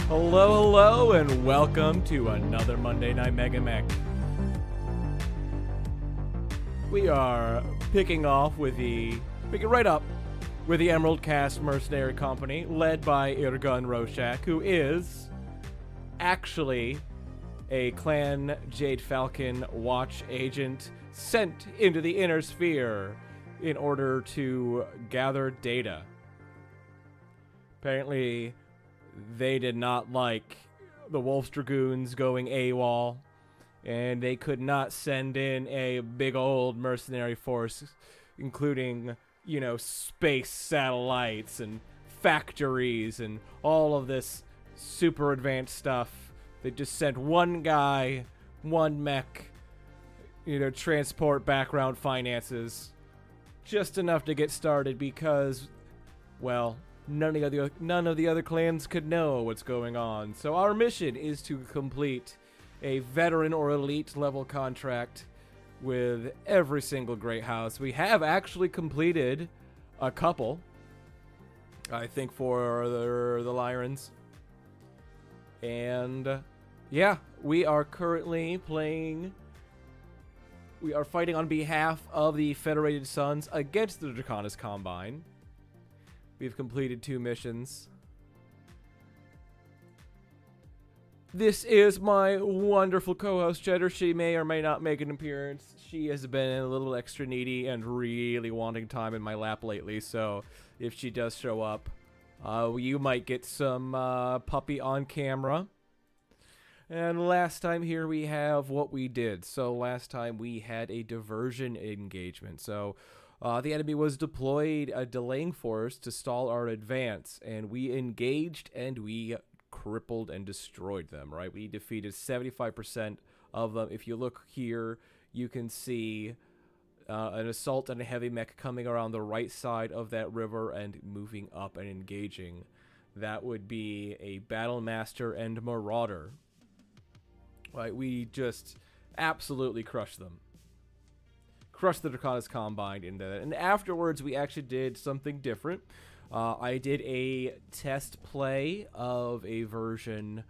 Hello, hello, and welcome to another Monday Night MegaMek. We are picking right up with the Emerald Cast Mercenary Company, led by Irgun Roshak, who is actually a Clan Jade Falcon watch agent sent into the Inner Sphere in order to gather data. Apparently, they did not like the Wolf's Dragoons going AWOL, and they could not send in a big old mercenary force, including, space satellites and factories and all of this super advanced stuff. They just sent one guy, one mech, transport background finances, just enough to get started because, well, none of the other clans could know what's going on. So our mission is to complete a veteran or elite level contract with every single great house. We have actually completed a couple, I think, for the Lyrans. And yeah, we are currently playing. We are fighting on behalf of the Federated Suns against the Draconis Combine. We've completed 2 missions. This is my wonderful co-host, Cheddar. She may or may not make an appearance. She has been a little extra needy and really wanting time in my lap lately, so if she does show up, you might get some puppy on camera. And last time here we have what we did. So last time we had a diversion engagement. So the enemy was deployed a delaying force to stall our advance, and we engaged and we crippled and destroyed them, right? We defeated 75% of them. If you look here, you can see an assault and a heavy mech coming around the right side of that river and moving up and engaging. That would be a Battle Master and Marauder. Right? We just absolutely crushed them. Crushed the Draconis Combine into that. And afterwards, we actually did something different. I did a test play of a version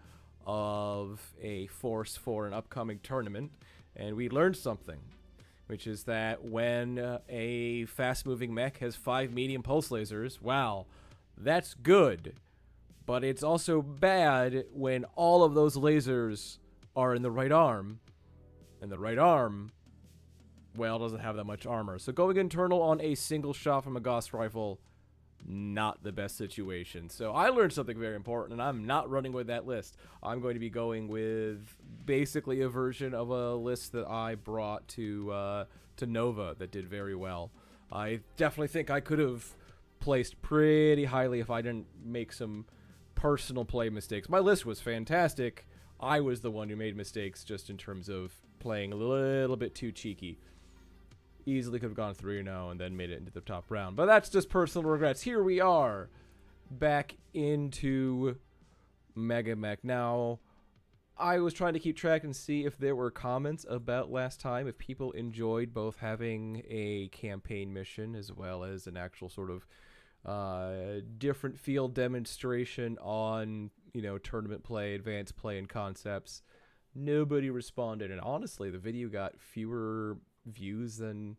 of a force for an upcoming tournament, and we learned something, which is that when a fast-moving mech has 5 medium pulse lasers, wow, that's good. But it's also bad when all of those lasers are in the right arm, and the right arm, well, doesn't have that much armor. So going internal on a single shot from a Gauss rifle, not the best situation. So I learned something very important, and I'm not running with that list. I'm going to be going with basically a version of a list that I brought to Nova that did very well. I definitely think I could have placed pretty highly if I didn't make some personal play mistakes. My list was fantastic. I was the one who made mistakes just in terms of playing a little bit too cheeky. Easily could have gone 3-0 and then made it into the top round. But that's just personal regrets. Here we are, back into MegaMek. Now, I was trying to keep track and see if there were comments about last time, if people enjoyed both having a campaign mission as well as an actual sort of different field demonstration on, tournament play, advanced play, and concepts. Nobody responded, and honestly, the video got fewer views than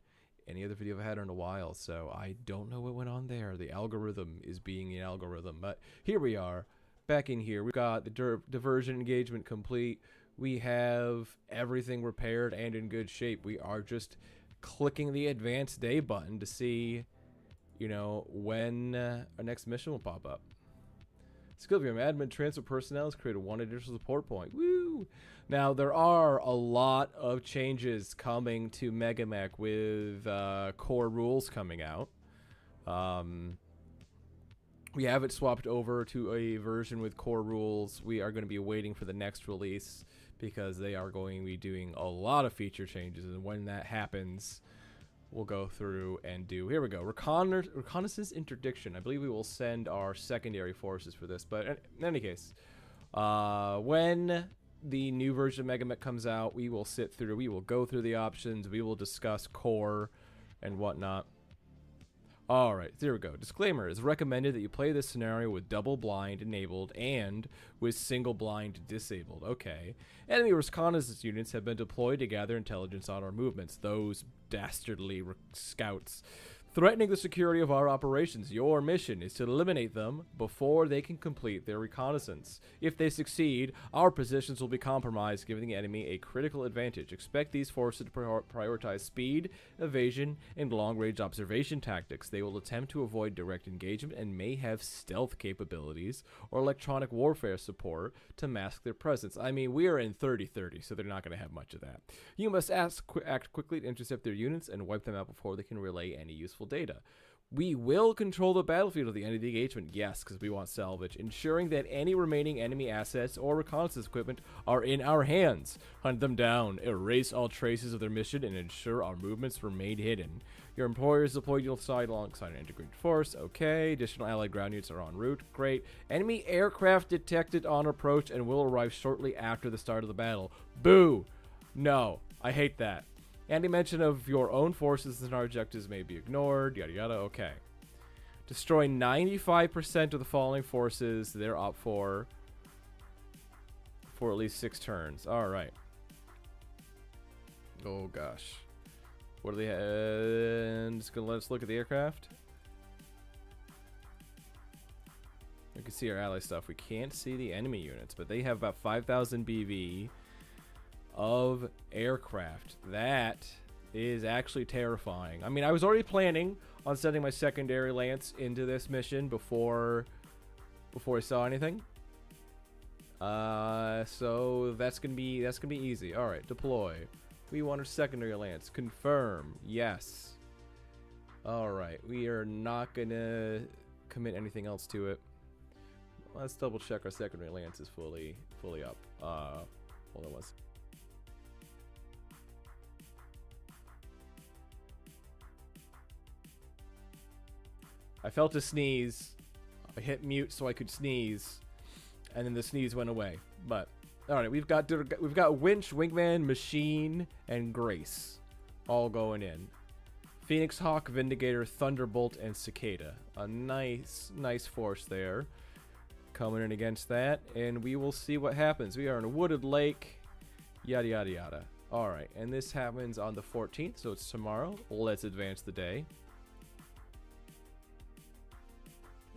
any other video I've had in a while, so I don't know what went on there. The algorithm is being an algorithm, but here we are, back in here. We've got the diversion engagement complete. We have everything repaired and in good shape. We are just clicking the advanced day button to see, when our next mission will pop up. Skill view, admin transfer personnel has created 1 additional support point. Woo! Now, there are a lot of changes coming to MegaMek with core rules coming out. We have it swapped over to a version with core rules. We are going to be waiting for the next release because they are going to be doing a lot of feature changes. And when that happens, we'll go through and do, here we go, reconnaissance interdiction. I believe we will send our secondary forces for this, but in any case, when the new version of MegaMek comes out, we will go through the options, we will discuss core and whatnot. All right, there we go. Disclaimer: it's recommended that you play this scenario with double blind enabled and with single blind disabled. Okay. Enemy reconnaissance units have been deployed to gather intelligence on our movements. Those dastardly scouts threatening the security of our operations. Your mission is to eliminate them before they can complete their reconnaissance. If they succeed, our positions will be compromised, giving the enemy a critical advantage. Expect these forces to prioritize speed, evasion, and long-range observation tactics. They will attempt to avoid direct engagement and may have stealth capabilities or electronic warfare support to mask their presence. I mean, we are in 30-30, so they're not going to have much of that. You must act quickly to intercept their units and wipe them out before they can relay any useful data. We will control the battlefield at the end of the engagement, yes, because we want salvage, ensuring that any remaining enemy assets or reconnaissance equipment are in our hands. Hunt them down, erase all traces of their mission, and ensure our movements remain hidden. Your employer is deployed alongside an integrated force. Okay. Additional allied ground units are en route. Great. Enemy aircraft detected on approach and will arrive shortly after the start of the battle. Boo! No, I hate that. Any mention of your own forces and our objectives may be ignored. Yada yada. Okay. Destroy 95% of the following forces. They're up for at least 6 turns. All right. Oh gosh. What are they? Just gonna let us look at the aircraft. We can see our ally stuff. We can't see the enemy units, but they have about 5,000 BV of aircraft. That is actually terrifying. I mean, I was already planning on sending my secondary lance into this mission before I saw anything. So that's gonna be easy. All right, deploy. We want our secondary lance. Confirm. Yes. All right, we are not gonna commit anything else to it. Let's double check our secondary lance is fully up. Hold on one second. I felt a sneeze. I hit mute so I could sneeze, and then the sneeze went away. But all right, we've got Winch, Wingman, Machine, and Grace, all going in. Phoenix Hawk, Vindicator, Thunderbolt, and Cicada. A nice force there, coming in against that, and we will see what happens. We are in a wooded lake. Yada yada yada. All right, and this happens on the 14th, so it's tomorrow. Let's advance the day.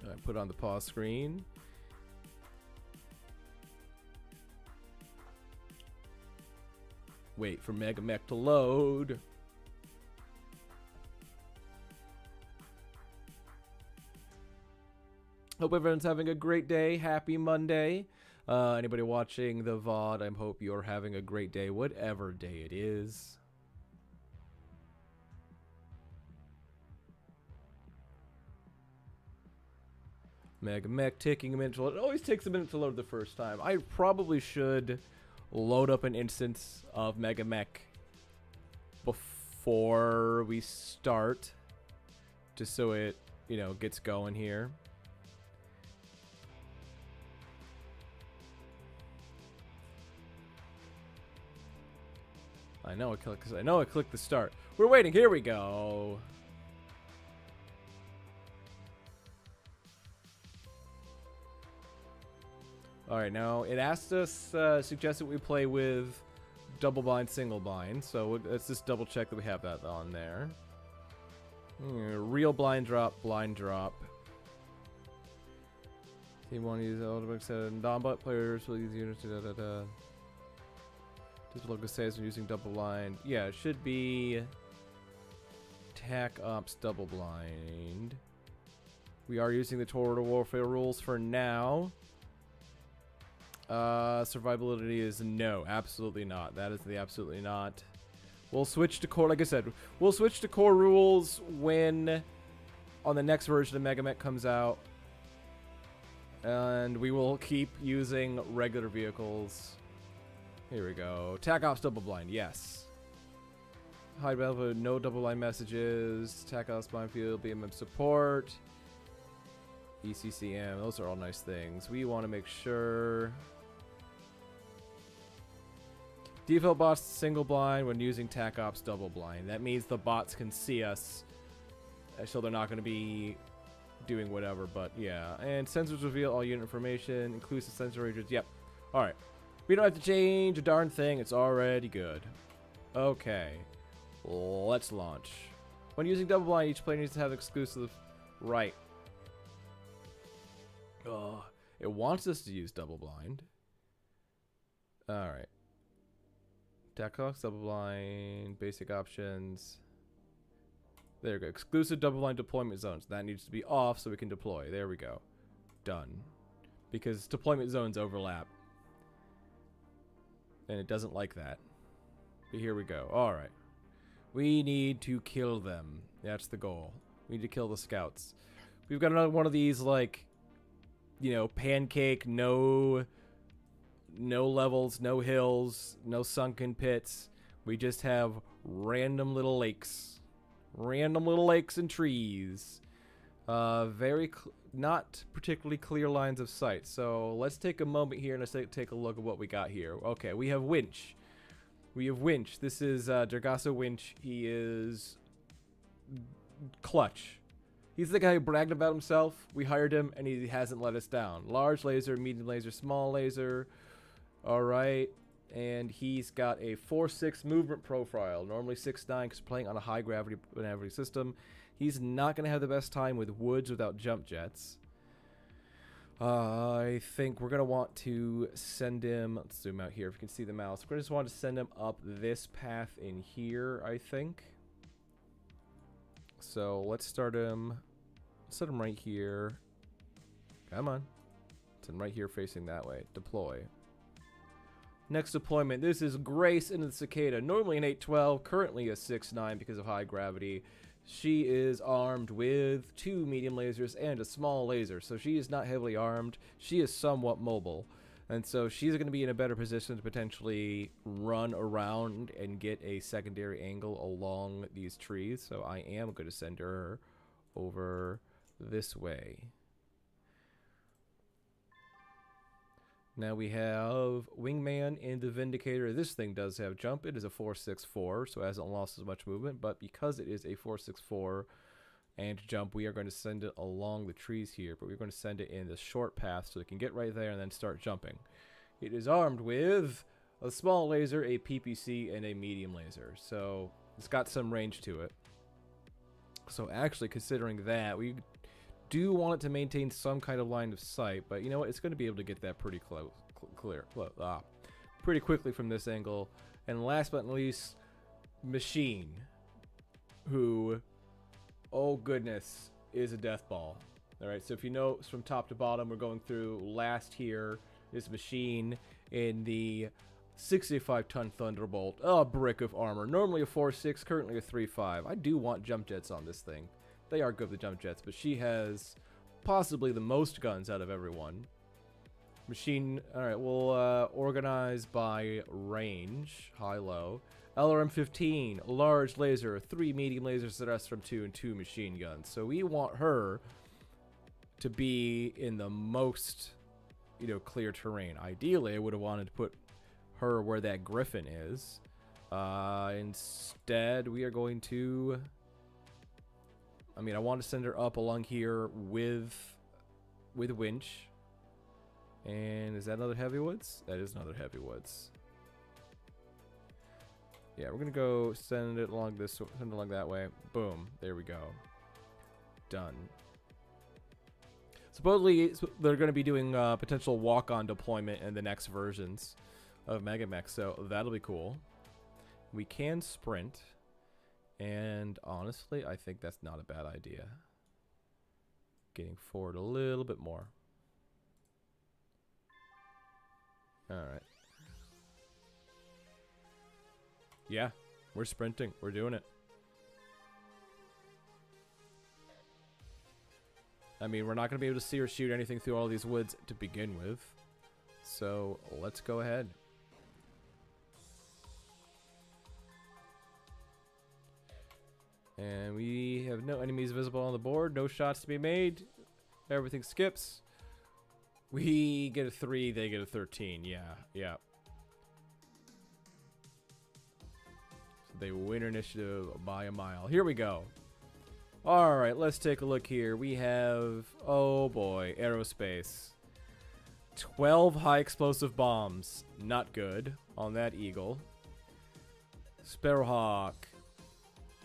I put on the pause screen. Wait for MegaMek to load. Hope everyone's having a great day. Happy Monday. Anybody watching the VOD, I hope you're having a great day, whatever day it is. MegaMek taking a minute to load. It always takes a minute to load the first time. I probably should load up an instance of MegaMek before we start, just so it, gets going here. I know I clicked the start. We're waiting. Here we go. Alright, now it asked us, suggested we play with double blind, single blind. So let's just double check that we have that on there. Real blind drop, blind drop. Team 1 use automatic set. Non-bot players will use units. This logo says we're using double blind. Yeah, it should be TAC Ops double blind. We are using the Total Warfare rules for now. Survivability is no, absolutely not. That is the absolutely not. We'll switch to core, like I said, we'll switch to core rules when on the next version of MegaMek comes out. And we will keep using regular vehicles. Here we go. TAC Ops double blind, yes. High battlefield, no double blind messages. TAC Ops blind field, BMM support. ECCM, those are all nice things. We want to make sure. Default bots single blind when using TAC Ops double blind. That means the bots can see us So they're not going to be doing whatever, but yeah. And sensors reveal all unit information, inclusive sensor regions. Yep. Alright. We don't have to change a darn thing. It's already good. Okay. Let's launch. When using double blind, each player needs to have exclusive right. It wants us to use double blind. Alright. Tacox, double blind, basic options. There we go. Exclusive double blind deployment zones. That needs to be off so we can deploy. There we go. Done. Because deployment zones overlap. And it doesn't like that. But here we go. Alright. We need to kill them. That's the goal. We need to kill the scouts. We've got another one of these, like, you know, pancake, no levels, no hills, no sunken pits. We just have random little lakes. Random little lakes and trees. Not particularly clear lines of sight. So let's take a moment here and let's take a look at what we got here. Okay, we have Winch. This is Dargasso Winch. He is clutch. He's the guy who bragged about himself. We hired him, and he hasn't let us down. Large laser, medium laser, small laser. Alright. And he's got a 4-6 movement profile. Normally 6-9 because playing on a high gravity system. He's not going to have the best time with woods without jump jets. I think we're going to want to send him... Let's zoom out here if you can see the mouse. We're going to just want to send him up this path in here, I think. So let's start him. Set him right here. Come on. Set him right here facing that way. Deploy. Next deployment. This is Grace into the Cicada. Normally an 8-12. Currently a 6-9 because of high gravity. She is armed with 2 medium lasers and a small laser. So she is not heavily armed. She is somewhat mobile. And so she's going to be in a better position to potentially run around and get a secondary angle along these trees. So I am going to send her over this way. Now we have Wingman and the Vindicator. This thing does have jump. It is a 4.64, so it hasn't lost as much movement. But because it is a 4.64 and jump, we are going to send it along the trees here. But we're going to send it in the short path so it can get right there and then start jumping. It is armed with a small laser, a PPC, and a medium laser. So it's got some range to it. So actually, considering that, we do want it to maintain some kind of line of sight, but you know what? It's going to be able to get that pretty pretty quickly from this angle. And last but not least, Machine, who, oh goodness, is a death ball. All right, so if you notice from top to bottom, we're going through. Last here is Machine in the 65-ton Thunderbolt, a brick of armor. Normally a 4.6, currently a 3.5. I do want jump jets on this thing. They are good with jump jets, but she has possibly the most guns out of everyone. Machine, alright, we'll organize by range, high-low. LRM-15, large laser, 3 medium lasers, the rest from 2 and 2 machine guns. So we want her to be in the most, you know, clear terrain. Ideally, I would have wanted to put her where that Griffin is. Instead, we are going to... I mean, I want to send her up along here with Winch. And is that another Heavy Woods? That is another Heavy Woods. Yeah, we're gonna go send it along that way. Boom, there we go. Done. Supposedly, they're gonna be doing potential walk-on deployment in the next versions of MegaMek, so that'll be cool. We can sprint. And honestly, I think that's not a bad idea. Getting forward a little bit more. Alright. Yeah, we're sprinting. We're doing it. I mean, we're not going to be able to see or shoot anything through all these woods to begin with. So, let's go ahead. And we have no enemies visible on the board. No shots to be made. Everything skips. We get a 3, they get a 13. Yeah, yeah. So they win initiative by a mile. Here we go. Alright, let's take a look here. We have, oh boy, aerospace. 12 high explosive bombs. Not good on that Eagle. Sparrowhawk.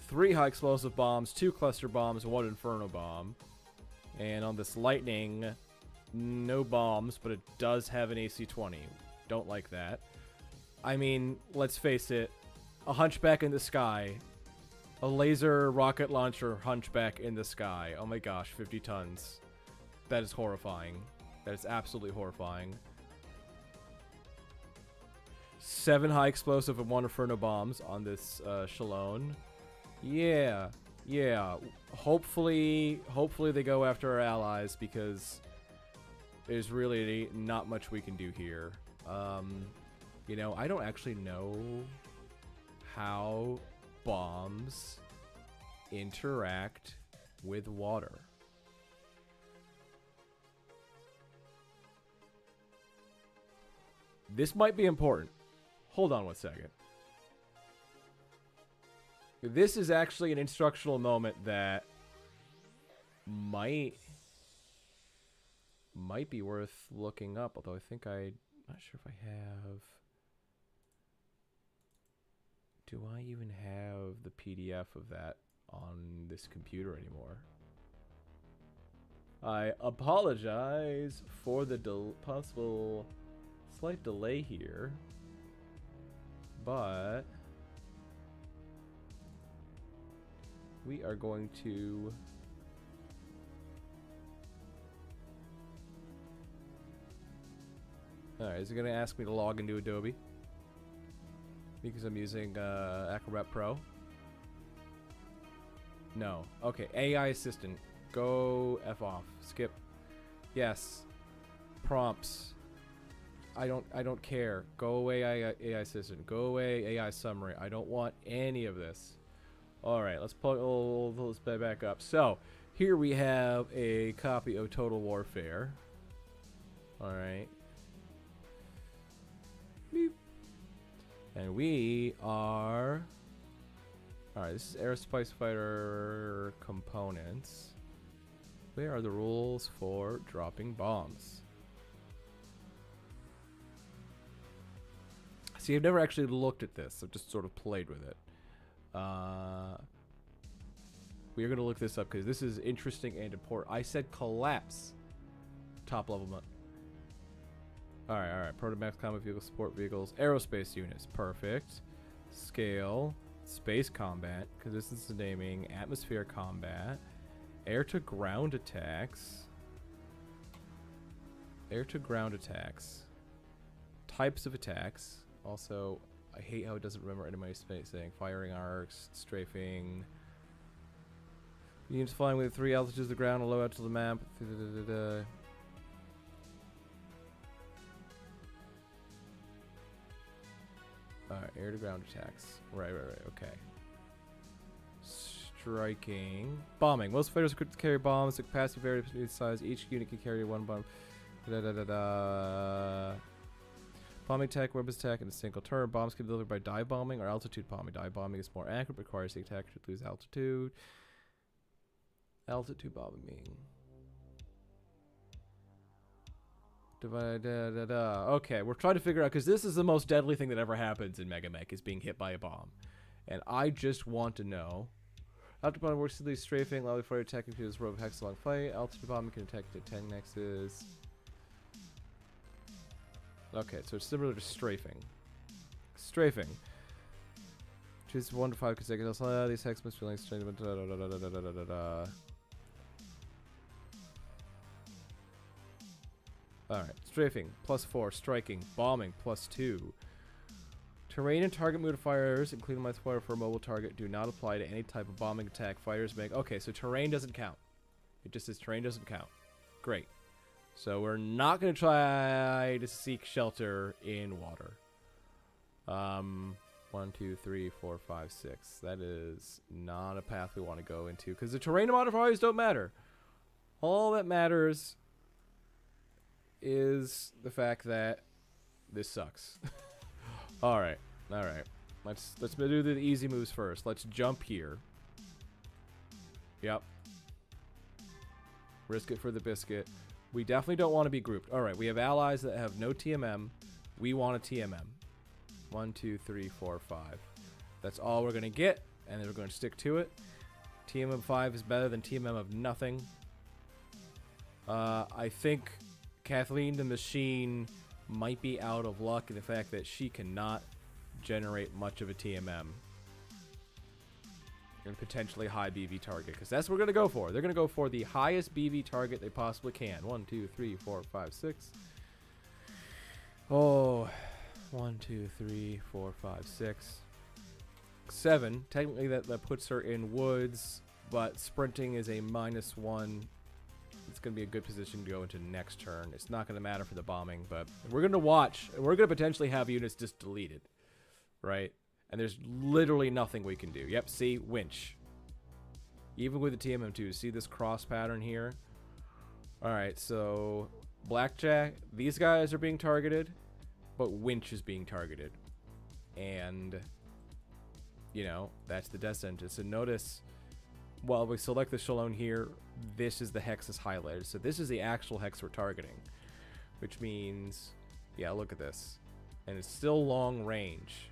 3 high explosive bombs, 2 cluster bombs, 1 inferno bomb. And on this Lightning, no bombs, but it does have an AC-20. Don't like that. I mean, let's face it, a hunchback in the sky. A laser rocket launcher hunchback in the sky. Oh my gosh, 50 tons. That is horrifying. That is absolutely horrifying. 7 high explosive and 1 inferno bombs on this Shalone. Yeah, yeah. Hopefully they go after our allies because there's really not much we can do here. You know, I don't actually know how bombs interact with water. This might be important. Hold on one second. This is actually an instructional moment that might be worth looking up, although I think I'm not sure if I have. Do I even have the PDF of that on this computer anymore? I apologize for the possible slight delay here, but we are going to alright, is it going to ask me to log into Adobe? Because I'm using Acrobat Pro. No. Okay, AI assistant. Go F off. Skip. Yes. Prompts. I don't care. Go away AI assistant. Go away AI summary. I don't want any of this. Alright, let's pull this back up. So, here we have a copy of Total Warfare. Alright. Beep. And we are... Alright, this is Aerospace Fighter components. Where are the rules for dropping bombs? See, I've never actually looked at this. I've just sort of played with it. We are going to look this up because this is interesting and important. I said collapse. Top level. Alright. Protomax combat vehicles, support vehicles, aerospace units. Perfect. Scale. Space combat, because this is the naming. Atmosphere combat. Air to ground attacks. Air to ground attacks. Types of attacks. Also, I hate how it doesn't remember enemy space saying. Firing arcs, strafing. Units flying with 3 altitudes of the ground, a low altitude of the map. Alright, air to ground attacks. Right, okay. Striking. Bombing. Most fighters equipped to carry bombs. The capacity varies in size. Each unit can carry 1 bomb. Bombing attack, weapons attack in a single turn. Bombs can be delivered by dive bombing or altitude bombing. Dive bombing is more accurate, requires the attacker to lose altitude. Altitude bombing. Okay, we're trying to figure out, because this is the most deadly thing that ever happens in MegaMek, is being hit by a bomb. And I just want to know. Altitude bombing works to strafing, allow the fighter attacking to this rope of hex along fight. Altitude bombing can attack to 10 nexus. Okay, so it's similar to strafing. Strafing. Choose 1 to 5 consecutive. These hex must be linked straight. Alright, strafing, +4, striking, bombing, +2. Terrain and target modifiers, including modifier for a mobile target, do not apply to any type of bombing attack fighters make. Okay, so terrain doesn't count. It just says terrain doesn't count. Great. So we're not going to try to seek shelter in water. 1, 2, 3, 4, 5, 6. That is not a path we want to go into, because the terrain modifiers don't matter. All that matters is the fact that this sucks. all right. Let's do the easy moves first. Let's jump here. Yep. Risk it for the biscuit. We definitely don't want to be grouped. All right, we have allies that have no TMM. We want a TMM. 1, 2, 3, 4, 5. That's all we're going to get, and then we're going to stick to it. TMM 5 is better than TMM of nothing. I think Kathleen the Machine might be out of luck in the fact that she cannot generate much of a TMM. And potentially high BV target, because that's what we're going to go for. They're going to go for the highest BV target they possibly can. 1, 2, 3, 4, 5, 6. Oh, 1, 2, 3, 4, 5, 6. 7. Technically that puts her in woods, but sprinting is a -1. It's going to be a good position to go into next turn. It's not going to matter for the bombing, but we're going to watch, and we're going to potentially have units just deleted, right? And there's literally nothing we can do. Yep, see? Winch. Even with the TMM2, see this cross pattern here? Alright, so Blackjack, these guys are being targeted, but Winch is being targeted. And, you know, that's the death sentence. So notice, while we select the Shalom here, this is the hex is highlighted. So this is the actual hex we're targeting. Which means, yeah, look at this. And it's still long range.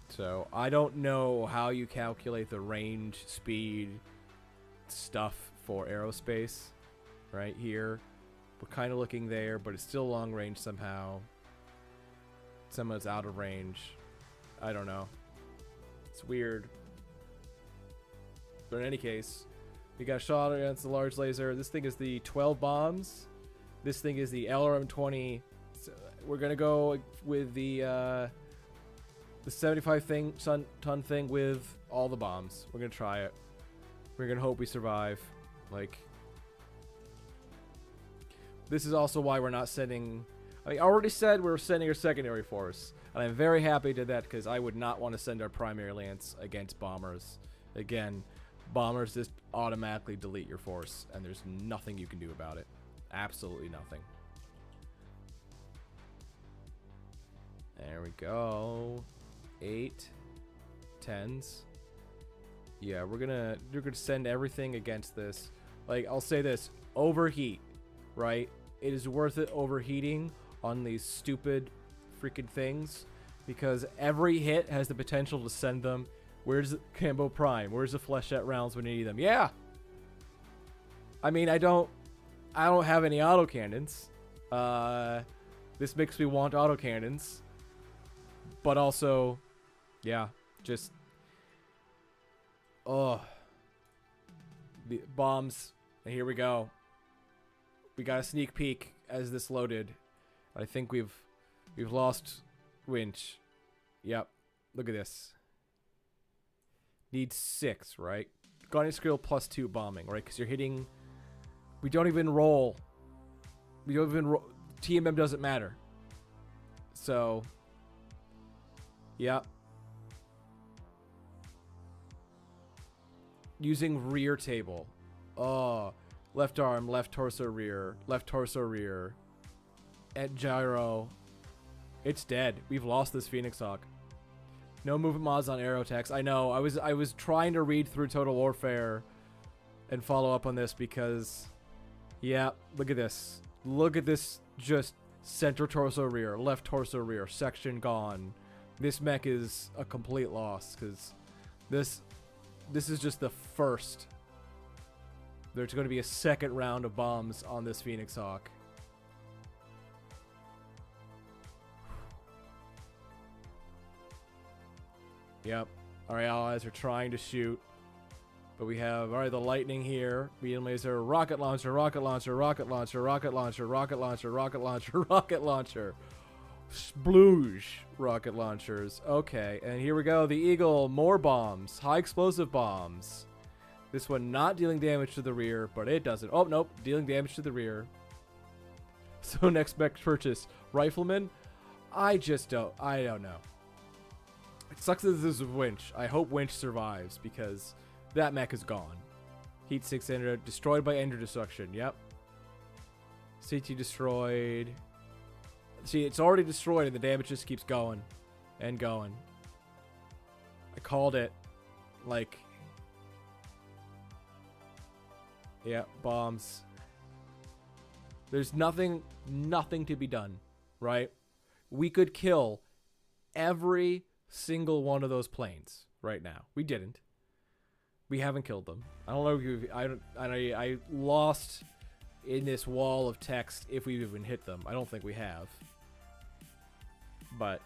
So I don't know how you calculate the range, speed, stuff for aerospace right here. We're kind of looking there, but it's still long range somehow. Somehow it's out of range. I don't know. It's weird. But in any case, we got shot against the large laser. This thing is the 12 bombs. This thing is the LRM-20. So we're going to go with the 75 ton thing with all the bombs. We're going to try it. We're going to hope we survive. Like, this is also why we're not sending... I mean, I already said we're sending our secondary force. And I'm very happy to that because I would not want to send our primary lance against bombers. Again, bombers just automatically delete your force. And there's nothing you can do about it. Absolutely nothing. There we go. 8 10s. Yeah, we're gonna send everything against this. Like, I'll say this: overheat, right? It is worth it overheating on these stupid freaking things because every hit has the potential to send them. Where's Cambo Prime? Where's the flechette rounds when you need them? Yeah. I mean, I don't have any autocannons. This makes me want autocannons. But also, yeah, just, oh, the bombs. And here we go. We got a sneak peek as this loaded. I think we've lost Winch. Yep. Look at this. Need 6, right? Guardian skill +2 bombing, right? Because you're hitting. We don't even roll. We don't even roll. TMM doesn't matter. So. Yep. Using rear table. Oh. Left arm, left torso, rear. Left torso, rear. At gyro. It's dead. We've lost this Phoenix Hawk. No movement mods on Aerotechs. I know. I was trying to read through Total Warfare and follow up on this because, yeah, look at this. Look at this. Just center torso, rear. Left torso, rear. Section gone. This mech is a complete loss because this is just the first. There's going to be a second round of bombs on this Phoenix Hawk. Yep. Our allies are trying to shoot. But we have, alright, the lightning here. Medium laser, rocket launcher, rocket launcher, rocket launcher, rocket launcher, rocket launcher, rocket launcher, rocket launcher. Sploosh rocket launchers. Okay, and here we go. The Eagle, more bombs. High explosive bombs. This one not dealing damage to the rear, but it doesn't. Oh, nope. Dealing damage to the rear. So next mech purchase. Rifleman? I don't know. It sucks that this is Winch. I hope Winch survives because that mech is gone. Heat 600. Destroyed by Ender Destruction. Yep. CT destroyed. See, it's already destroyed and the damage just keeps going and going. I called it. Like, Yeah, bombs. There's nothing to be done, right? We could kill every single one of those planes right now. We didn't. We haven't killed them. I don't know if I lost in this wall of text if we've even hit them. I don't think we have. But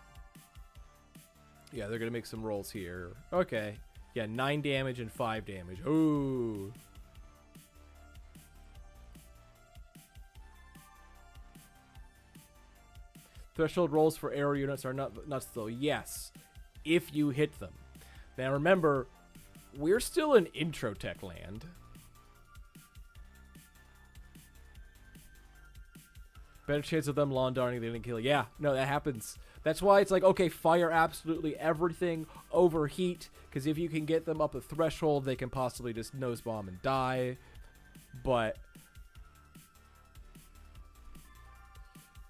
yeah, they're gonna make some rolls here. Okay. Yeah, 9 damage and 5 damage. Ooh. Threshold rolls for aero units are not nuts though. Yes, if you hit them. Now remember, we're still in intro tech land. Better chance of them lawn darting than kill. Yeah, no, that happens. That's why it's like, okay, fire absolutely everything, overheat, because if you can get them up a threshold, they can possibly just nose bomb and die. But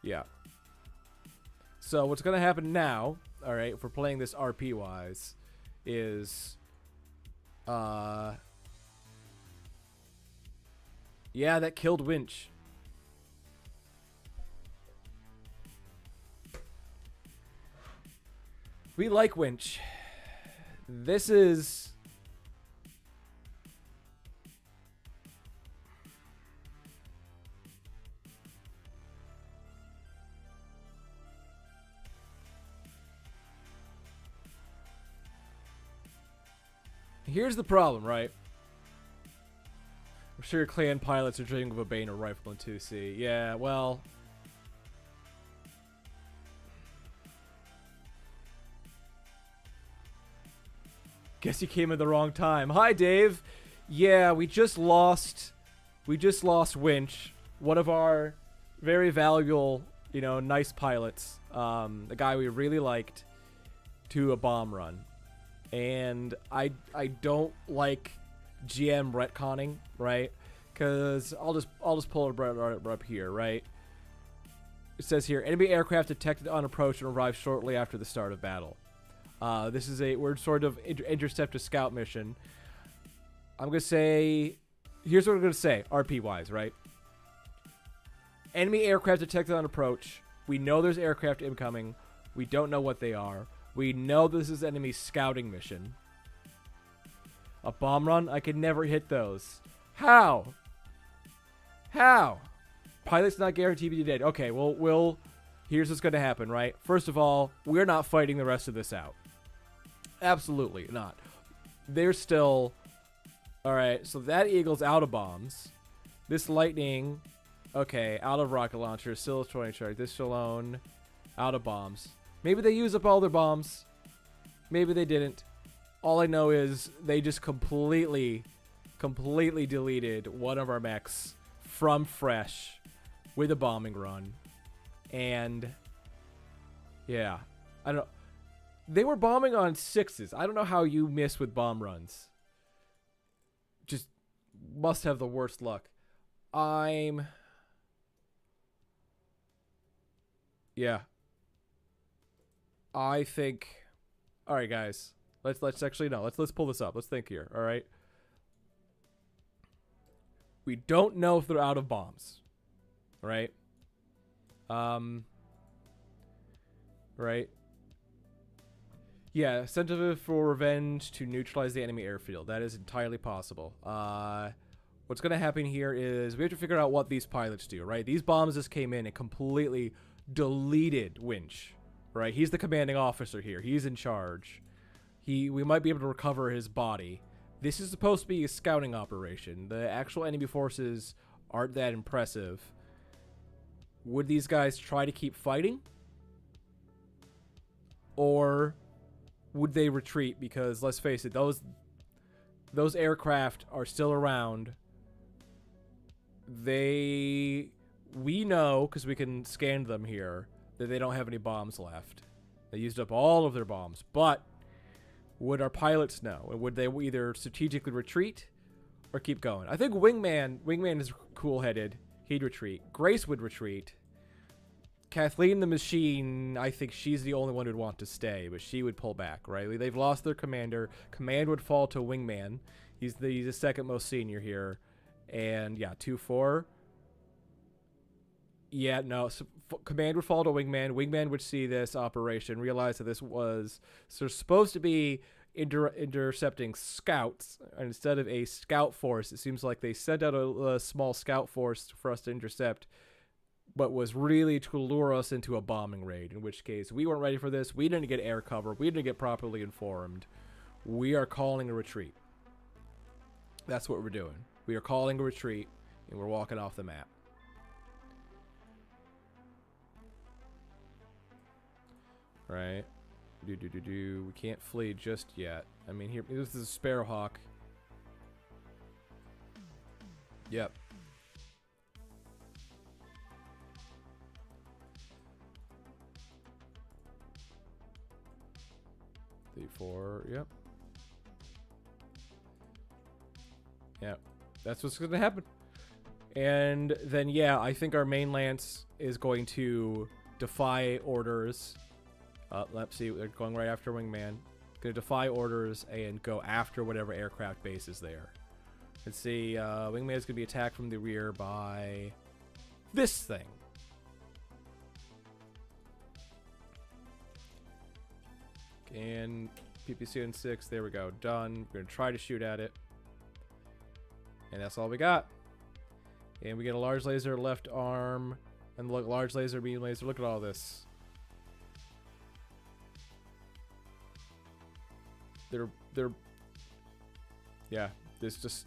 yeah. So what's going to happen now, all right, if we're playing this RP-wise, is, yeah, that killed Winch. We like Winch. This is... Here's the problem, right? I'm sure your clan pilots are dreaming of a Bane or rifle in 2C. Yeah, well... Guess you came at the wrong time. Hi, Dave. Yeah, we just lost Winch, one of our very valuable, you know, nice pilots, a guy we really liked, to a bomb run. And I don't like GM retconning, right? Because I'll just pull it right up here, right? It says here, enemy aircraft detected on approach and arrived shortly after the start of battle. This is we're sort of intercept a scout mission. I'm gonna say, here's what I'm gonna say, RP-wise, right? Enemy aircraft detected on approach. We know there's aircraft incoming. We don't know what they are. We know this is enemy scouting mission. A bomb run? I could never hit those. How? How? Pilot's not guaranteed to be dead. Okay, well, here's what's gonna happen, right? First of all, we're not fighting the rest of this out. Absolutely not. They're still... Alright, so that Eagle's out of bombs. This Lightning... Okay, out of rocket launchers. Still a 20 charge. This Shalone... Out of bombs. Maybe they use up all their bombs. Maybe they didn't. All I know is they just completely deleted one of our mechs from fresh with a bombing run. And... Yeah. I don't know. They were bombing on 6s. I don't know how you miss with bomb runs. Just must have the worst luck. Yeah. I think... Alright, guys. Let's actually... No, let's pull this up. Let's think here, alright? We don't know if they're out of bombs. Right? Right? Yeah, incentive for revenge to neutralize the enemy airfield. That is entirely possible. What's going to happen here is we have to figure out what these pilots do, right? These bombs just came in and completely deleted Winch, right? He's the commanding officer here. He's in charge. We might be able to recover his body. This is supposed to be a scouting operation. The actual enemy forces aren't that impressive. Would these guys try to keep fighting? Or... would they retreat? Because let's face it, those aircraft are still around. We know, because we can scan them here, that they don't have any bombs left. They used up all of their bombs. But would our pilots know? Would they either strategically retreat or keep going? I think Wingman is cool-headed. He'd retreat. Grace would retreat. Kathleen the Machine, I think she's the only one who'd want to stay, but she would pull back, right? They've lost their commander. Command would fall to Wingman. He's the second most senior here. And yeah, 2-4. Yeah, no. So command would fall to Wingman. Wingman would see this operation, realize that this was supposed to be intercepting scouts, and instead of a scout force, it seems like they sent out a small scout force for us to intercept, but was really to lure us into a bombing raid, in which case we weren't ready for this. We didn't get air cover. We didn't get properly informed. We are calling a retreat. That's what we're doing. We are calling a retreat, and we're walking off the map. Right? We can't flee just yet. I mean, here, this is a Sparrowhawk. Yep. D4, yep. Yep. That's what's going to happen. And then, yeah, I think our main lance is going to defy orders. Let's see, they're going right after Wingman. Going to defy orders and go after whatever aircraft base is there. Let's see, Wingman is going to be attacked from the rear by this thing. And PPC on 6, there we go, done. We're going to try to shoot at it. And that's all we got. And we get a large laser left arm. And look, large laser, medium laser. Look at all this. Yeah, there's just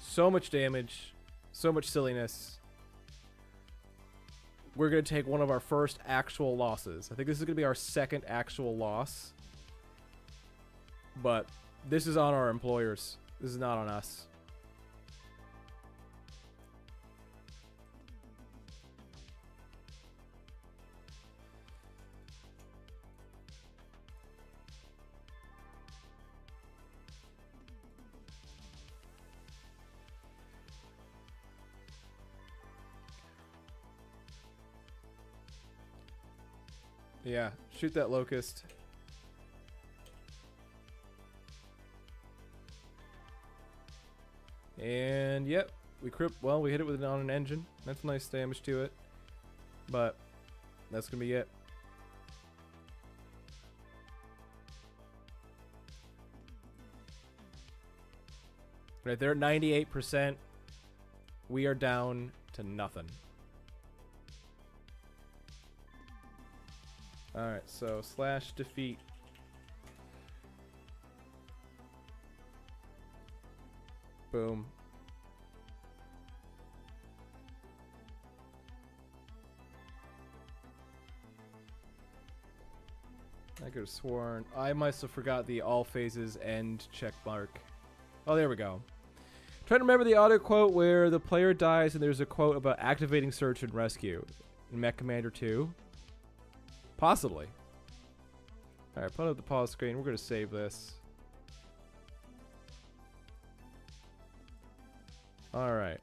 so much damage, so much silliness. We're going to take one of our first actual losses. I think this is going to be our second actual loss. But this is on our employers. This is not on us. Yeah, shoot that locust. And yep, we hit it with on an engine. That's nice damage to it. But that's gonna be it. Right, they're at 98%. We are down to nothing. Alright, so slash defeat. Boom. I could have sworn. I must have forgot the all phases end check mark. Oh, there we go. Trying to remember the auto quote where the player dies and there's a quote about activating search and rescue in Mech Commander 2. Possibly. Alright, put up the pause screen. We're going to save this. Alright.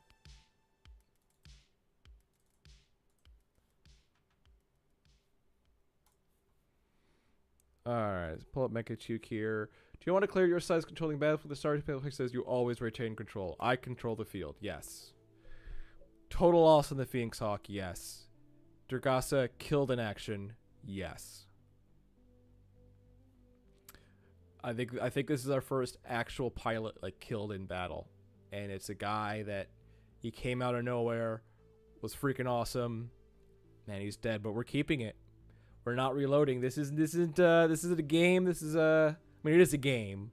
Alright, let's pull up MegaMek here. Do you want to clear your size controlling battlefield? The starting battlefield says you always retain control. I control the field. Yes. Total loss on the Phoenix Hawk. Yes. Durgasa killed in action. Yes. I think this is our first actual pilot like killed in battle. And it's a guy that he came out of nowhere, was freaking awesome, and he's dead, but we're keeping it. We're not reloading. This isn't a game. This is I mean, it is a game,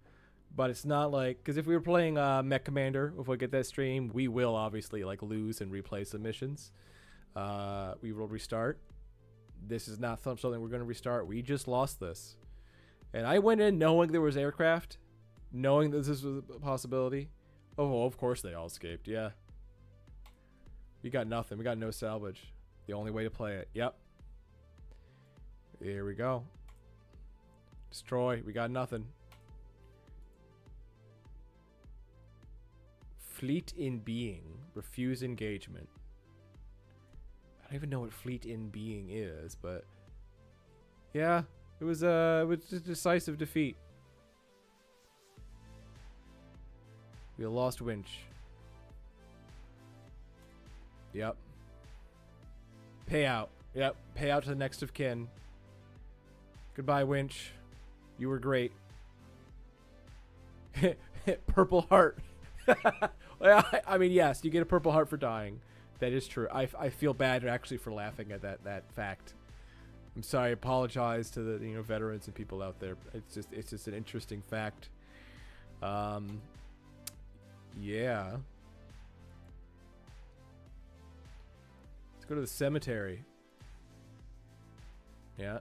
but it's not like, because if we were playing Mech Commander, if we get that stream, we will obviously like lose and replay some missions. We will restart. This is not something we're going to restart. We just lost this. And I went in knowing there was aircraft, knowing that this was a possibility. Oh, of course they all escaped. Yeah. We got nothing. We got no salvage. The only way to play it. Yep. Here we go. Destroy. We got nothing. Fleet in being. Refuse engagement. I don't even know what fleet in being is, but yeah, it was a decisive defeat. We lost winch. Yep. Payout. Yep. Payout to the next of kin. Goodbye, Winch. You were great. Purple heart. I mean, yes, you get a purple heart for dying. That is true. I feel bad actually for laughing at that fact. I'm sorry. I apologize to the veterans and people out there. It's just an interesting fact. Yeah. Let's go to the cemetery. Yeah.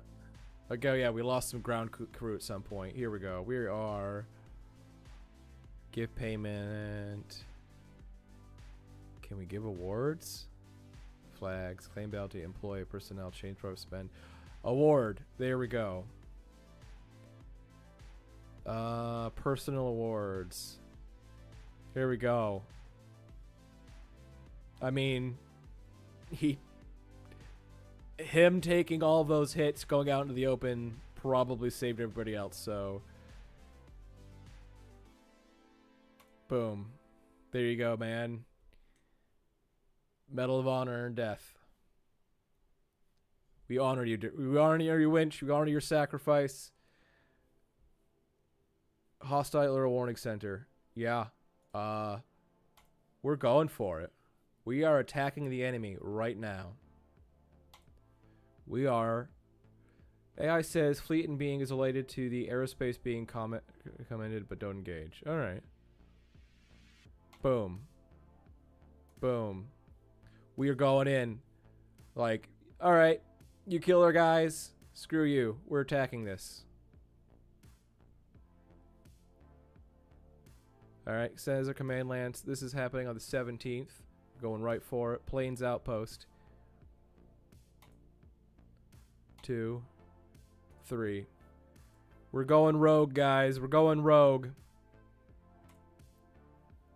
Okay, yeah, we lost some ground crew at some point. Here we go. We are... Give payment. Can we give awards? Flags. Claim bounty. Employee. Personnel. Change pro spend. Award. There we go. Personal awards. Here we go. I mean... Him taking all those hits, going out into the open, probably saved everybody else, so... Boom. There you go, man. Medal of Honor and Death. We honor you. We honor your winch. We honor your sacrifice. Hostile or warning center. Yeah. We're going for it. We are attacking the enemy right now. We are. AI says fleet and being is related to the aerospace being commended, but don't engage. All right. Boom. Boom. We are going in. Like, all right, you kill our guys. Screw you. We're attacking this. All right, says a command lance. This is happening on the 17th. Going right for it. Plains outpost. 2, 3. We're going rogue, guys. We're going rogue.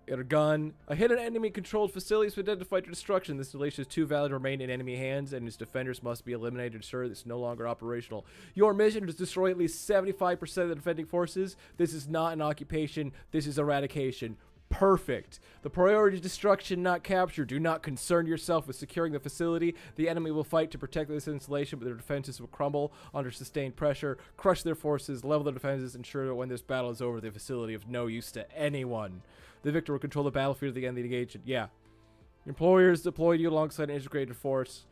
Get a gun. A hidden enemy-controlled facility is identified for destruction. This installation is too valid to remain in enemy hands, and its defenders must be eliminated to ensure it's no longer operational. Your mission is to destroy at least 75% of the defending forces. This is not an occupation. This is eradication. Perfect. The priority is destruction, not capture. Do not concern yourself with securing the facility. The enemy will fight to protect this installation, but their defenses will crumble under sustained pressure. Crush their forces, level their defenses, ensure that when this battle is over, the facility is of no use to anyone. The victor will control the battlefield at the end of the engagement. Yeah. Employers deployed you alongside an integrated force.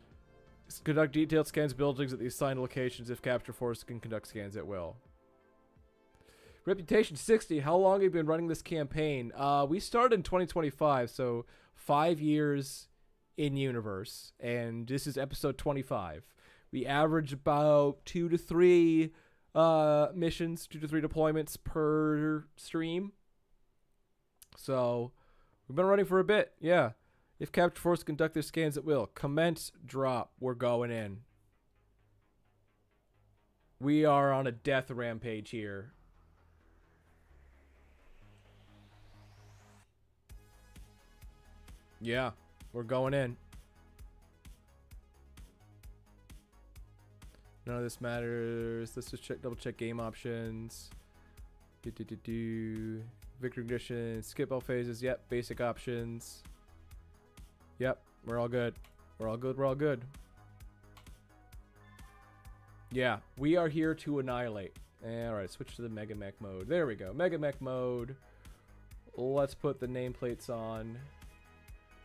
Conduct detailed scans of buildings at the assigned locations if capture force can conduct scans at will. Reputation 60. How long have you been running this campaign? We started in 2025, so 5 years in universe, and this is episode 25. We average about 2 to 3 missions, 2 to 3 deployments per stream. So we've been running for a bit. Yeah. If capture force conduct their scans at will. Commence drop. We're going in. We are on a death rampage here. Yeah, we're going in. None of this matters. Let's just double check game options. Victory conditions. Skip all phases. Yep. Basic options. Yep. We're all good. We're all good. We're all good. Yeah. We are here to annihilate. Alright. Switch to the MegaMek mode. There we go. MegaMek mode. Let's put the nameplates on.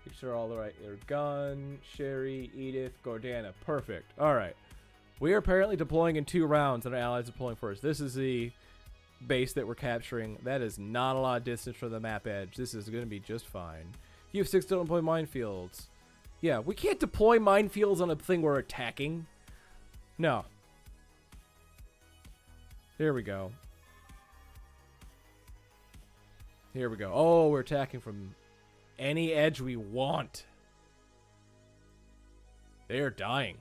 Make sure all the right. Gun, Sherry, Edith, Gordana. Perfect. Alright. We are apparently deploying in 2 rounds and our allies are deploying first. This is the base that we're capturing. That is not a lot of distance from the map edge. This is going to be just fine. You have 6 don't deploy minefields. Yeah, we can't deploy minefields on a thing we're attacking. No. There we go. Here we go. Oh, we're attacking from any edge we want. They're dying.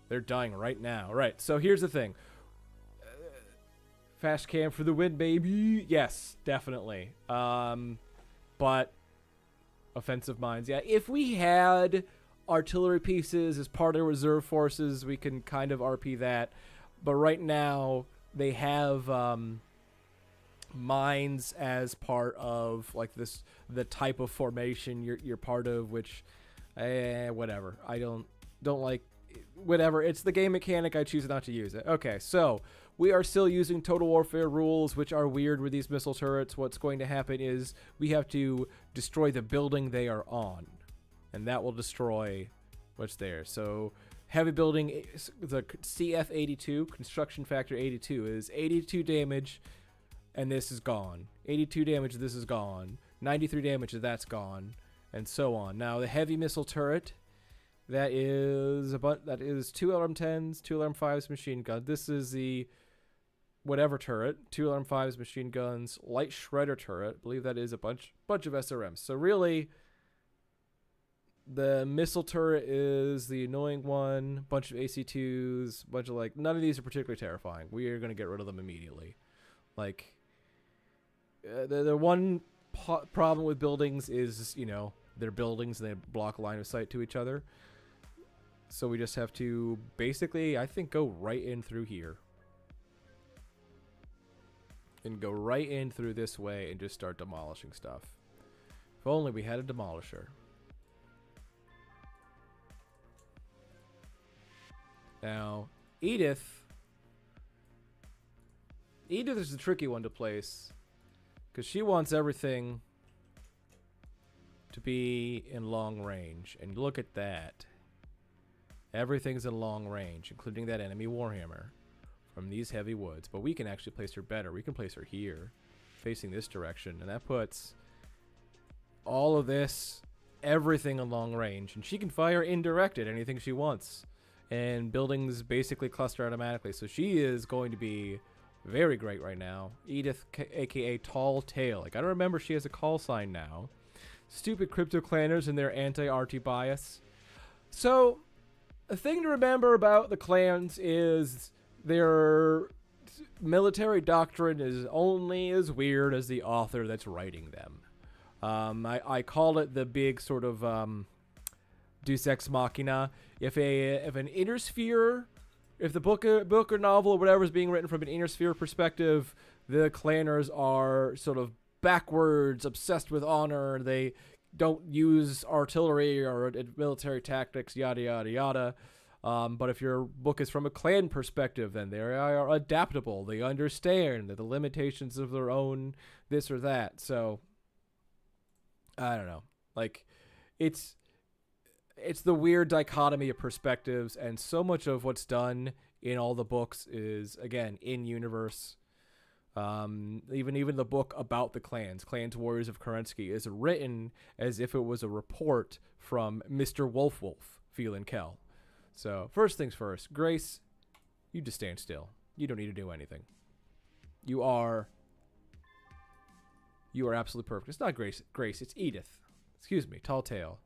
They're dying right now. Right, so here's the thing. Fast cam for the win, baby. Yes, definitely. But offensive mines. Yeah, if we had artillery pieces as part of reserve forces, we can kind of RP that. But right now, they have mines as part of like the type of formation you're part of, which Whatever. I don't like whatever. It's the game mechanic. I choose not to use it. Okay, so we are still using Total Warfare rules, which are weird with these missile turrets. What's going to happen is we have to destroy the building they are on, and that will destroy what's there. So heavy building, the CF82, construction factor 82, is 82 damage, and this is gone. 82 damage, this is gone. 93 damage, that's gone, and so on. Now the heavy missile turret, that is 2 LRM-10s, 2 LRM-5s machine gun. This is the whatever turret, 2 LRM-5s machine guns, light shredder turret. I believe that is a bunch of SRMs. So really, the missile turret is the annoying one, bunch of AC2s, bunch of like, none of these are particularly terrifying. We are going to get rid of them immediately. Like, the one problem with buildings is, you know, they're buildings and they block line of sight to each other. So we just have to basically, I think, go right in through here. And go right in through this way and just start demolishing stuff. If only we had a demolisher. Now, Edith is a tricky one to place, because she wants everything to be in long range. And look at that. Everything's in long range, including that enemy Warhammer from these heavy woods. But we can actually place her better. We can place her here, facing this direction. And that puts all of this, everything in long range. And she can fire indirect at anything she wants. And buildings basically cluster automatically. So she is going to be very great right now. Edith, aka Tall Tale. I gotta remember she has a call sign now. Stupid crypto clanners and their anti-RT bias. So, a thing to remember about the clans is their military doctrine is only as weird as the author that's writing them. I call it the big sort of Deus Ex Machina. If an inner sphere, if the book or novel or whatever is being written from an inner sphere perspective, the clanners are sort of backwards, obsessed with honor. They don't use artillery or military tactics, yada yada yada. But if your book is from a clan perspective, then they are adaptable. They understand the limitations of their own this or that. So I don't know. Like, it's the weird dichotomy of perspectives, and so much of what's done in all the books is, again, in universe. Even the book about the clans, Warriors of Kerensky, is written as if it was a report from Mr. Wolf feeling Kell. So first things first, Grace, you just stand still. You don't need to do anything. You are absolutely perfect. It's not Grace, it's Edith. Excuse me, Tall Tale.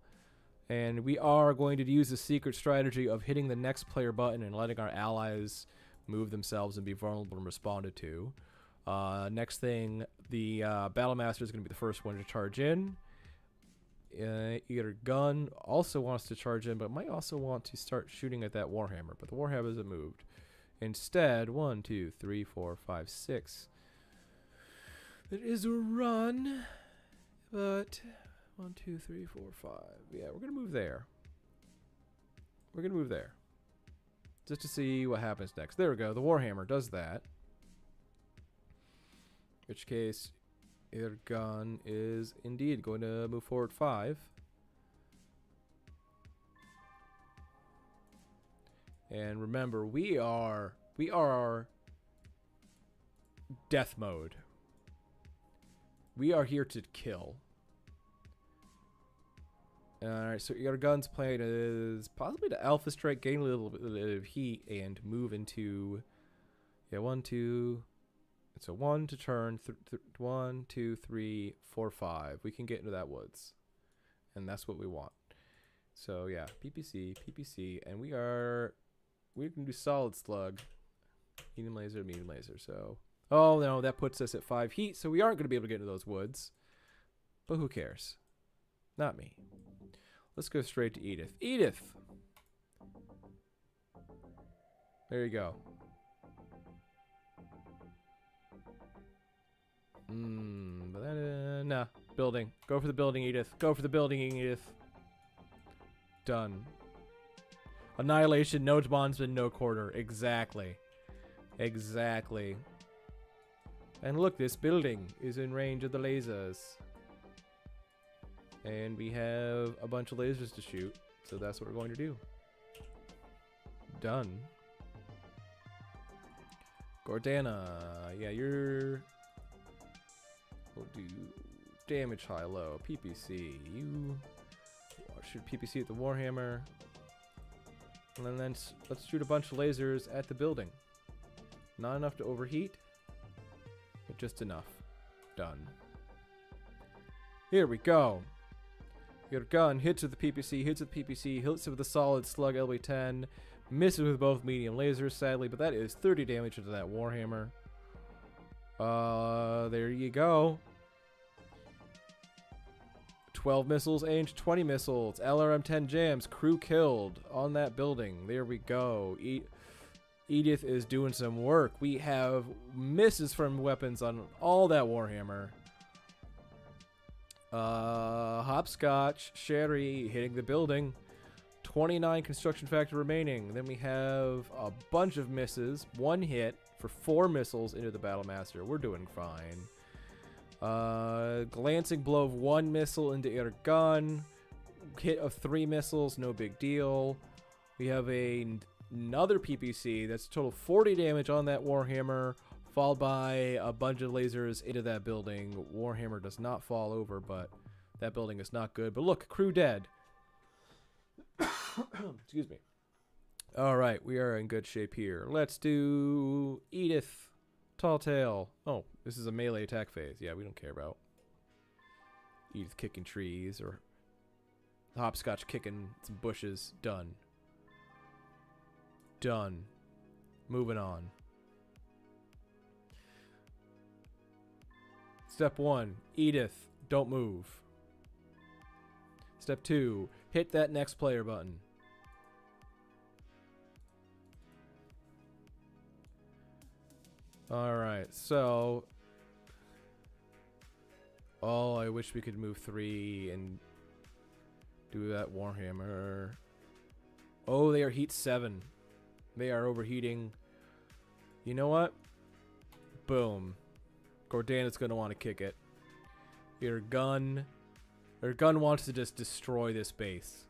And we are going to use the secret strategy of hitting the next player button and letting our allies move themselves and be vulnerable and responded to. Next thing, the Battle Master is going to be the first one to charge in. Either gun also wants to charge in, but might also want to start shooting at that Warhammer. But the Warhammer isn't moved. Instead, 1, 2, 3, 4, 5, 6. It is a run, but 1, 2, 3, 4, 5. Yeah, we're gonna move there. We're gonna move there, just to see what happens next. There we go. The Warhammer does that. In which case, either gun is indeed going to move forward 5. And remember, we are death mode. We are here to kill. Alright, so your gun's plan is possibly to Alpha Strike, gain a little bit of heat, and move into... Yeah, 1, 2... It's a 1 to turn. 1, 2, 3, 4, 5. We can get into that woods. And that's what we want. So, yeah, PPC, and we can do solid slug. Medium laser, so... Oh, no, that puts us at 5 heat, so we aren't going to be able to get into those woods. But who cares? Not me. Let's go straight to Edith. Edith! There you go. But nah. Building. Go for the building, Edith. Go for the building, Edith. Done. Annihilation, no bondsman, no quarter. Exactly. Exactly. And look, this building is in range of the lasers. And we have a bunch of lasers to shoot. So that's what we're going to do. Done. Gordana. Yeah, you're... We'll do damage high-low. PPC. You shoot PPC at the Warhammer. And then let's shoot a bunch of lasers at the building. Not enough to overheat, but just enough. Done. Here we go. Your gun hits with the PPC, hits with PPC, hits with a solid slug LB10, misses with both medium lasers, sadly, but that is 30 damage into that Warhammer. There you go. 12 missiles aimed, 20 missiles, LRM-10 jams, crew killed on that building. There we go. Edith is doing some work. We have misses from weapons on all that Warhammer. Hopscotch, Sherry hitting the building. 29 construction factor remaining. Then we have a bunch of misses. One hit for 4 missiles into the Battlemaster. We're doing fine. Glancing blow of 1 missile into air gun. Hit of 3 missiles, no big deal. We have another PPC that's total 40 damage on that Warhammer, followed by a bunch of lasers into that building. Warhammer does not fall over, but that building is not good. But look, crew dead. Excuse me. All right, we are in good shape here. Let's do Edith. Tall Tale. Oh, this is a melee attack phase. Yeah, we don't care about Edith kicking trees or Hopscotch kicking some bushes. Done. Done. Moving on. Step 1, Edith, don't move. Step 2, hit that next player button. Alright, so... Oh, I wish we could move 3 and do that Warhammer. Oh, they are heat 7. They are overheating. You know what? Boom. Gordana's going to want to kick it. Your gun wants to just destroy this base.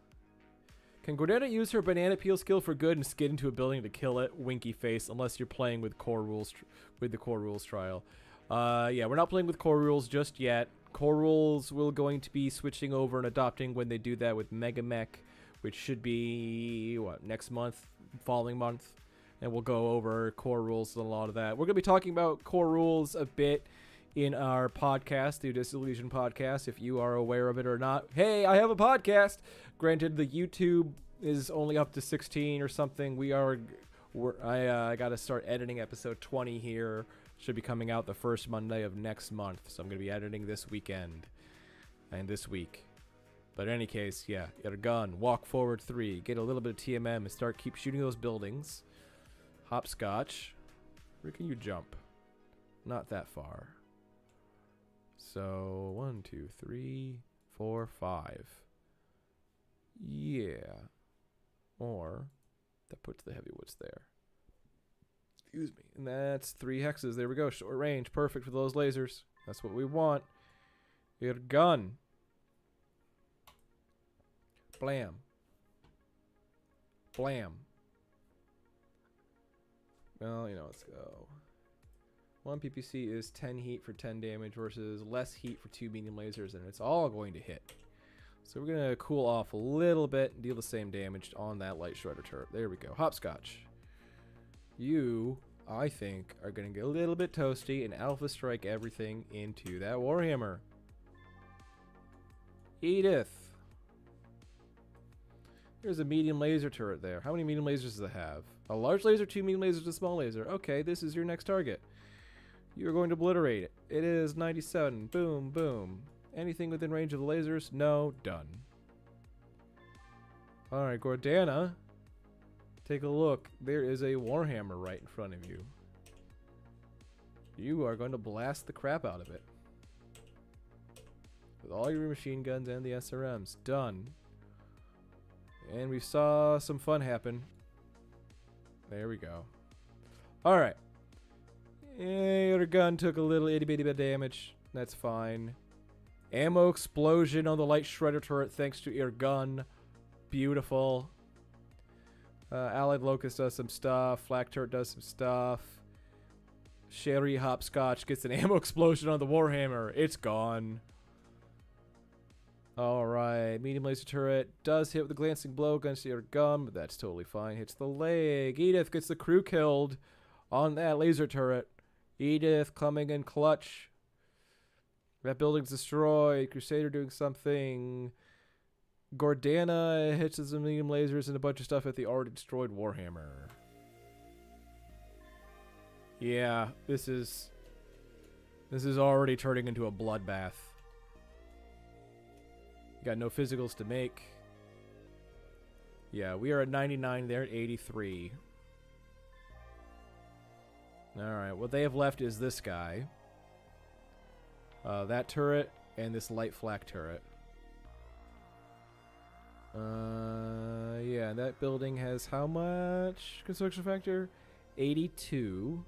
Can Gordana use her banana peel skill for good and skid into a building to kill it? Winky face, unless you're playing with core rules, with the core rules trial. Yeah, we're not playing with core rules just yet. Core rules will going to be switching over and adopting when they do that with MegaMek, which should be, what, next month, following month. And we'll go over core rules and a lot of that. We're going to be talking about core rules a bit in our podcast, the Odysseus Legion podcast, if you are aware of it or not. Hey, I have a podcast. Granted, the YouTube is only up to 16 or something. I got to start editing episode 20 here. Should be coming out the first Monday of next month. So I'm going to be editing this weekend and this week. But in any case, yeah, get a gun, walk forward 3, get a little bit of TMM and keep shooting those buildings. Hopscotch. Where can you jump? Not that far. So 1, 2, 3, 4, 5. Yeah. Or that puts the heavy woods there. Excuse me. And that's 3 hexes. There we go. Short range. Perfect for those lasers. That's what we want. Your gun. Blam. Blam. Well, you know, let's go. 1 PPC is 10 heat for 10 damage versus less heat for 2 medium lasers, and it's all going to hit. So we're going to cool off a little bit and deal the same damage on that light shredder turret. There we go. Hopscotch. You, I think, are going to get a little bit toasty and alpha strike everything into that Warhammer. Edith. There's a medium laser turret there. How many medium lasers does it have? A large laser, 2 medium lasers, a small laser. Okay, this is your next target. You're going to obliterate it. It is 97. Boom, boom. Anything within range of the lasers? No. Done. Alright, Gordana. Take a look. There is a Warhammer right in front of you. You are going to blast the crap out of it. With all your machine guns and the SRMs. Done. And we saw some fun happen. There we go. Alright. Your gun took a little itty bitty bit of damage. That's fine. Ammo explosion on the light shredder turret thanks to your gun. Beautiful. Allied Locust does some stuff. Flak turret does some stuff. Sherry Hopscotch gets an ammo explosion on the Warhammer. It's gone. Alright. Medium laser turret does hit with a glancing blow against your gun, but that's totally fine. Hits the leg. Edith gets the crew killed on that laser turret. Edith coming in clutch. That building's destroyed. Crusader doing something. Gordana hits with some medium lasers and a bunch of stuff at the already destroyed Warhammer. Yeah, this is already turning into a bloodbath. Got no physicals to make. Yeah, we are at 99. They're at 83. Alright, what they have left is this guy. That turret and this light flak turret. Yeah, that building has how much construction factor? 82.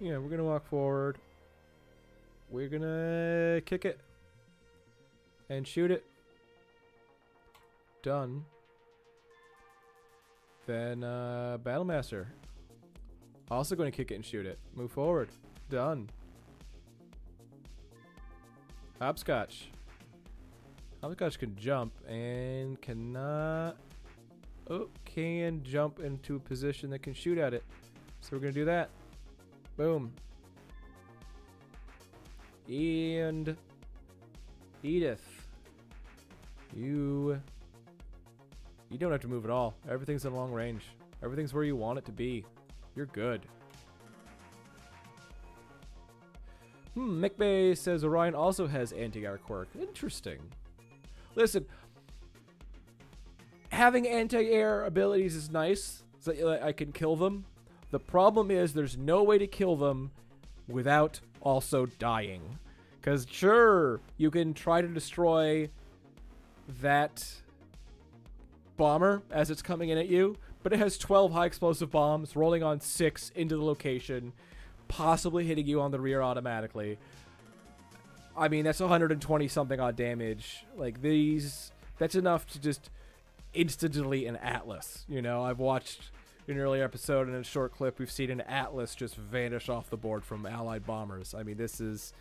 Yeah, we're gonna walk forward. We're gonna kick it. And shoot it. Done. Then, Battlemaster. Also going to kick it and shoot it. Move forward. Done. Hopscotch. Hopscotch can jump and cannot... Oh, can jump into a position that can shoot at it. So we're going to do that. Boom. And... Edith. You don't have to move at all. Everything's in long range. Everything's where you want it to be. You're good. McBay says Orion also has anti-air quirk. Interesting. Listen, having anti-air abilities is nice, so that I can kill them. The problem is there's no way to kill them without also dying. Because sure, you can try to destroy that bomber as it's coming in at you, but it has 12 high explosive bombs rolling on 6 into the location, possibly hitting you on the rear automatically. I mean, that's 120 something odd damage. Like these, that's enough to just instant delete an Atlas. You know, I've watched an earlier episode and in a short clip, we've seen an Atlas just vanish off the board from Allied bombers. I mean, this is,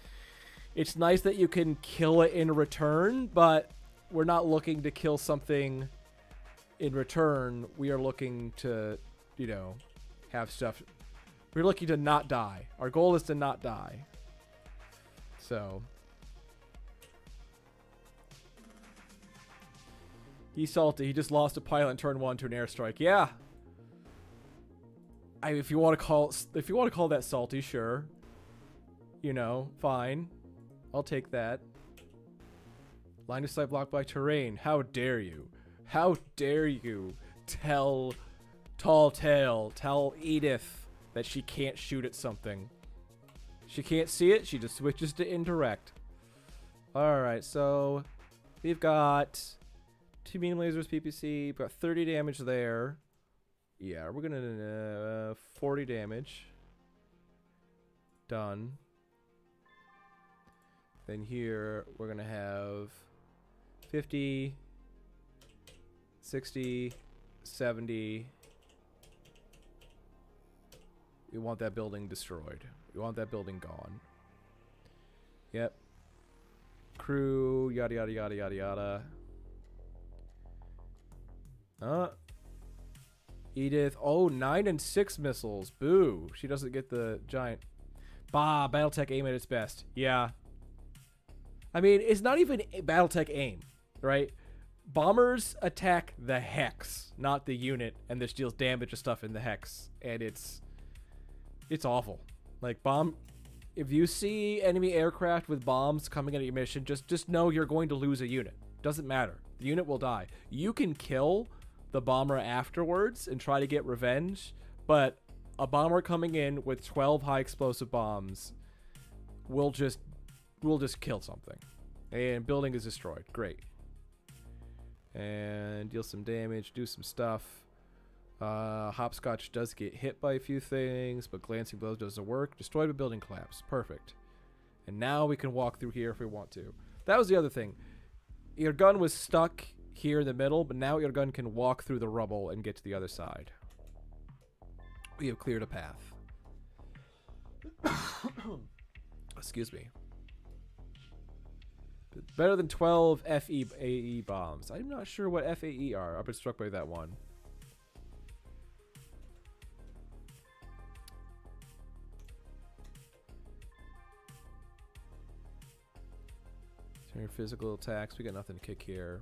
it's nice that you can kill it in return, but we're not looking to kill something in return. We are looking to, you know, have stuff. We're looking to not die. Our goal is to not die. So. He's salty. He just lost a pilot in turn 1 to an airstrike. Yeah. If you want to call that salty, sure. You know, fine. I'll take that. Line of sight blocked by terrain. How dare you? How dare you tell Edith that she can't shoot at something. She can't see it, she just switches to indirect. Alright, so we've got 2 medium lasers PPC, we've got 30 damage there. Yeah, we're gonna 40 damage. Done. Then here we're gonna have 50, 60, 70. We want that building destroyed. We want that building gone. Yep. Crew, yada yada yada yada yada. Edith. Oh, 9 and 6 missiles. Boo. She doesn't get the giant. Bah, BattleTech aim at its best. Yeah. I mean, it's not even BattleTech aim, right? Bombers attack the hex, not the unit, and this deals damage to stuff in the hex, and it's awful. Like if you see enemy aircraft with bombs coming at your mission, just know you're going to lose a unit. Doesn't matter. The unit will die. You can kill the bomber afterwards and try to get revenge, but a bomber coming in with 12 high explosive bombs will just kill something. And building is destroyed. Great. And deal some damage, do some stuff. Hopscotch does get hit by a few things, but glancing blows doesn't work. Destroyed by building collapse. Perfect. And now we can walk through here if we want to. That was the other thing. Your gun was stuck here in the middle, but now your gun can walk through the rubble and get to the other side. We have cleared a path. Excuse me. Better than 12 FAE bombs. I'm not sure what FAE are. I've been struck by that one. Turn physical attacks. We got nothing to kick here.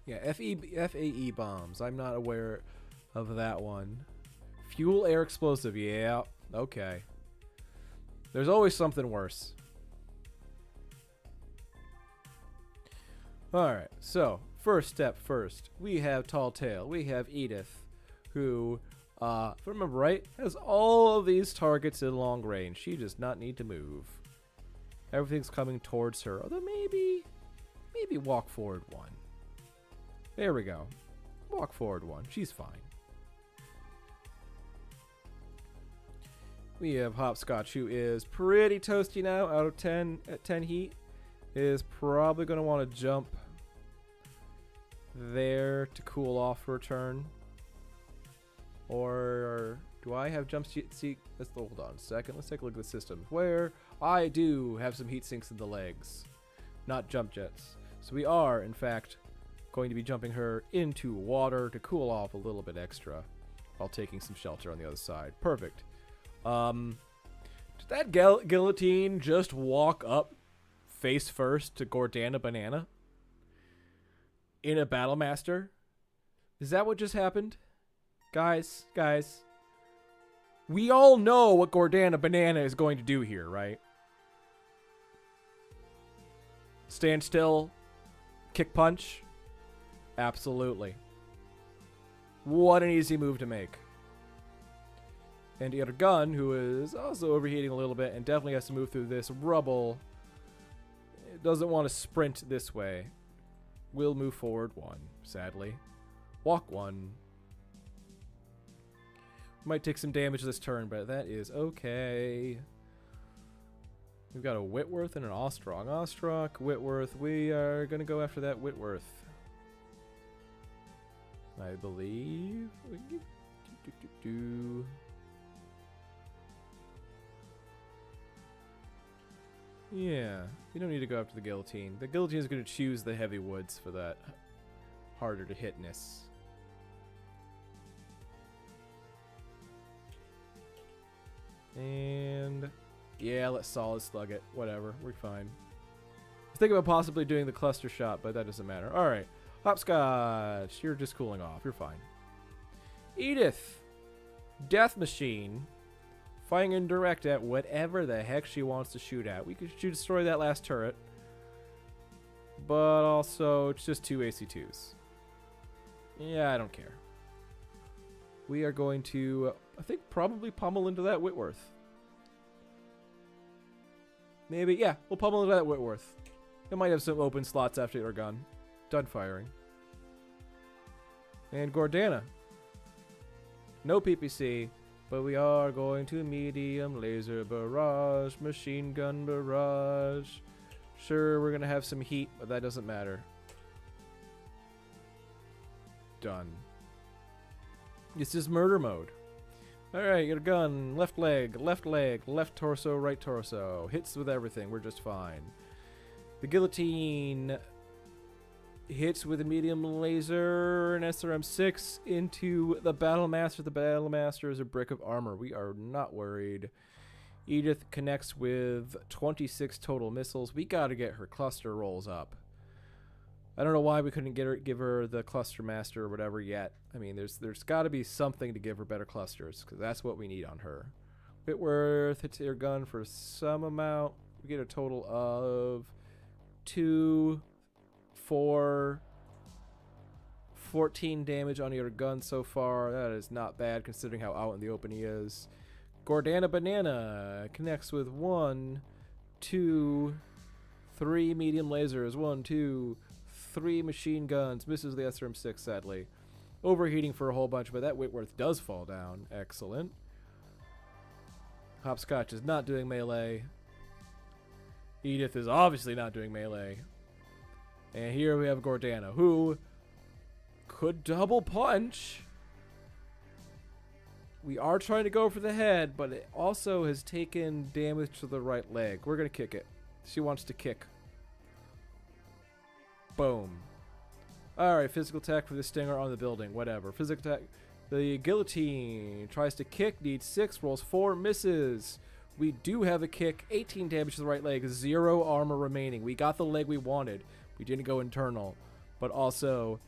Yeah, FAE bombs. I'm not aware of that one. Fuel air explosive. Yeah. Okay. There's always something worse. Alright, so, first step first. We have Tall Tale. We have Edith, who, if I remember right, has all of these targets in long range. She does not need to move. Everything's coming towards her. Although maybe walk forward one. There we go. Walk forward one. She's fine. We have Hopscotch, who is pretty toasty now, out of 10 at 10 heat. Is probably going to want to jump there to cool off for a turn. Or do I have jump seat? Let's hold on a second. Let's take a look at the system. Where I do have some heat sinks in the legs, not jump jets. So we are, in fact, going to be jumping her into water to cool off a little bit extra while taking some shelter on the other side. Perfect. Did that guillotine just walk up face first to Gordana Banana in a Battle Master? Is that what just happened? Guys, we all know what Gordana Banana is going to do here, right? Stand still, kick punch. Absolutely. What an easy move to make. And you got a gun who is also overheating a little bit and definitely has to move through this rubble. It doesn't want to sprint this way. Will move forward one, sadly. Walk one. Might take some damage this turn, but that is okay. We've got a Whitworth and an Ostrog. Ostrog, Whitworth. We are going to go after that Whitworth, I believe. Yeah, you don't need to go after the guillotine. The guillotine is going to choose the heavy woods for that harder to hitness. And yeah, let's solid slug it. Whatever, we're fine. I was thinking about possibly doing the cluster shot, but that doesn't matter. All right, Hopscotch, you're just cooling off. You're fine. Edith, Death Machine. Firing indirect at whatever the heck she wants to shoot at. We could destroy that last turret. But also, it's just 2 AC2s. Yeah, I don't care. We are going to, I think, probably pummel into that Whitworth. Maybe, yeah, we'll pummel into that Whitworth. It might have some open slots after our gun. Done firing. And Gordana. No PPC. But we are going to medium laser barrage, machine gun barrage. Sure, we're going to have some heat, but that doesn't matter. Done. This is murder mode. Alright, you got a gun. Left leg, left torso, right torso. Hits with everything. We're just fine. The guillotine hits with a medium laser and SRM-6 into the Battle Master. The Battle Master is a brick of armor. We are not worried. Edith connects with 26 total missiles. We got to get her cluster rolls up. I don't know why we couldn't give her the Cluster Master or whatever yet. I mean, there's got to be something to give her better clusters, because that's what we need on her. Whitworth hits your gun for some amount. We get a total of 2, 4, 14 damage on your gun so far. That is not bad considering how out in the open he is. Gordana Banana connects with 1, 2, 3 medium lasers. 1, 2, 3 machine guns. Misses the SRM-6, sadly. Overheating for a whole bunch, but that Whitworth does fall down. Excellent. Hopscotch is not doing melee. Edith is obviously not doing melee. And here we have Gordana, who could double punch. We are trying to go for the head, but it also has taken damage to the right leg. We're going to kick it. She wants to kick. Boom. Alright, physical attack for the stinger on the building. Whatever. Physical attack. The guillotine tries to kick, needs 6, rolls 4, misses. We do have a kick, 18 damage to the right leg, 0 armor remaining. We got the leg we wanted. We didn't go internal. But also,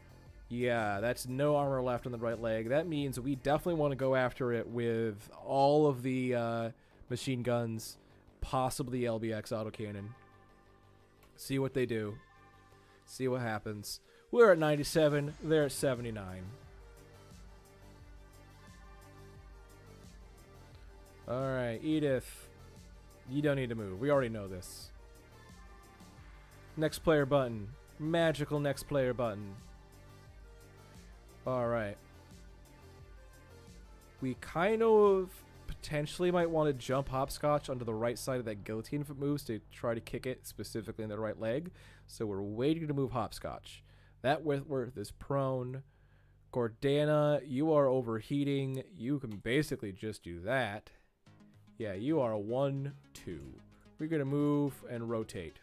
yeah, that's no armor left on the right leg. That means we definitely want to go after it with all of the machine guns, possibly the LBX autocannon. See what they do. See what happens. We're at 97. They're at 79. Alright, Edith. You don't need to move. We already know this. Next player button. Magical next player button. Alright. We kind of potentially might want to jump Hopscotch onto the right side of that guillotine if it moves to try to kick it specifically in the right leg. So we're waiting to move Hopscotch. That Whitworth is prone. Gordana, you are overheating. You can basically just do that. Yeah, you are a 1, 2. We're going to move and rotate.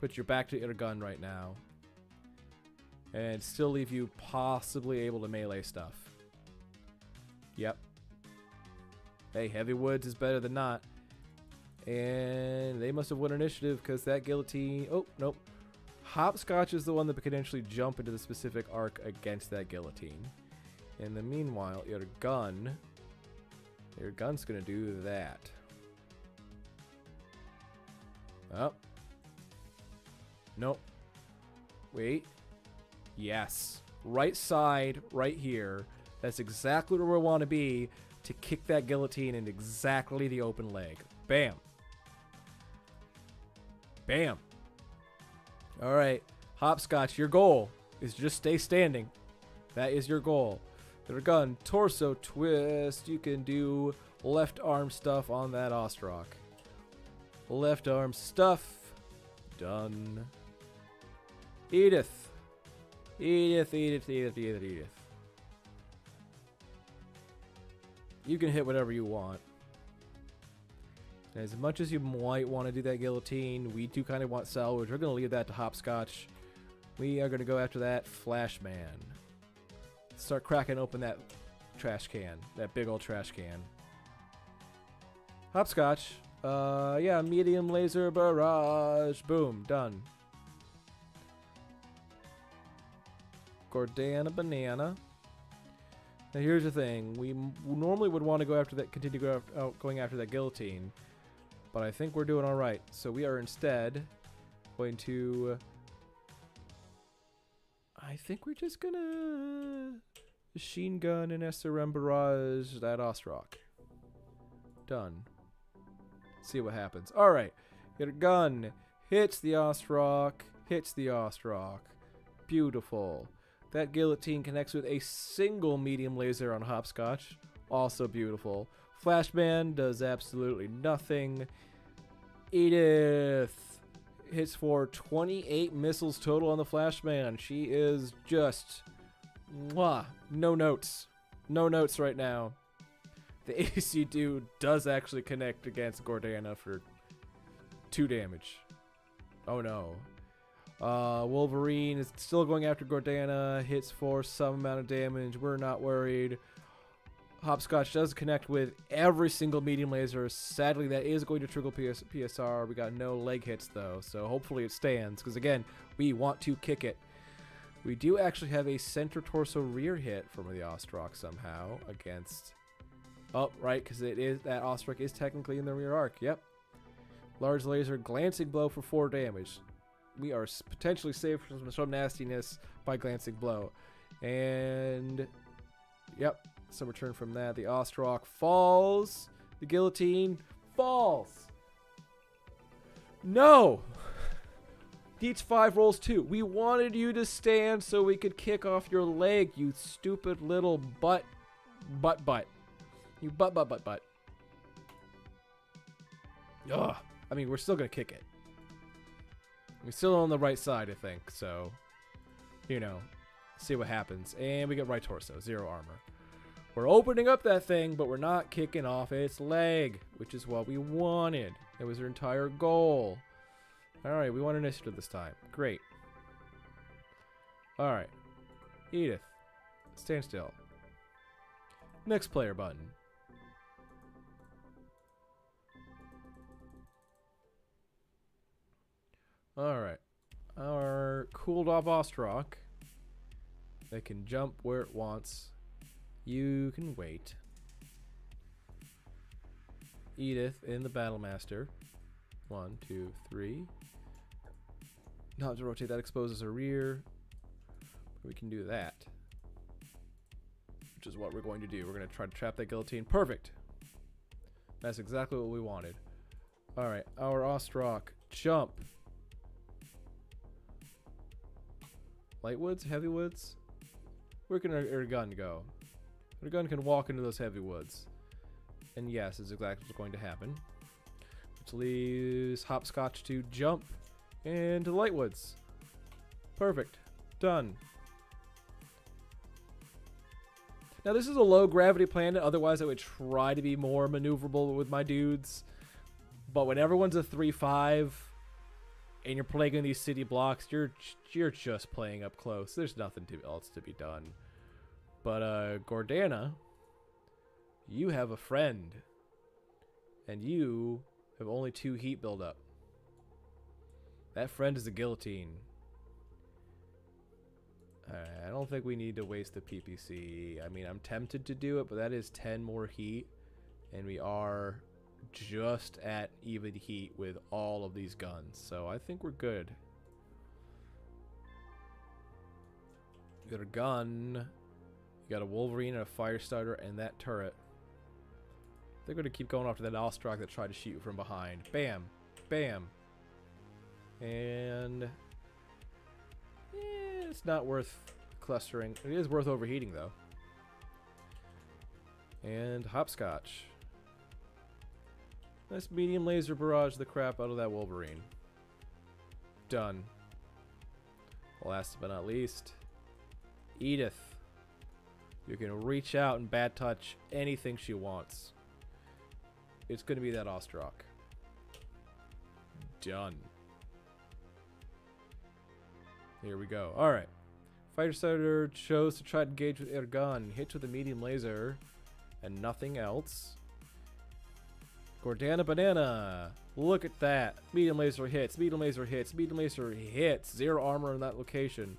Put your back to your gun right now. And still leave you possibly able to melee stuff. Yep. Hey, Heavy Woods is better than not. And they must have won initiative because that guillotine... Oh, nope. Hopscotch is the one that could potentially jump into the specific arc against that guillotine. In the meanwhile, your gun's going to do that. Oh. Nope. Wait. Yes. Right side, right here. That's exactly where we want to be to kick that guillotine into exactly the open leg. Bam. Bam. All right. Hopscotch, your goal is just stay standing. That is your goal. Your gun, torso twist. You can do left arm stuff on that Ostrock. Left arm stuff. Done. Edith. Edith. You can hit whatever you want. As much as you might want to do that guillotine, we do kind of want salvage. We're going to leave that to Hopscotch. We are going to go after that Flashman. Start cracking open that trash can. That big old trash can. Hopscotch. Yeah, medium laser barrage. Boom. Done. Gordana Banana. Now here's the thing. We normally would want to go after that, continue going after that guillotine. But I think we're doing alright. So we are instead going to... I think we're just gonna machine gun and SRM barrage that Ostrock. Done. See what happens. Alright. Get a gun. Hits the Ostrock. Hits the Ostrock. Beautiful. That guillotine connects with a single medium laser on Hopscotch. Also beautiful. Flashman does absolutely nothing. Edith hits for 28 missiles total on the Flashman. She is just... Mwah. No notes. No notes right now. The AC dude does actually connect against Gordana for 2 damage. Oh no. Wolverine is still going after Gordana. Hits for some amount of damage. We're not worried. Hopscotch does connect with every single medium laser. Sadly, that is going to trigger PSR. We got no leg hits, though, so hopefully it stands. Because, again, we want to kick it. We do actually have a center torso rear hit from the Ostrock somehow against... Oh, right, because it is that Ostrock is technically in the rear arc. Yep. Large laser, glancing blow for 4 damage. We are potentially safe from some nastiness by glancing blow. And... Yep. Some return from that. The Ostrock falls. The guillotine falls. No! Needs 5 rolls too. We wanted you to stand so we could kick off your leg, you stupid little butt. You butt. Ugh. I mean, we're still gonna kick it. We're still on the right side, I think, so, you know, see what happens. And we get right torso, 0 armor. We're opening up that thing, but we're not kicking off its leg, which is what we wanted. It was our entire goal. Alright, we want initiative this time. Great. Alright. Edith. Stand still. Next player button. Alright. Our cooled off Ostrock that can jump where it wants. You can wait. Edith in the Battlemaster. 1, 2, 3. Not to rotate, that exposes her rear. We can do that. Which is what we're going to do. We're going to try to trap that guillotine. Perfect! That's exactly what we wanted. Alright, our Ostrock. Jump. Light woods? Heavy woods? Where can our gun go? Our gun can walk into those heavy woods. And yes, it's exactly what's going to happen. Which leaves Hopscotch to jump into the light woods. Perfect. Done. Now this is a low gravity planet, otherwise I would try to be more maneuverable with my dudes. But when everyone's a 3-5 and you're playing in these city blocks, you're just playing up close. There's nothing else to be done. But Gordana, you have a friend. And you have only 2 heat buildup. That friend is a guillotine. I don't think we need to waste the PPC. I mean, I'm tempted to do it, but that is 10 more heat. And we are just at even heat with all of these guns. So I think we're good. You got a gun. You got a Wolverine and a fire starter and that turret. They're going to keep going after that Ostrock that tried to shoot you from behind. Bam. Bam. And it's not worth clustering. It is worth overheating, though. And Hopscotch. Nice medium laser barrage the crap out of that Wolverine. Done. Last but not least, Edith. You can reach out and bad touch anything she wants. It's going to be that Ostrock. Done. Here we go. Alright. Fighter starter chose to try to engage with air gun. Hit with a medium laser. And nothing else. Gordana Banana. Look at that. Medium laser hits. Medium laser hits. Medium laser hits. 0 armor in that location.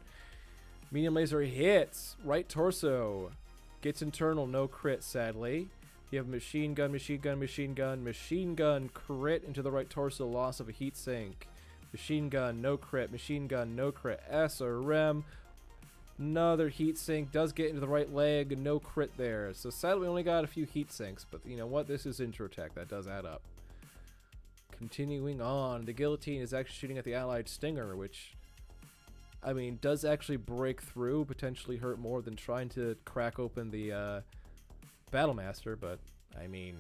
Medium laser hits. Right torso. Gets internal. No crit, sadly. You have machine gun, machine gun, machine gun, machine gun, crit into the right torso, loss of a heat sink. Machine gun, no crit, machine gun, no crit, SRM. Another heat sink, does get into the right leg, no crit there. So sadly we only got a few heat sinks, but you know what, this is intro tech, that does add up. Continuing on, the guillotine is actually shooting at the allied stinger, which, I mean, does actually break through, potentially hurt more than trying to crack open the Battlemaster, but I mean,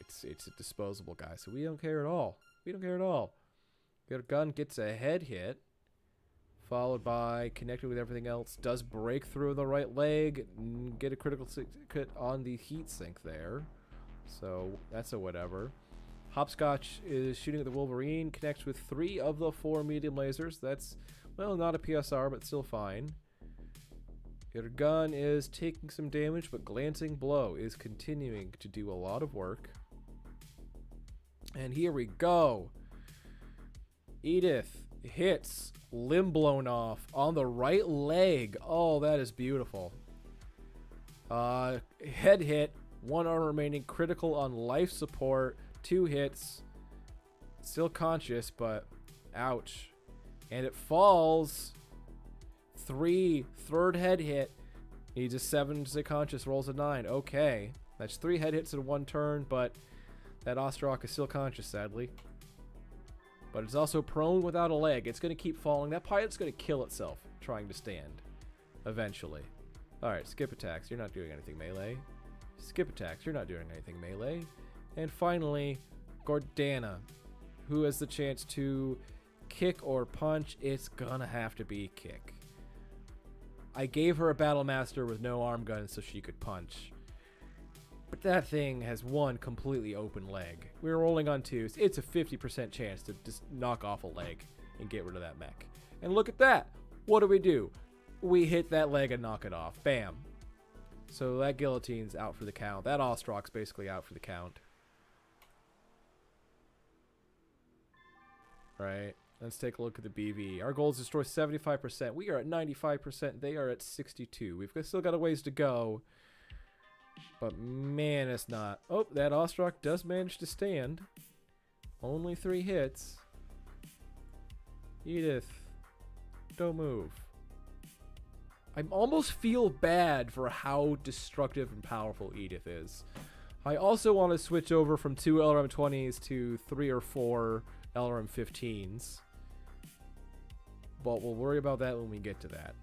it's a disposable guy, so we don't care at all. We don't care at all. Your gun gets a head hit, followed by connected with everything else. Does break through the right leg, get a critical hit on the heat sink there, so that's a whatever. Hopscotch is shooting at the Wolverine, connects with 3 of the 4 medium lasers. That's, well, not a PSR, but still fine. Your gun is taking some damage, but Glancing Blow is continuing to do a lot of work. And here we go. Edith hits, limb blown off on the right leg. Oh, that is beautiful. Head hit, 1 arm remaining, critical on life support, 2 hits. Still conscious, but ouch. And it falls. 3, third head hit. Needs a 7 to stay conscious, rolls a 9. Okay. That's 3 head hits in 1 turn, but That Ostrok is still conscious, sadly. But it's also prone without a leg. It's going to keep falling. That pilot's going to kill itself trying to stand. Eventually. Alright, skip attacks. You're not doing anything melee. Skip attacks. You're not doing anything melee. And finally, Gordana, who has the chance to kick or punch. It's gonna have to be kick. I gave her a Battle Master with no arm gun so she could punch. But that thing has one completely open leg. We're rolling on twos. It's a 50% chance to just knock off a leg and get rid of that mech. And look at that. What do? We hit that leg and knock it off. Bam. So that guillotine's out for the count. That Ostrok's basically out for the count. Right. Let's take a look at the BV. Our goal is to destroy 75%. We are at 95%. They are at 62. We've still got a ways to go. But man, it's not. Oh, that Ostrok does manage to stand. Only 3 hits. Edith, don't move. I almost feel bad for how destructive and powerful Edith is. I also want to switch over from 2 LRM-20s to 3 or 4 LRM-15s. But we'll worry about that when we get to that.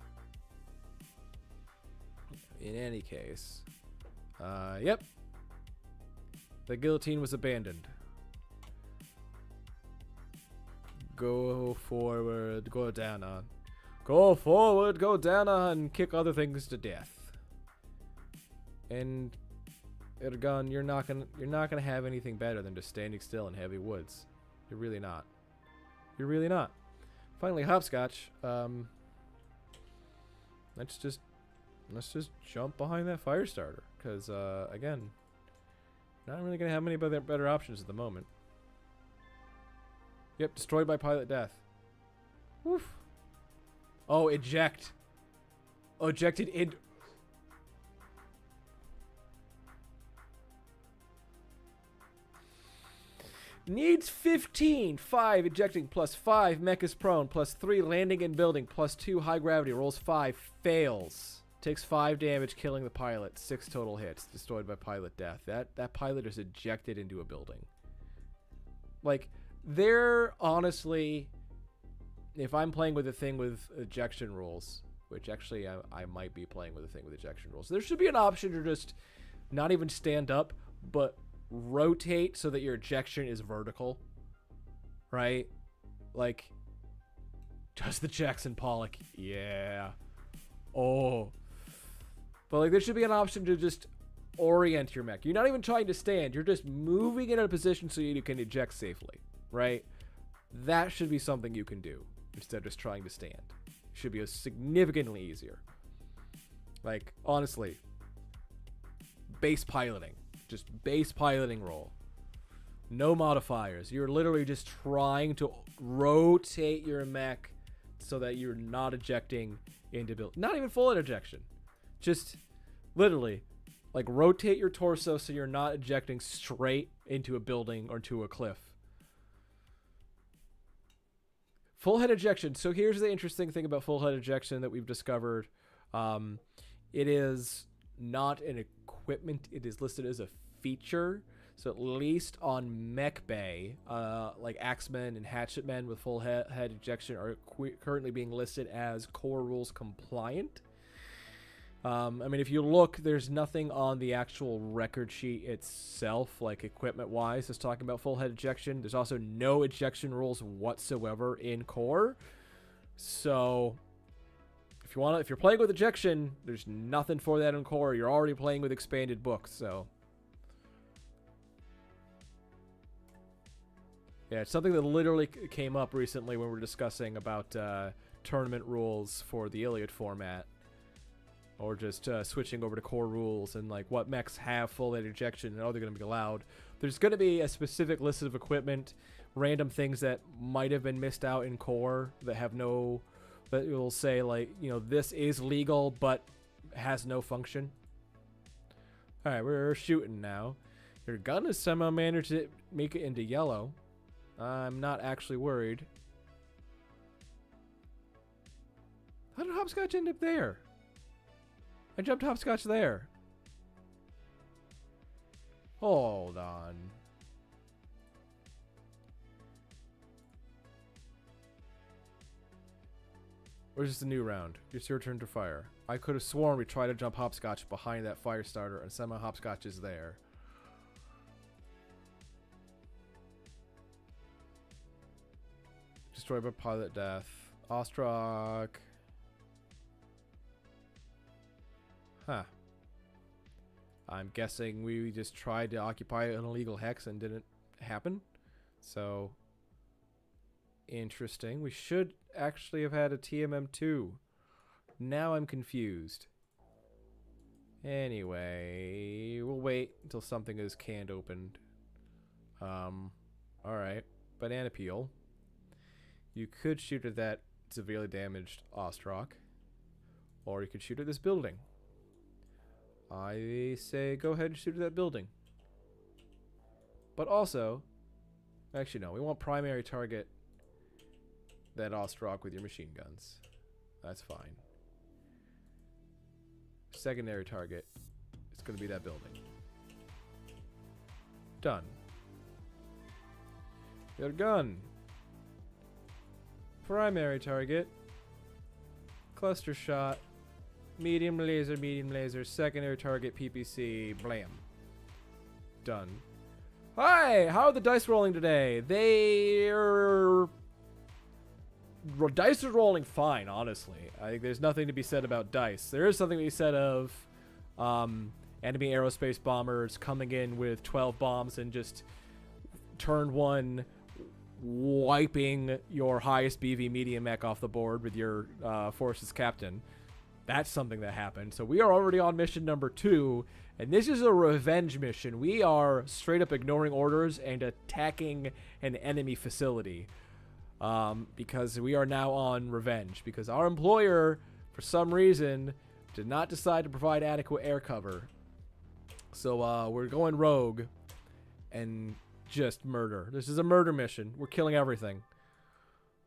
In any case. Yep. The guillotine was abandoned. Go forward, Gordana. Go forward, Gordana, and kick other things to death. And Erdogan, you're not gonna have anything better than just standing still in heavy woods. You're really not. You're really not. Finally, hopscotch. Let's just jump behind that fire starter, because again, not really gonna have many better options at the moment. Yep, destroyed by pilot death. Woof. Oh, eject. Oh, ejected in. Needs 15. 5 ejecting plus 5 mech is prone plus 3 landing and building plus 2 high gravity rolls 5 fails. Takes 5 damage killing the pilot. 6 total hits destroyed by pilot death. That pilot is ejected into a building. Like, they're honestly, if I'm playing with a thing with ejection rules, which actually I might be playing with a thing with ejection rules, there should be an option to just not even stand up, but rotate so that your ejection is vertical, right? Like, does the Jackson Pollock? Yeah. Oh. But like, there should be an option to just orient your mech. You're not even trying to stand. You're just moving it in a position so you can eject safely, right? That should be something you can do instead of just trying to stand. It should be significantly easier. Like, honestly, base piloting. Just base piloting roll. No modifiers. You're literally just trying to rotate your mech so that you're not ejecting into build. Not even full ejection. Just literally like rotate your torso so you're not ejecting straight into a building or to a cliff. Full head ejection. So here's the interesting thing about full head ejection that we've discovered. It is not an equipment. It is listed as a feature. So at least on Mech Bay, like Axemen and Hatchetmen with full head ejection are currently being listed as core rules compliant. I mean, if you look, there's nothing on the actual record sheet itself, like equipment-wise, that's talking about full head ejection. There's also no ejection rules whatsoever in core. So if you're playing with ejection, there's nothing for that in core. You're already playing with expanded books, so yeah, it's something that literally came up recently when we were discussing about tournament rules for the Iliad format, or just switching over to core rules and like what mechs have full head ejection and are they going to be allowed. There's going to be a specific list of equipment, random things that might have been missed out in core that have no, that will say like, you know, this is legal but has no function. All right, we're shooting now. Your gun has somehow managed to make it into yellow. I'm not actually worried. How did hopscotch end up there? I jumped hopscotch there. Hold on. Or is this a new round? It's your turn to fire. I could have sworn we tried to jump Hopscotch behind that fire starter, and somehow Hopscotch is there. Destroyed by pilot death. Ostrak. Huh. I'm guessing we just tried to occupy an illegal hex and didn't happen. So, interesting. We should actually have had a TMM2. Now I'm confused. Anyway, we'll wait until something is canned opened. Alright. Banana peel. You could shoot at that severely damaged Ostrak. Or you could shoot at this building. I say go ahead and shoot at that building. But also, actually no, we want primary target that Ostrak with your machine guns. That's fine. Secondary target is going to be that building. Done. Your gun. Primary target. Cluster shot. Medium laser. Secondary target, PPC. Blam. Done. Hi! How are the dice rolling today? Dice are rolling fine, honestly. I think there's nothing to be said about dice. There is something to be said of enemy aerospace bombers coming in with 12 bombs and just turn one wiping your highest BV MegaMek off the board with your forces captain. That's something that happened. So we are already on mission number 2, and this is a revenge mission. We are straight up ignoring orders and attacking an enemy facility. Because we are now on revenge. Because our employer, for some reason, did not decide to provide adequate air cover. So we're going rogue and just murder. This is a murder mission. We're killing everything.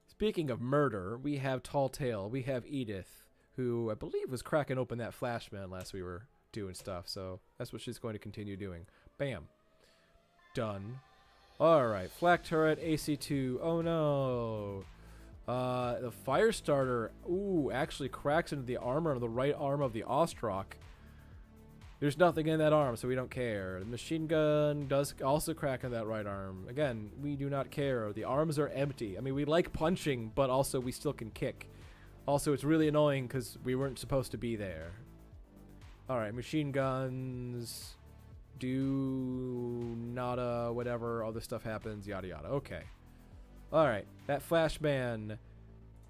Speaking of murder, we have Tall Tale. We have Edith, who I believe was cracking open that flashman last we were doing stuff. So that's what she's going to continue doing. Bam. Done. Alright, flak turret, AC2. Oh no. The fire starter, actually cracks into the armor on the right arm of the Ostrak. There's nothing in that arm, so we don't care. The machine gun does also crack in that right arm. Again, we do not care. The arms are empty. I mean, we like punching, but also we still can kick. Also, it's really annoying because we weren't supposed to be there. Alright, machine guns. Do nada, whatever, other stuff happens, yada yada. Okay. Alright, that flashman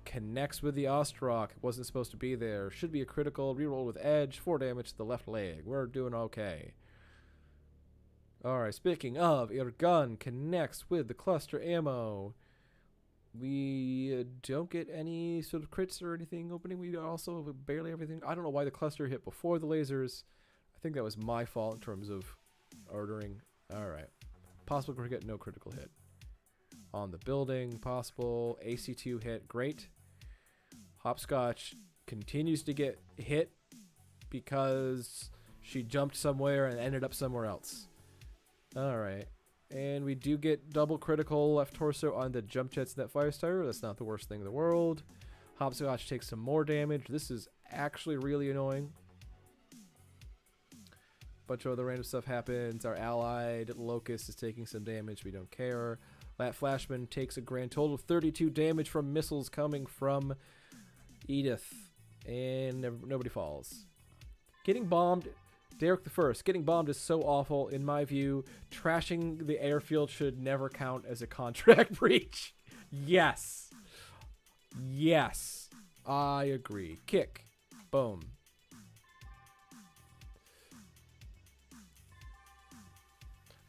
connects with the Ostrak. Wasn't supposed to be there. Should be a critical. Reroll with edge. 4 damage to the left leg. We're doing okay. Alright, speaking of, your gun connects with the cluster ammo. We don't get any sort of crits or anything opening. We also have barely everything. I don't know why the cluster hit before the lasers. I think that was my fault in terms of ordering. Alright. Possible cricket, no critical hit. On the building, possible. AC2 hit, great. Hopscotch continues to get hit because she jumped somewhere and ended up somewhere else. Alright. And we do get double critical left torso on the jump jets in that fire starter. That's not the worst thing in the world. Hopscotch takes some more damage. This is actually really annoying. Bunch of other random stuff happens. Our allied Locust is taking some damage. We don't care. That Flashman takes a grand total of 32 damage from missiles coming from Edith. And nobody falls. Getting bombed. Derek the First. Getting bombed is so awful. In my view, trashing the airfield should never count as a contract breach. Yes. Yes. I agree. Kick. Boom.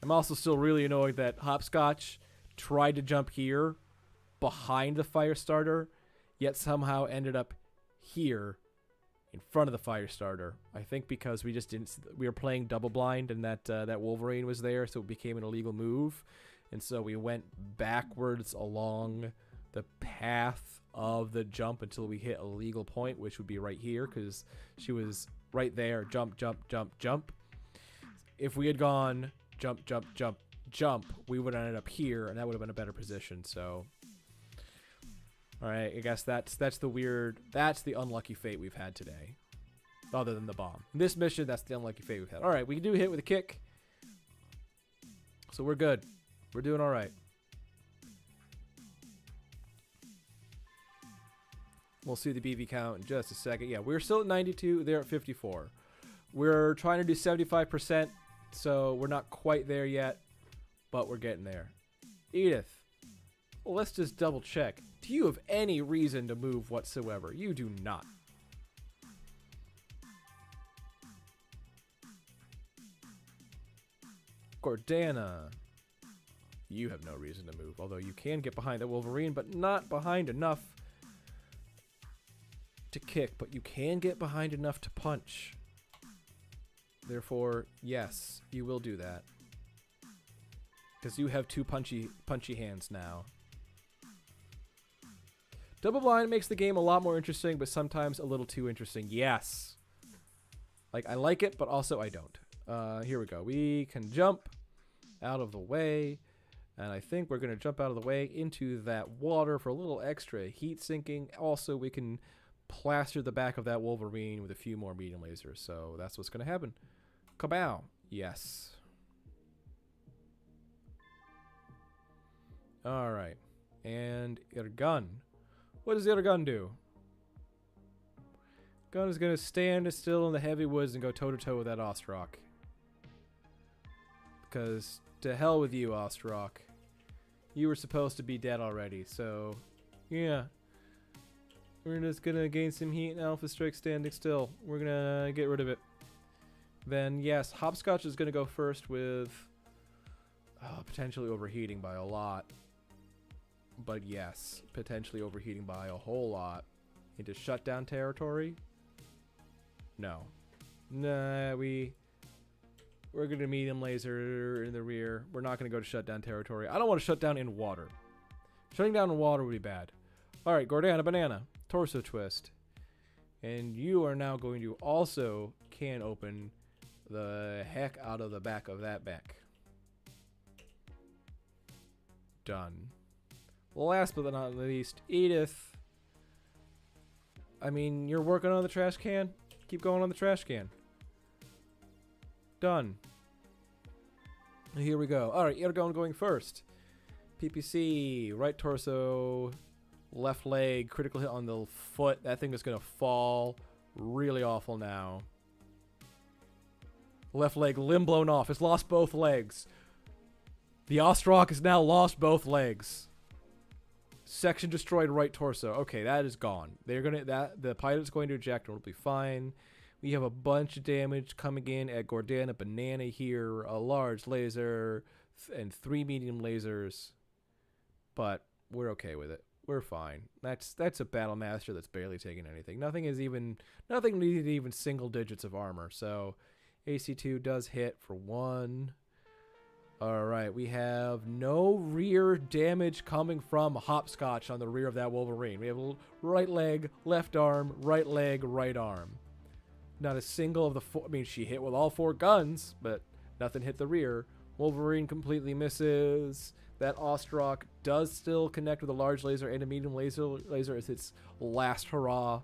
I'm also still really annoyed that Hopscotch tried to jump here behind the fire starter, yet somehow ended up here in front of the fire starter. I think because we just didn't, we were playing double blind and that Wolverine was there, so it became an illegal move. And so we went backwards along the path of the jump until we hit a legal point, which would be right here because she was right there. Jump, jump, jump, jump. If we had gone jump, jump, jump, jump, we would have ended up here, and that would have been a better position. So All right, I guess that's the unlucky fate we've had today. Other than the bomb. In this mission, that's the unlucky fate we've had. All right, we do hit with a kick. So we're good. We're doing all right. We'll see the BV count in just a second. Yeah, we're still at 92. They're at 54. We're trying to do 75%, so we're not quite there yet, but we're getting there. Edith, well, let's just double check. Do you have any reason to move whatsoever? You do not. Gordana, you have no reason to move, although you can get behind that Wolverine, but not behind enough to kick, but you can get behind enough to punch. Therefore, yes, you will do that. Because you have two punchy hands now. Double blind makes the game a lot more interesting, but sometimes a little too interesting. Yes. Like, I like it, but also I don't. Here we go. We can jump out of the way. And I think we're going to jump out of the way into that water for a little extra heat sinking. Also, we can plaster the back of that Wolverine with a few more medium lasers. So that's what's going to happen. Kabow. Yes. All right. And your gun. What does the other gun do? Gun is going to stand still in the heavy woods and go toe-to-toe with that Ostrock. Because to hell with you, Ostrock. You were supposed to be dead already, so yeah. We're just going to gain some heat and Alpha Strike standing still. We're going to get rid of it. Then, yes, Hopscotch is going to go first with potentially overheating by a lot. But yes, potentially overheating by a whole lot. Into shutdown territory? No. Nah, we're going to medium laser in the rear. We're not going to go to shutdown territory. I don't want to shut down in water. Shutting down in water would be bad. All right, Gordana Banana. Torso twist. And you are now going to also can open the heck out of the back of that back. Done. Last but not least, Edith. I mean, you're working on the trash can. Keep going on the trash can. Done. Here we go. All right, you're going first. PPC, right torso, left leg, critical hit on the foot. That thing is going to fall really awful now. Left leg, limb blown off. It's lost both legs. The Ostrock has now lost both legs. Section destroyed right torso. Okay, that is gone. The pilot's going to eject and it'll be fine. We have a bunch of damage coming in at Gordana Banana here. A large laser and 3 medium lasers. But we're okay with it. We're fine. That's a Battle Master that's barely taking anything. Nothing needed even single digits of armor. So AC2 does hit for 1. All right, we have no rear damage coming from Hopscotch on the rear of that Wolverine. We have right leg, left arm, right leg, right arm. Not a single of the 4. I mean, she hit with all 4 guns, but nothing hit the rear. Wolverine completely misses. That Ostrock does still connect with a large laser and a medium laser as its last hurrah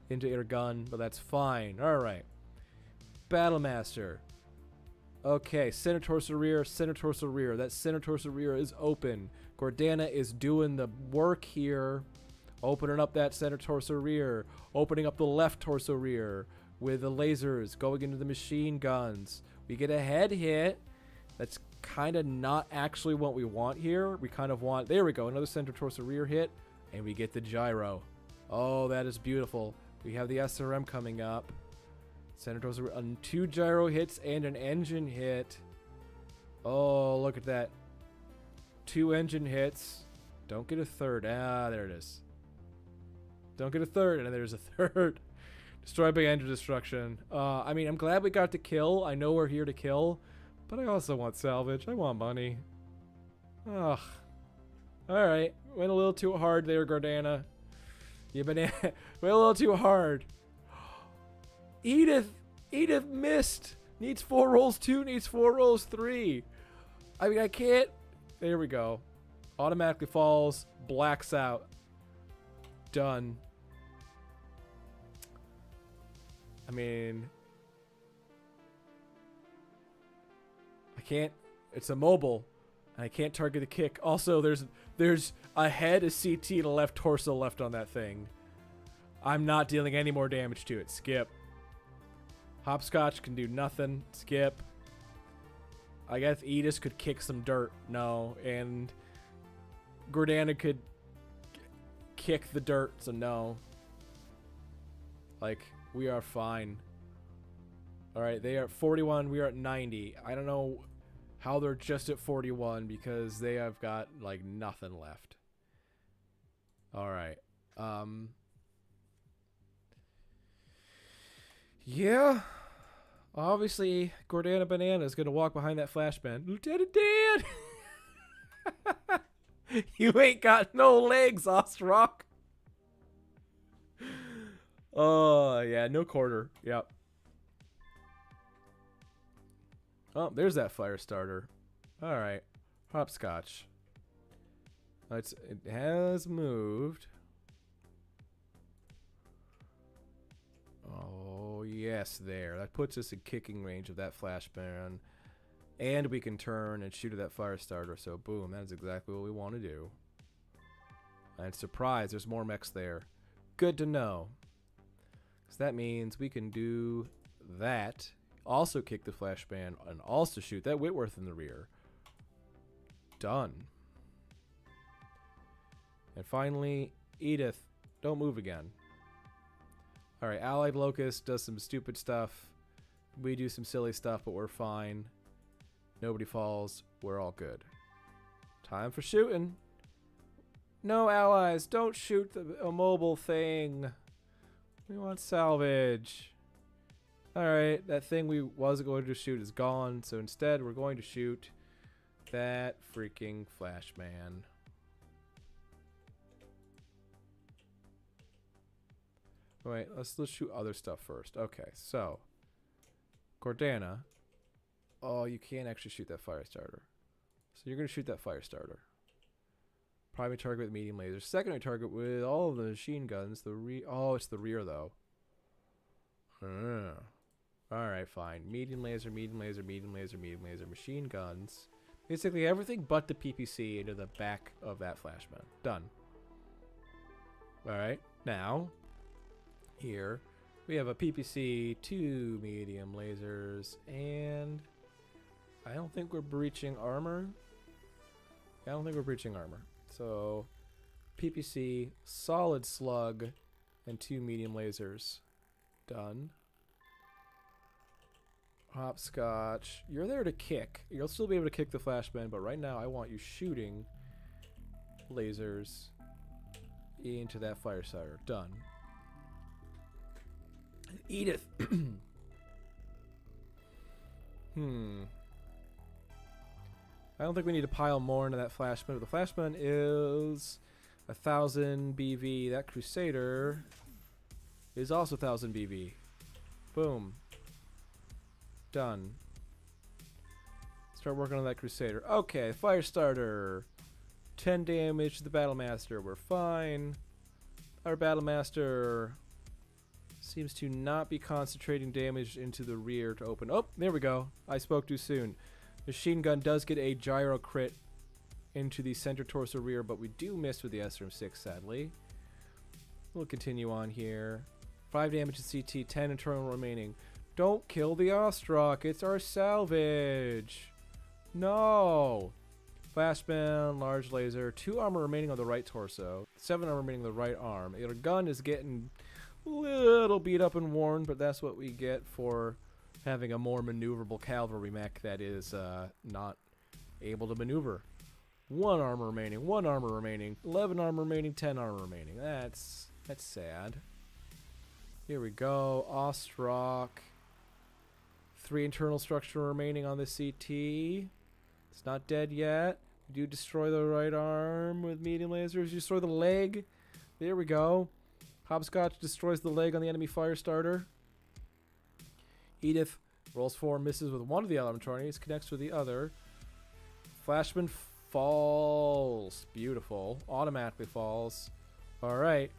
into her gun, but that's fine. All right. Battle Master. Okay, center torso rear, center torso rear. That center torso rear is open. Gordana is doing the work here. Opening up that center torso rear. Opening up the left torso rear with the lasers going into the machine guns. We get a head hit. That's kind of not actually what we want here. We kind of want... There we go, another center torso rear hit. And we get the gyro. Oh, that is beautiful. We have the SRM coming up. Center torso, 2 gyro hits and an engine hit. Oh, look at that. 2 engine hits. Don't get a third. Ah, there it is. Don't get a third, and there's a third. Destroy big engine destruction. I mean, I'm glad we got to kill. I know we're here to kill, but I also want salvage. I want money. Ugh. All right. Went a little too hard there, Gordana. You banana. Went a little too hard. Edith missed. Needs 4 rolls 2, needs 4 rolls 3. I mean, I can't. There we go. Automatically falls, blacks out. Done. I mean, I can't. It's a mobile. I can't target the kick. Also, there's a head, a CT, and a left torso left on that thing. I'm not dealing any more damage to it. Skip. Hopscotch can do nothing. Skip. I guess Edis could kick some dirt. No. And Gordana could kick the dirt. So no. Like, we are fine. Alright, they are at 41. We are at 90. I don't know how they're just at 41 because they have got, like, nothing left. Alright. Yeah. Obviously, Gordana Banana is going to walk behind that flashbang. Lieutenant Dan! You ain't got no legs, Ostrock. Oh, yeah, no quarter. Yep. Oh, there's that fire starter. All right. Hopscotch. It has moved. Oh, yes, there. That puts us in kicking range of that flashbang. And we can turn and shoot at that fire starter. So, boom, that is exactly what we want to do. And surprise, there's more mechs there. Good to know. Because that means we can do that. Also kick the flashbang and also shoot that Whitworth in the rear. Done. And finally, Edith, don't move again. Alright, Allied Locust does some stupid stuff. We do some silly stuff, but we're fine. Nobody falls. We're all good. Time for shooting. No, allies, don't shoot the immobile thing. We want salvage. Alright, that thing we was going to shoot is gone, so instead we're going to shoot that freaking flashman. Wait, let's shoot other stuff first. Okay, so Gordana. Oh, you can't actually shoot that fire starter. So you're going to shoot that fire starter. Primary target with medium laser. Secondary target with all of the machine guns. Oh, it's the rear though. Alright, fine. Medium laser, medium laser, medium laser, medium laser, machine guns. Basically everything but the PPC into the back of that flashman. Done. Alright, now, here, we have a PPC, 2 medium lasers, and I don't think we're breaching armor. I don't think we're breaching armor. So, PPC, solid slug, and 2 medium lasers. Done. Hopscotch, you're there to kick. You'll still be able to kick the flashbang, but right now I want you shooting lasers into that fire starter. Done. Edith. I don't think we need to pile more into that flashman. The flashman is 1,000 BV. That Crusader is also 1,000 BV. Boom. Done. Start working on that Crusader. Okay, fire starter. 10 damage to the Battlemaster. We're fine. Our Battlemaster seems to not be concentrating damage into the rear to open. Oh, there we go. I spoke too soon. Machine gun does get a gyro crit into the center torso rear, but we do miss with the SRM-6, sadly. We'll continue on here. 5 damage to CT, 10 internal remaining. Don't kill the Ostrock. It's our salvage. No. Flashbang, large laser. 2 armor remaining on the right torso. 7 armor remaining on the right arm. Our gun is getting a little beat up and worn, but that's what we get for having a more maneuverable cavalry mech that is not able to maneuver. 1 armor remaining. 1 armor remaining. 11 armor remaining. 10 armor remaining. That's sad. Here we go. Ostrock. 3 internal structure remaining on the CT. It's not dead yet. We do destroy the right arm with medium lasers. You destroy the leg. There we go. Hopscotch destroys the leg on the enemy fire starter. Edith rolls 4, misses with one of the Alarmatronics, connects with the other. Flashman falls. Beautiful. Automatically falls. Alright.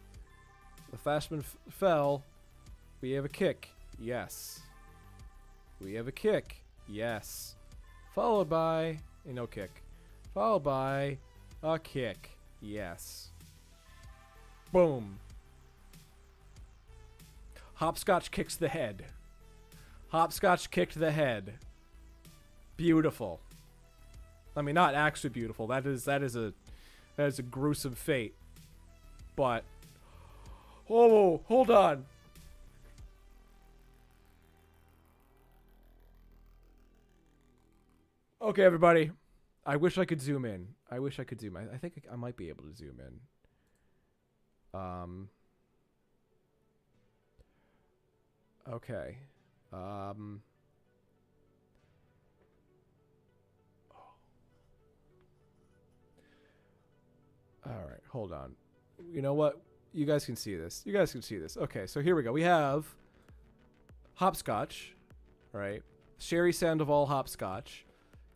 The flashman fell. We have a kick. Yes. We have a kick. Yes. Followed by a no kick. Followed by a kick. Yes. Boom. Hopscotch kicks the head. Hopscotch kicked the head. Beautiful. I mean, not actually beautiful. That is a gruesome fate. But oh, hold on. Okay, everybody. I wish I could zoom in. I wish I could zoom in. I think I might be able to zoom in. Okay. All right, hold on. You know what? You guys can see this. You guys can see this. Okay, so here we go. We have hopscotch, right? Sherry Sandoval hopscotch.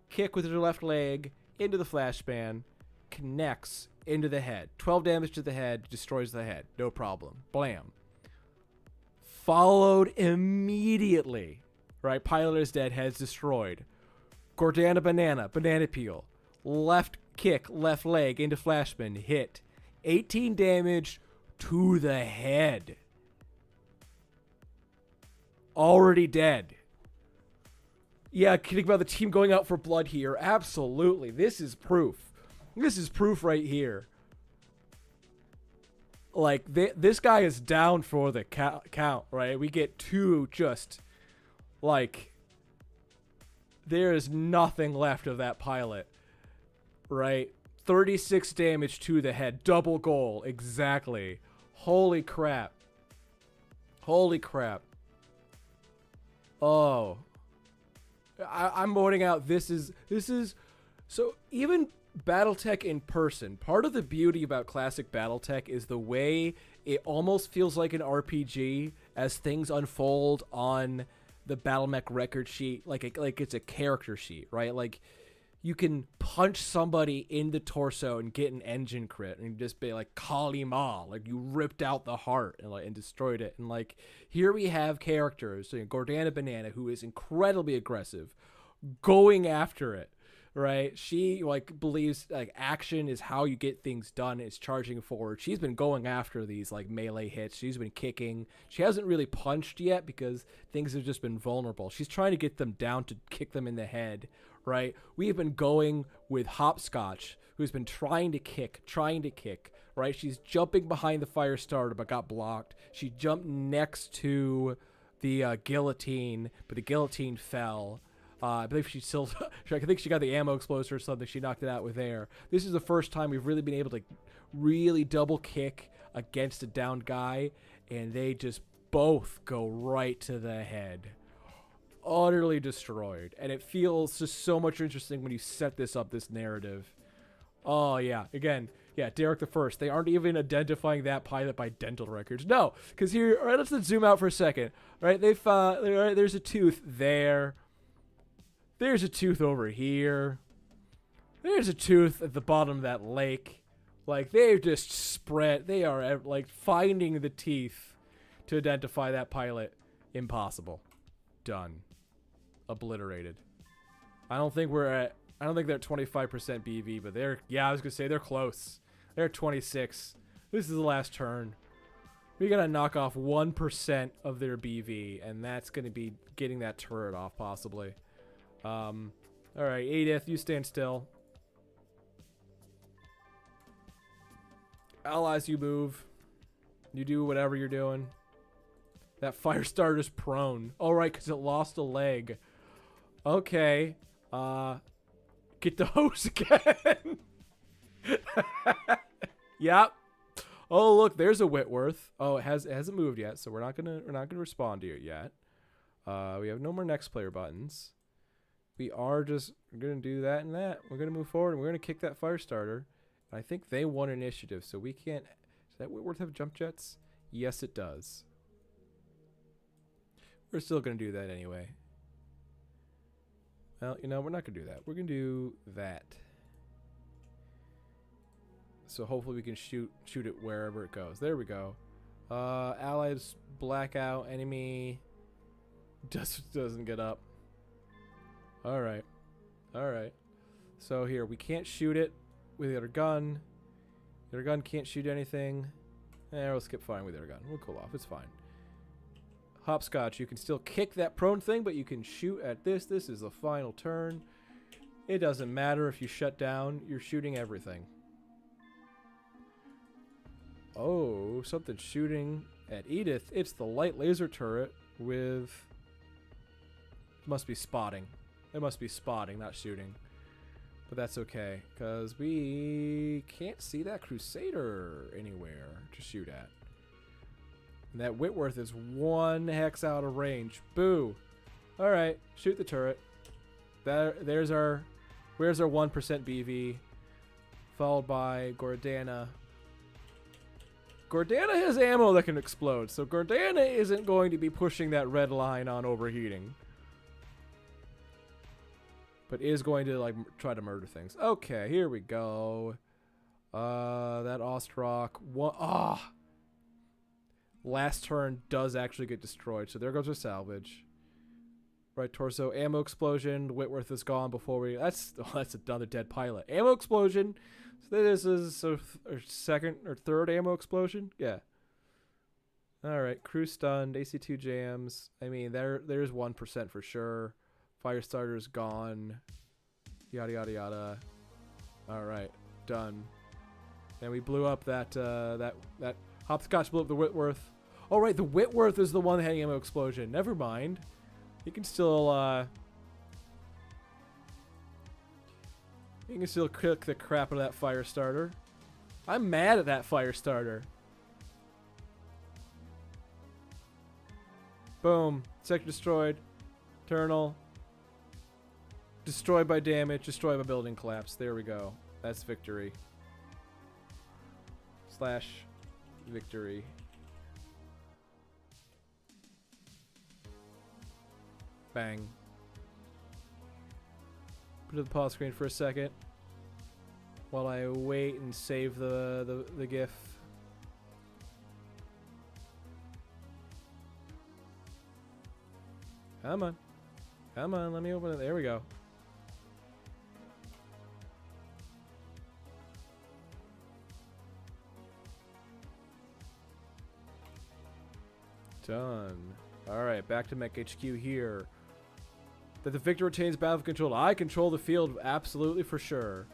Kick with her left leg into the flashbang, connects into the head. 12 damage to the head, destroys the head. No problem. Blam. Followed immediately, right? Pilot is dead, head's destroyed. Gordana banana peel. Left kick, left leg into flashman, hit. 18 damage to the head. Already dead. Yeah, kidding about the team going out for blood here. Absolutely. This is proof. This is proof right here. Like, this guy is down for the count, right? We get two just, like, there is nothing left of that pilot, right? 36 damage to the head. Double goal. Exactly. Holy crap. Holy crap. Oh. I'm voting out. This is so even BattleTech in person. Part of the beauty about classic BattleTech is the way it almost feels like an RPG as things unfold on the BattleMech record sheet, like it's a character sheet, right? Like you can punch somebody in the torso and get an engine crit and just be like Kali Ma, like you ripped out the heart and destroyed it. And like here we have characters, so, Gordana Banana, who is incredibly aggressive, going after it, right? She like believes like action is how you get things done. It's charging forward. She's been going after these like melee hits. She's been kicking. She hasn't really punched yet because things have just been vulnerable. She's trying to get them down to kick them in the head. Right, we have been going with Hopscotch, who's been trying to kick, right? She's jumping behind the fire starter, but got blocked. She jumped next to the guillotine, but the guillotine fell. I believe she still, I think she got the ammo explosion or something. She knocked it out with air. This is the first time we've really been able to really double kick against a downed guy, and they just both go right to the head. Utterly destroyed, and it feels just so much interesting when you set this up, this narrative. Oh yeah, again, yeah, Derek the First. They aren't even identifying that pilot by dental records. No, because here, all right, let's zoom out for a second. Right, they found, right, there's a tooth there. There's a tooth over here. There's a tooth at the bottom of that lake. Like they've just spread. They are like finding the teeth to identify that pilot. Impossible. Done. Obliterated. I don't think they're at 25% BV, but I was gonna say they're close. They're at 26. This is the last turn. We gotta knock off 1% of their BV, and that's gonna be getting that turret off possibly. All right, Edith, you stand still. Allies, you move. You do whatever you're doing. That fire starter's prone. All right, because it lost a leg. Okay. Get the hose again. Yep. Oh, look, there's a Whitworth. Oh, it hasn't moved yet, so we're not gonna respond to it yet. We have no more next player buttons. We are just gonna do that and that. We're gonna move forward and we're gonna kick that fire starter. I think they won initiative, so we can't. Does that Whitworth have jump jets? Yes, it does. We're still going to do that anyway. Well, we're not going to do that. We're going to do that. So hopefully we can shoot it wherever it goes. There we go. Allies blackout. Enemy doesn't get up. Alright. Alright. So here, we can't shoot it with the other gun. The other gun can't shoot anything. We'll skip firing with the other gun. We'll cool off. It's fine. Hopscotch. You can still kick that prone thing, but you can shoot at this. This is the final turn. It doesn't matter if you shut down. You're shooting everything. Oh, something's shooting at Edith. It's the light laser turret with... Must be spotting. It must be spotting, not shooting. But that's okay, because we can't see that Crusader anywhere to shoot at. And that Whitworth is 1 hex out of range. Boo! Alright, shoot the turret. There's our... Where's our 1% BV? Followed by Gordana. Gordana has ammo that can explode, so Gordana isn't going to be pushing that red line on overheating. But is going to, like, try to murder things. Okay, here we go. That Ostrock. Last turn does actually get destroyed, so there goes our salvage. Right torso, ammo explosion. Whitworth is gone before we... That's another dead pilot. Ammo explosion. So this is our second or third ammo explosion? Yeah. Alright, crew stunned. AC2 jams. I mean, there's 1% for sure. Firestarter's gone. Yada, yada, yada. Alright, done. And we blew up that Hopscotch blew up the Whitworth. Oh, right, the Whitworth is the one that had ammo explosion. Never mind. You can still, cook the crap out of that Firestarter. I'm mad at that Firestarter. Boom. Sector destroyed. Eternal. Destroyed by damage. Destroyed by building collapse. There we go. That's victory. Slash victory. Bang. Put it to the pause screen for a second while I wait and save the GIF. Come on. Come on, let me open it. There we go. Done. Alright, back to Mech HQ here. That the victor retains battlefield control. I control the field, absolutely for sure.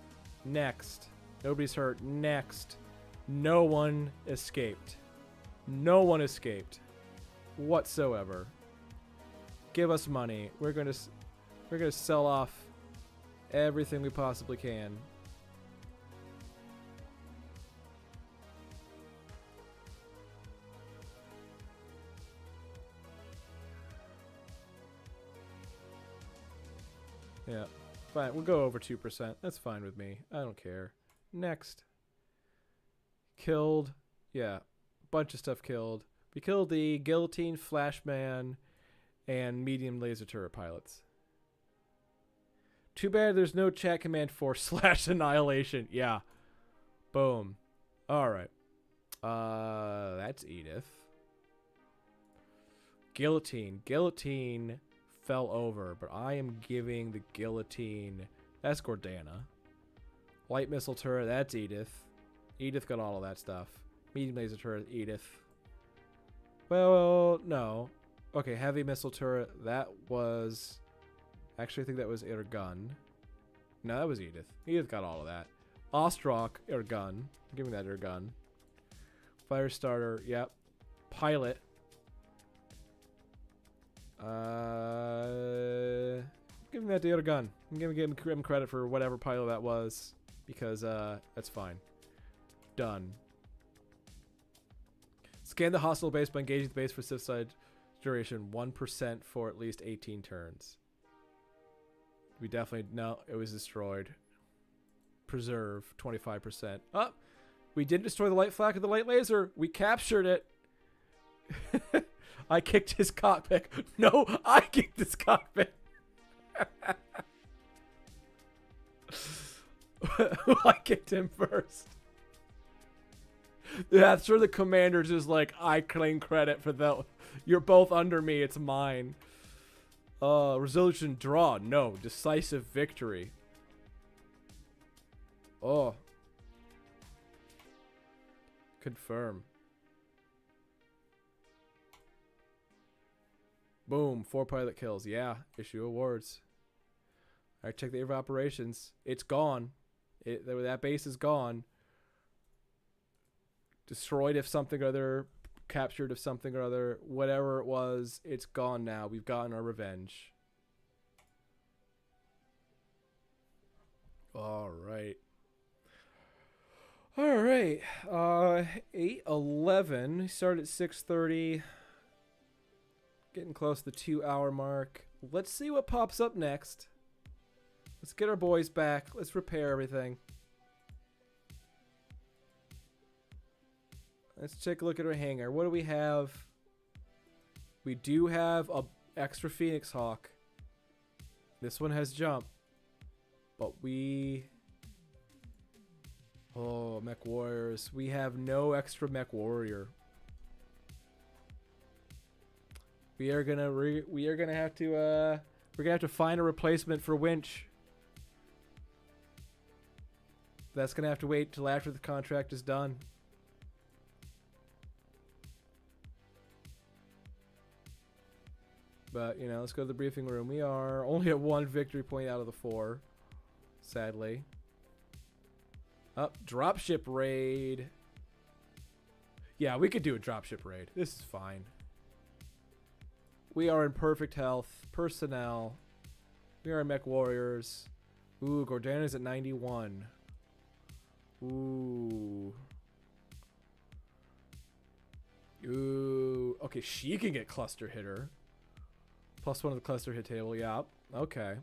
Next. Nobody's hurt. Next. No one escaped. No one escaped. Whatsoever. Give us money. We're gonna sell off everything we possibly can. Yeah, fine. We'll go over 2%. That's fine with me. I don't care. Next. Killed. Yeah, bunch of stuff killed. We killed the Guillotine, Flashman, and medium laser turret pilots. Too bad there's no chat command for /annihilation. Yeah. Boom. Alright. That's Edith. Guillotine. Guillotine fell over, but I am giving the Guillotine. That's Gordana. Light missile turret. That's Edith. Edith got all of that stuff. Medium laser turret. Edith. Well, no. Okay, heavy missile turret. That was... Actually, I think that was her gun. No, that was Edith. Edith got all of that. Ostrock, her gun. Give me that her gun. Firestarter, yep. Pilot. Give me that the other gun. I'm gonna give him credit for whatever pilot that was. Because, that's fine. Done. Scan the hostile base by engaging the base for suicide duration 1% for at least 18 turns. We definitely... No, it was destroyed. Preserve 25%. Oh! We didn't destroy the light flak of the light laser. We captured it. I kicked his cockpit. No, I kicked his cockpit. I kicked him first. Yeah, I'm sure the commander's just like, I claim credit for that. You're both under me. It's mine. Resolution draw. No. Decisive victory. Oh. Confirm. Boom. 4 pilot kills. Yeah. Issue awards. Alright, check the area of operations. It's gone. That base is gone. Destroyed if something or other. Captured if something or other. Whatever it was, it's gone now. We've gotten our revenge. Alright. Alright. 8:11. Started at 6:30. Getting close to the 2-hour mark. Let's see what pops up next. Let's get our boys back. Let's repair everything. Let's take a look at our hangar. What do we have? We do have a extra Phoenix Hawk. This one has jump. But we... Oh, Mech Warriors. We have no extra Mech Warrior. We are gonna have to we're gonna have to find a replacement for Winch. That's gonna have to wait till after the contract is done. But, you know, let's go to the briefing room. We are only at 1 victory point out of the 4. Sadly. Up, dropship raid. Yeah, we could do a dropship raid. This is fine. We are in perfect health. Personnel. We are Mech Warriors. Ooh, Gordana's at 91. Ooh. Ooh. Okay, she can get cluster hitter. +1 of the cluster hit table. Yeah. Okay.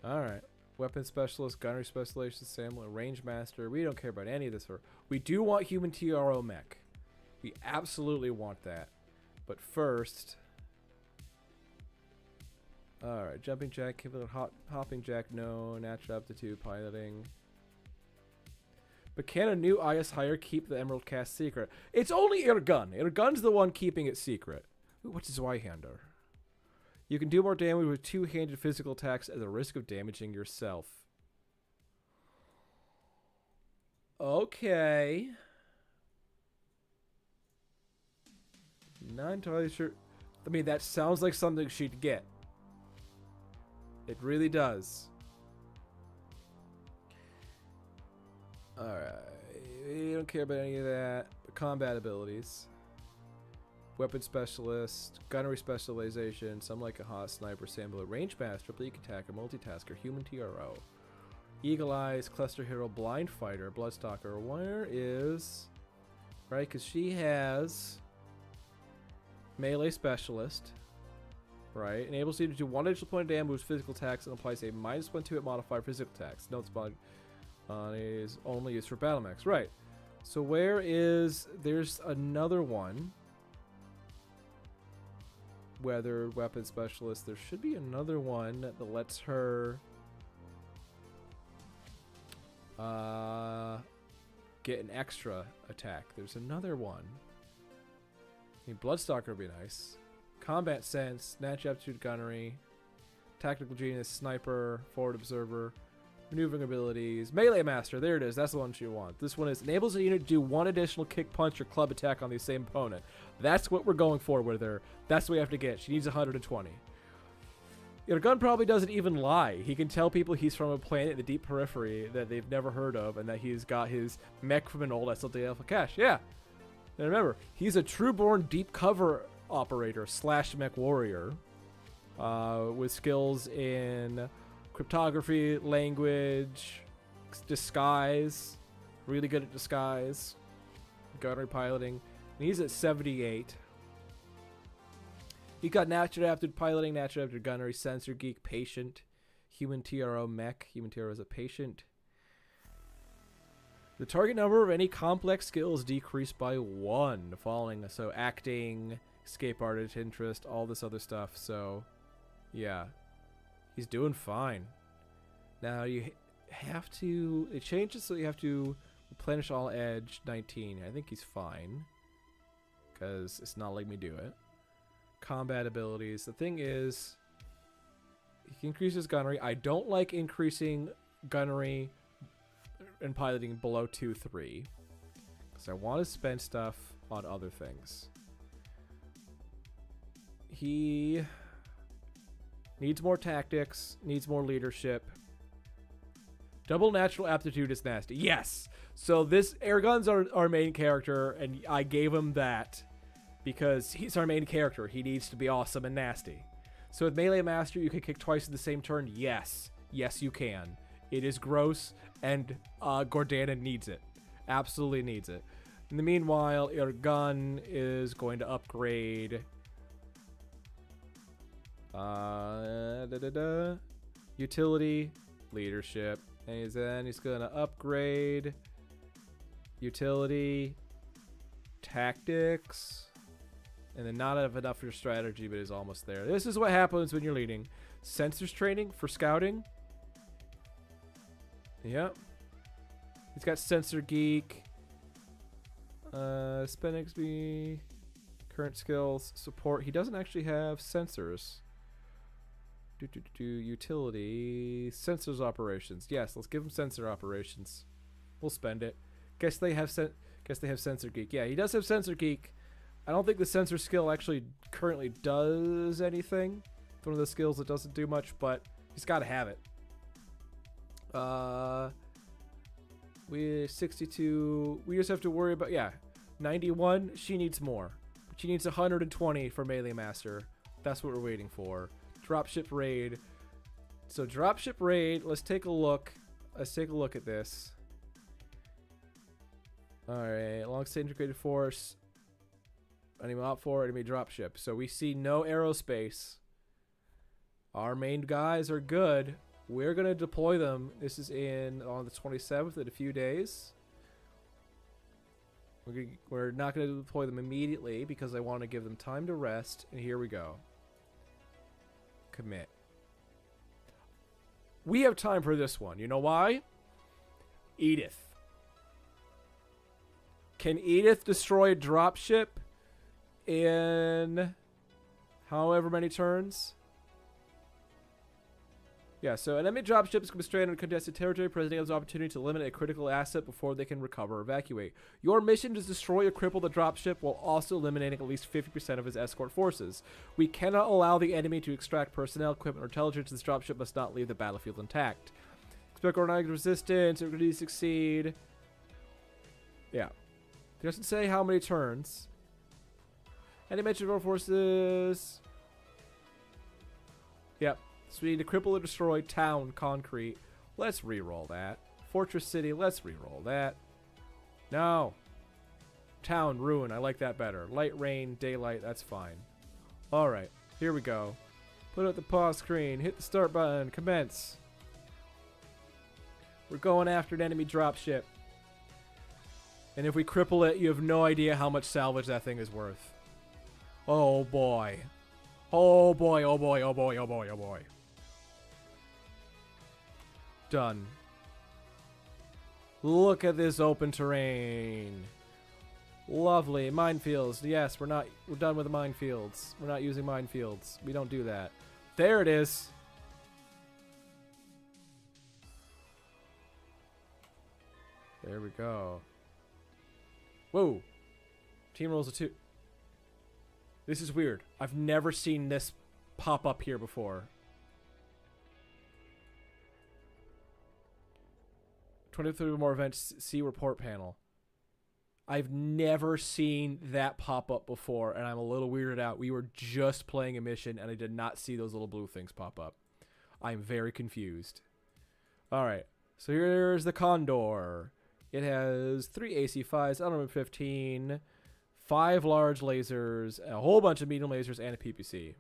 Alright. Weapon specialist, gunnery specialist, assembler, range master. We don't care about any of this. We do want human TRO mech. We absolutely want that. But first... Alright, jumping jack, hopping jack, no. Natural aptitude, piloting. But can a new IS hire keep the Emerald Cast secret? It's only Irgun. Irgun's the one keeping it secret. Ooh, what's his Y-hander? You can do more damage with 2-handed physical attacks at the risk of damaging yourself. Okay. Not entirely sure. I mean, that sounds like something she'd get. It really does. Alright. We don't care about any of that. Combat abilities. Weapon specialist, gunnery specialization, some like a hot sniper, samurai, range master, bleak attacker, multitasker, human TRO, eagle eyes, cluster hero, blind fighter, bloodstalker. Where is right? Because she has melee specialist, right? Enables you to do 1 additional point of damage with physical attacks and applies a -1 to hit modifier for physical attacks. Notes is only used for battle mechs, right? So where is there's another one. Weather, weapon specialist. There should be another one that lets her get an extra attack. There's another one. I mean, Bloodstalker would be nice. Combat sense, natural aptitude, gunnery, tactical genius, sniper, forward observer, maneuvering abilities, melee master. There it is. That's the one you want. This one enables a unit to do 1 additional kick, punch, or club attack on the same opponent. That's what we're going for with her. That's what we have to get. She needs 120. Your gun probably doesn't even lie. He can tell people he's from a planet in the deep periphery that they've never heard of, and that he's got his mech from an old SLD Alpha cache. Yeah. And remember, he's a true-born deep cover operator / mech warrior with skills in cryptography, language, disguise. Really good at disguise. Gunnery piloting. And he's at 78. He got natural aptitude piloting, natural aptitude gunnery, sensor geek, patient, human TRO mech. Human TRO is a patient. The target number of any complex skills decreased by 1 following. So acting, escape artist, interest, all this other stuff. So yeah, he's doing fine. Now you have to, it changes so you have to replenish all edge 19. I think he's fine because it's not letting me do it. Combat abilities. The thing is, he increases gunnery. I don't like increasing gunnery and piloting below 2-3 because I want to spend stuff on other things. He needs more tactics, needs more leadership. Double natural aptitude is nasty. Yes! So this airgun's our main character, and I gave him that because he's our main character. He needs to be awesome and nasty. So with Melee Master, you can kick twice in the same turn. Yes. Yes, you can. It is gross, and Gordana needs it. Absolutely needs it. In the meanwhile, your gun is going to upgrade... utility, leadership, and then he's gonna upgrade utility, tactics, and then not have enough for your strategy, but is almost there. This is what happens when you're leading. Sensors training for scouting. Yep. He's got Sensor Geek. Spend XP. Current skills. Support. He doesn't actually have sensors. Utility. Sensors operations. Yes, let's give him sensor operations. We'll spend it. Guess they have Sensor Geek. Yeah, he does have Sensor Geek. I don't think the sensor skill actually currently does anything. It's one of the skills that doesn't do much, but he's got to have it. We 62. We just have to worry about 91. She needs more. She needs 120 for Melee Master. That's what we're waiting for. Dropship raid. So dropship raid. Let's take a look. Let's take a look at this. All right, alongside integrated force. Enemy out for enemy dropship. So we see no aerospace. Our main guys are good. We're gonna deploy them. This is on the 27th in a few days. We're not gonna deploy them immediately because I want to give them time to rest. And here we go. Commit. We have time for this one. You know why? Edith. Can Edith destroy a dropship in however many turns? Yeah, so an enemy dropship is going to be stranded in contested territory, presenting us an opportunity to eliminate a critical asset before they can recover or evacuate. Your mission is to destroy or cripple the dropship while also eliminating at least 50% of its escort forces. We cannot allow the enemy to extract personnel, equipment, or intelligence. This dropship must not leave the battlefield intact. Expect organic resistance, or to succeed. Yeah. It doesn't say how many turns. Enemy mentioned forces. Yep. So we need to cripple or destroy town, concrete. Let's re-roll that. Fortress city, let's re-roll that. No. Town, ruin, I like that better. Light, rain, daylight, that's fine. Alright, here we go. Put up the pause screen, hit the start button, commence. We're going after an enemy dropship. And if we cripple it, you have no idea how much salvage that thing is worth. Oh boy. Oh boy, oh boy, oh boy, oh boy, oh boy. Done. Look at this open terrain. Lovely. Minefields. Yes, we're done with the minefields. We're not using minefields. We don't do that. There it is. There we go. Whoa. Team rolls a 2. This is weird. I've never seen this pop up here before. 23 more events. See report panel. I've never seen that pop up before, and I'm a little weirded out. We were just playing a mission, and I did not see those little blue things pop up. I'm very confused. All right. So here's the Condor. It has 3 AC-5s, element 15, 5 large lasers, a whole bunch of medium lasers, and a PPC.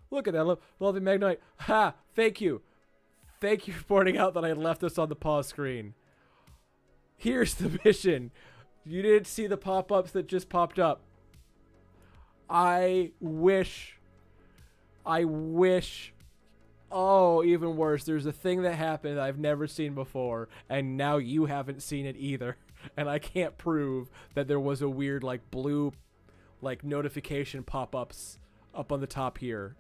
Look at that. Lovely Magnite. Ha! Thank you. Thank you for pointing out that I left this on the pause screen. Here's the mission. You didn't see the pop-ups that just popped up. I wish Oh, even worse. There's a thing that happened that I've never seen before, and now you haven't seen it either. And I can't prove that there was a weird, like, blue, like, notification pop-ups up on the top here.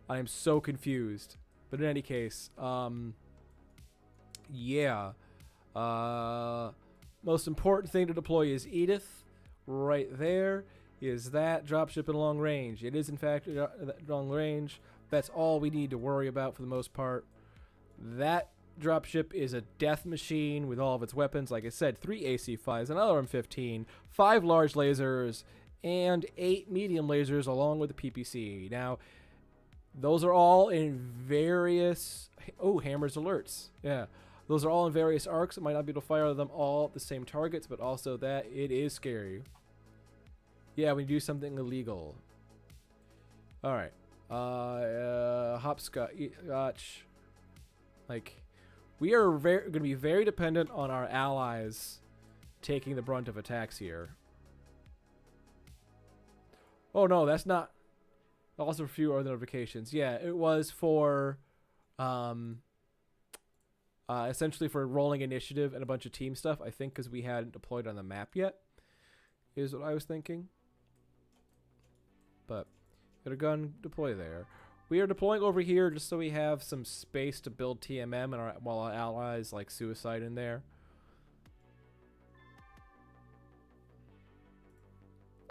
I am so confused. But in any case, yeah. Most important thing to deploy is Edith. Right there is that dropship in long range. It is, in fact, long range. That's all we need to worry about for the most part. That dropship is a death machine with all of its weapons. Like I said, 3 AC-5s, another M15, 5 large lasers, and 8 medium lasers along with the PPC. Now, those are all in various... Oh, hammers alerts. Yeah. Those are all in various arcs. I might not be able to fire them all at the same targets, but also that it is scary. Yeah, we do something illegal. All right. Hopscotch. Like, we are going to be very dependent on our allies taking the brunt of attacks here. Oh, no, that's not... Also, a few other notifications. Yeah, it was for... essentially for rolling initiative and a bunch of team stuff, I think, because we hadn't deployed on the map yet, is what I was thinking. But, get a gun, deploy there. We are deploying over here just so we have some space to build TMM and while our allies like suicide in there.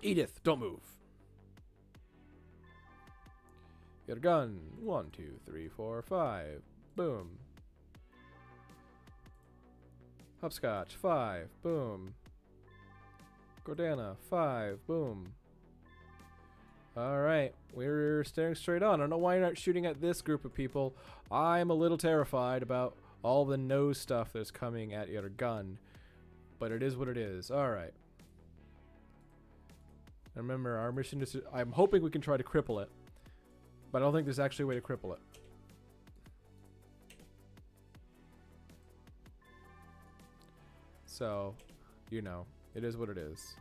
Edith, don't move. Get a gun. 1, 2, 3, 4, 5. Boom. Hopscotch, 5. Boom. Gordana, 5. Boom. Alright, we're staring straight on. I don't know why you're not shooting at this group of people. I'm a little terrified about all the nose stuff that's coming at your gun. But it is what it is. Alright. Remember, our mission is... I'm hoping we can try to cripple it. But I don't think there's actually a way to cripple it. So, you know, it is what it is.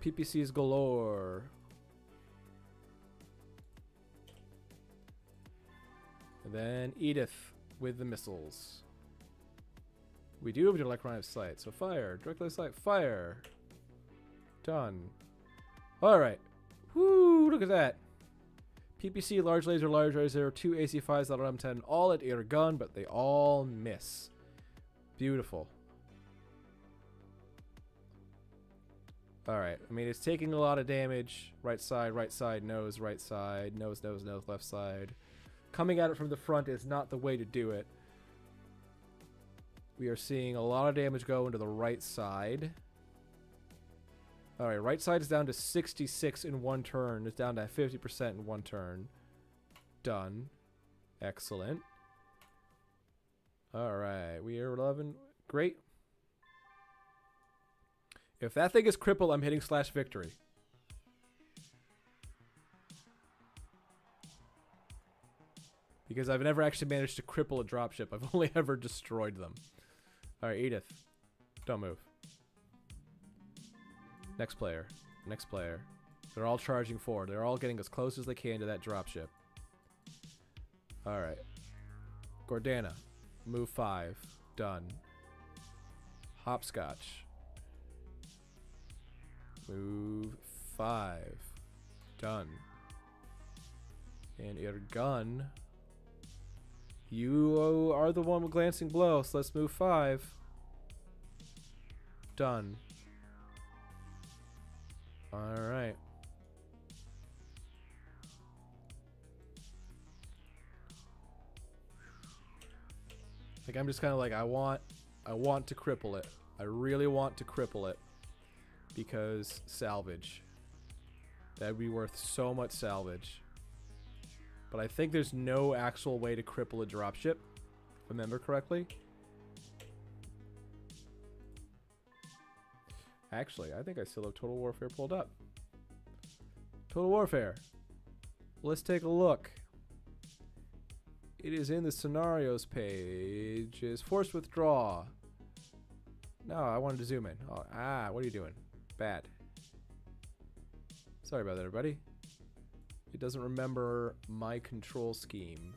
PPCs galore. And then Edith with the missiles. We do have direct line of sight, so fire. Direct line of sight, fire. Done. Alright. Woo, look at that. PPC, large laser, 2 AC-5s, that are M10, all at air gun, but they all miss. Beautiful. Alright, I mean, it's taking a lot of damage. Right side, nose, left side. Coming at it from the front is not the way to do it. We are seeing a lot of damage go into the right side. Alright, right side is down to 66 in one turn. It's down to 50% in one turn. Done. Excellent. Alright, we are 11. Great. If that thing is crippled, I'm hitting /victory. Because I've never actually managed to cripple a dropship. I've only ever destroyed them. Alright, Edith. Don't move. Next player. Next player. They're all charging forward. They're all getting as close as they can to that dropship. Alright. Gordana. Move 5. Done. Hopscotch. Move 5. Done. And your gun. You are the one with glancing blow, so let's move 5. Done. Alright. Like, I'm just kind of like, I want to cripple it. I really want to cripple it. Because salvage. That'd be worth so much salvage. But I think there's no actual way to cripple a dropship. If I remember correctly. Actually, I think I still have Total Warfare pulled up. Total Warfare. Let's take a look. It is in the scenarios page. Is forced withdraw. No, I wanted to zoom in. Oh, what are you doing? Bad. Sorry about that, everybody. It doesn't remember my control scheme.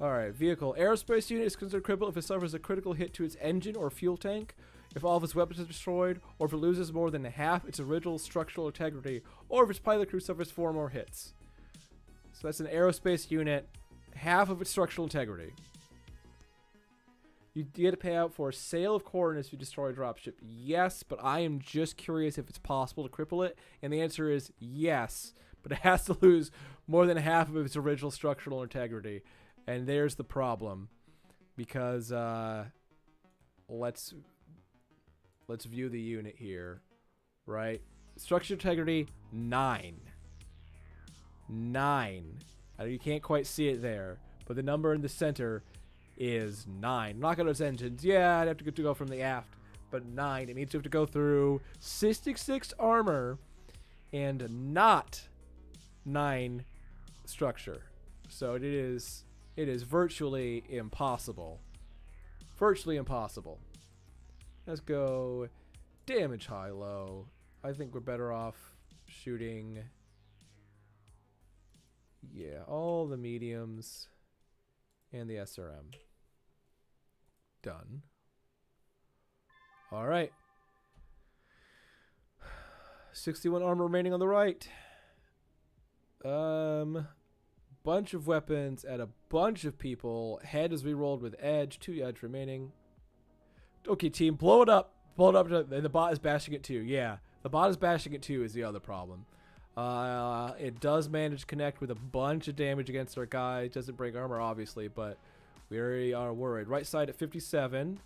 Alright, vehicle. Aerospace unit is considered crippled if it suffers a critical hit to its engine or fuel tank, if all of its weapons are destroyed, or if it loses more than half its original structural integrity, or if its pilot crew suffers 4 more hits. So that's an aerospace unit, half of its structural integrity. You get a payout for sale of coordinates if you destroy a dropship. Yes, but I am just curious if it's possible to cripple it, and the answer is yes, but it has to lose more than half of its original structural integrity. And there's the problem, because let's view the unit here, right? Structural integrity 9. 9. You can't quite see it there, but the number in the center is 9. Knock out its engines. Yeah, I'd have to go from the aft, but 9. It means you have to go through 66 armor and not 9 structure. So it is virtually impossible. Virtually impossible. Let's go damage high-low. I think we're better off shooting, yeah, all the mediums and the SRM. Done. All right. 61 armor remaining on the right. Bunch of weapons at a bunch of people. Head is rerolled with edge. 2 edge remaining. Okay, team, blow it up. Blow it up. And the bot is bashing it too. Yeah, the bot is bashing it too is the other problem. It does manage to connect with a bunch of damage against our guy. It doesn't break armor, obviously, but we already are worried. Right side at 57.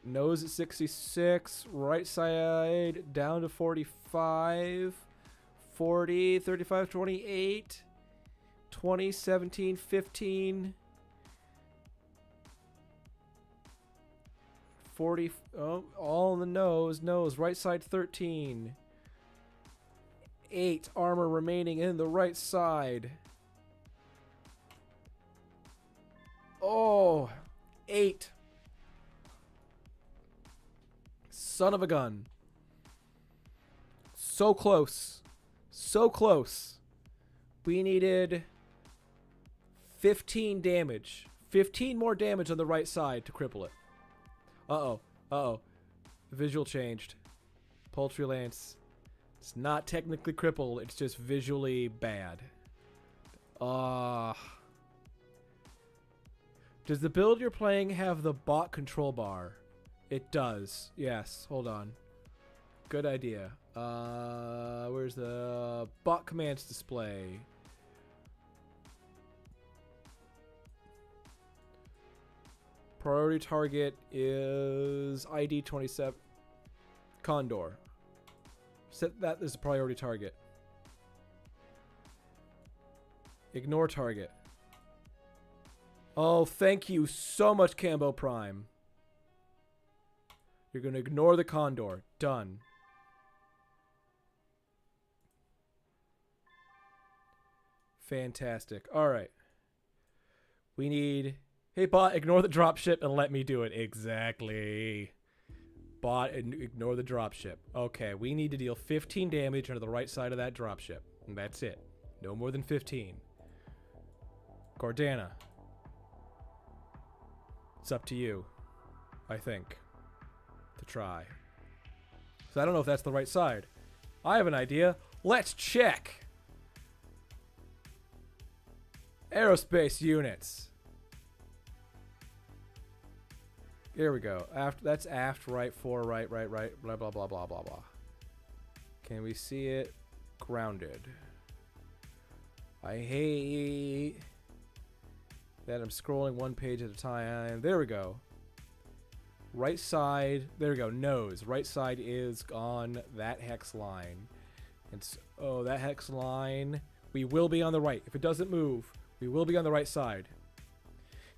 Nose at 66. Right side down to 45. 40, 35, 28, 20, 17, 15, 40, oh, all in the nose, right side 13, 8 armor remaining in the right side, oh, 8, son of a gun, so close. So close. We needed 15 damage. 15 more damage on the right side to cripple it. Uh-oh. Uh-oh. The visual changed. Poultry Lance. It's not technically crippled. It's just visually bad. Does the build you're playing have the bot control bar? It does. Yes. Hold on. Good idea. Where's the bot commands display? Priority target is ID 27. Condor. Set that as a priority target. Ignore target. Oh, thank you so much, Cambo Prime. You're going to ignore the Condor. Done. Fantastic. All right. We need... Hey, bot, ignore the dropship and let me do it. Exactly. Bot, ignore the dropship. Okay, we need to deal 15 damage onto the right side of that dropship. And that's it. No more than 15. Cordana. It's up to you, I think, to try. So I don't know if that's the right side. I have an idea. Let's check. Aerospace units. Here we go. That's aft, right, fore, right, blah, blah, blah, blah, blah, blah. Can we see it? Grounded. I hate that I'm scrolling one page at a time. There we go. Right side. There we go. Nose. Right side is on that hex line. And oh, that hex line. We will be on the right. If it doesn't move, we will be on the right side.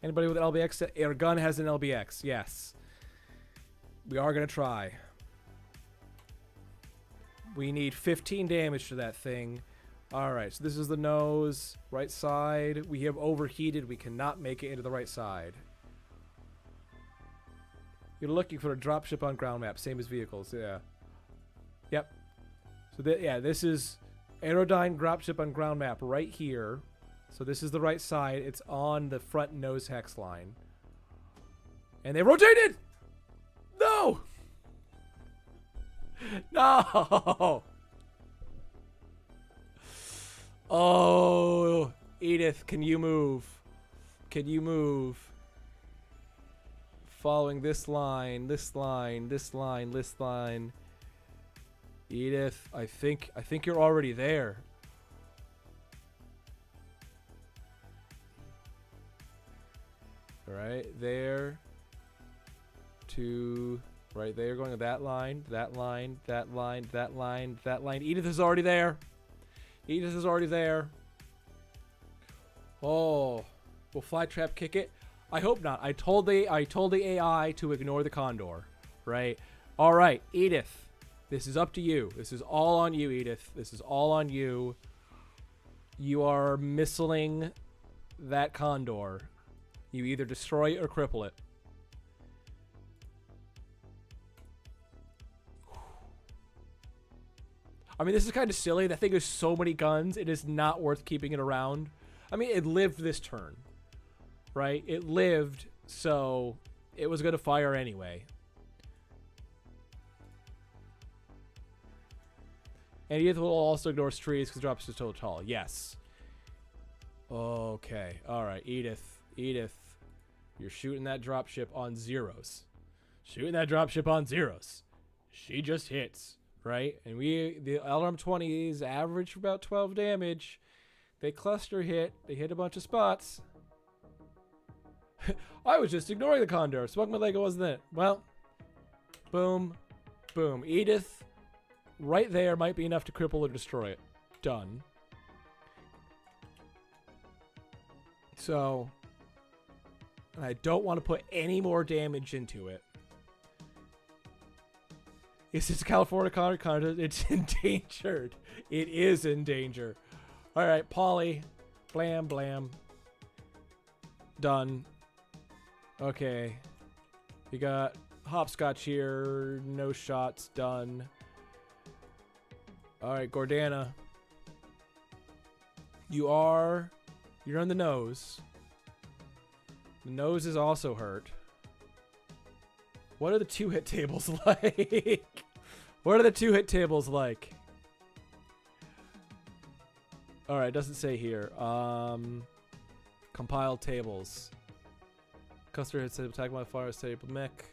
Anybody with an LBX? Our gun has an LBX. Yes. We are going to try. We need 15 damage to that thing. Alright, so this is the nose. Right side. We have overheated. We cannot make it into the right side. You're looking for a dropship on ground map. Same as vehicles. Yeah. Yep. So, yeah, this is Aerodyne dropship on ground map right here. So this is the right side. It's on the front nose hex line. And they rotated! No! No! Oh, Edith, can you move? Can you move? Following this line, this line, this line, this line. Edith, I think you're already there. Right there. To right there, going to that line, that line, that line, that line, that line. Edith is already there. Edith is already there. Oh, will Flytrap kick it? I hope not. I told the AI to ignore the condor, right? All right, Edith, this is up to you. This is all on you, Edith. This is all on you. You are missiling that condor. You either destroy it or cripple it. I mean, this is kind of silly. That thing has so many guns. It is not worth keeping it around. I mean, it lived this turn, right? It lived, so it was going to fire anyway. And Edith will also ignore trees because drops is so tall. Yes. Okay. All right, Edith. Edith, you're shooting that dropship on zeros. Shooting that dropship on zeros. She just hits, right? And the LRM-20s average about 12 damage. They cluster hit. They hit a bunch of spots. I was just ignoring the condor. Smoked my leg, it wasn't it. Well, boom, boom. Edith, right there might be enough to cripple or destroy it. Done. So, I don't want to put any more damage into it. Is this California condor? It's endangered. It is in danger. All right, Polly. Blam, blam. Done. Okay. You got hopscotch here. No shots. Done. All right, Gordana. You're on the nose. The nose is also hurt. What are the 2-hit tables like? What are the 2-hit tables like? Alright, it doesn't say here. Compiled tables. Customer hit table, attack modifier, table, mech.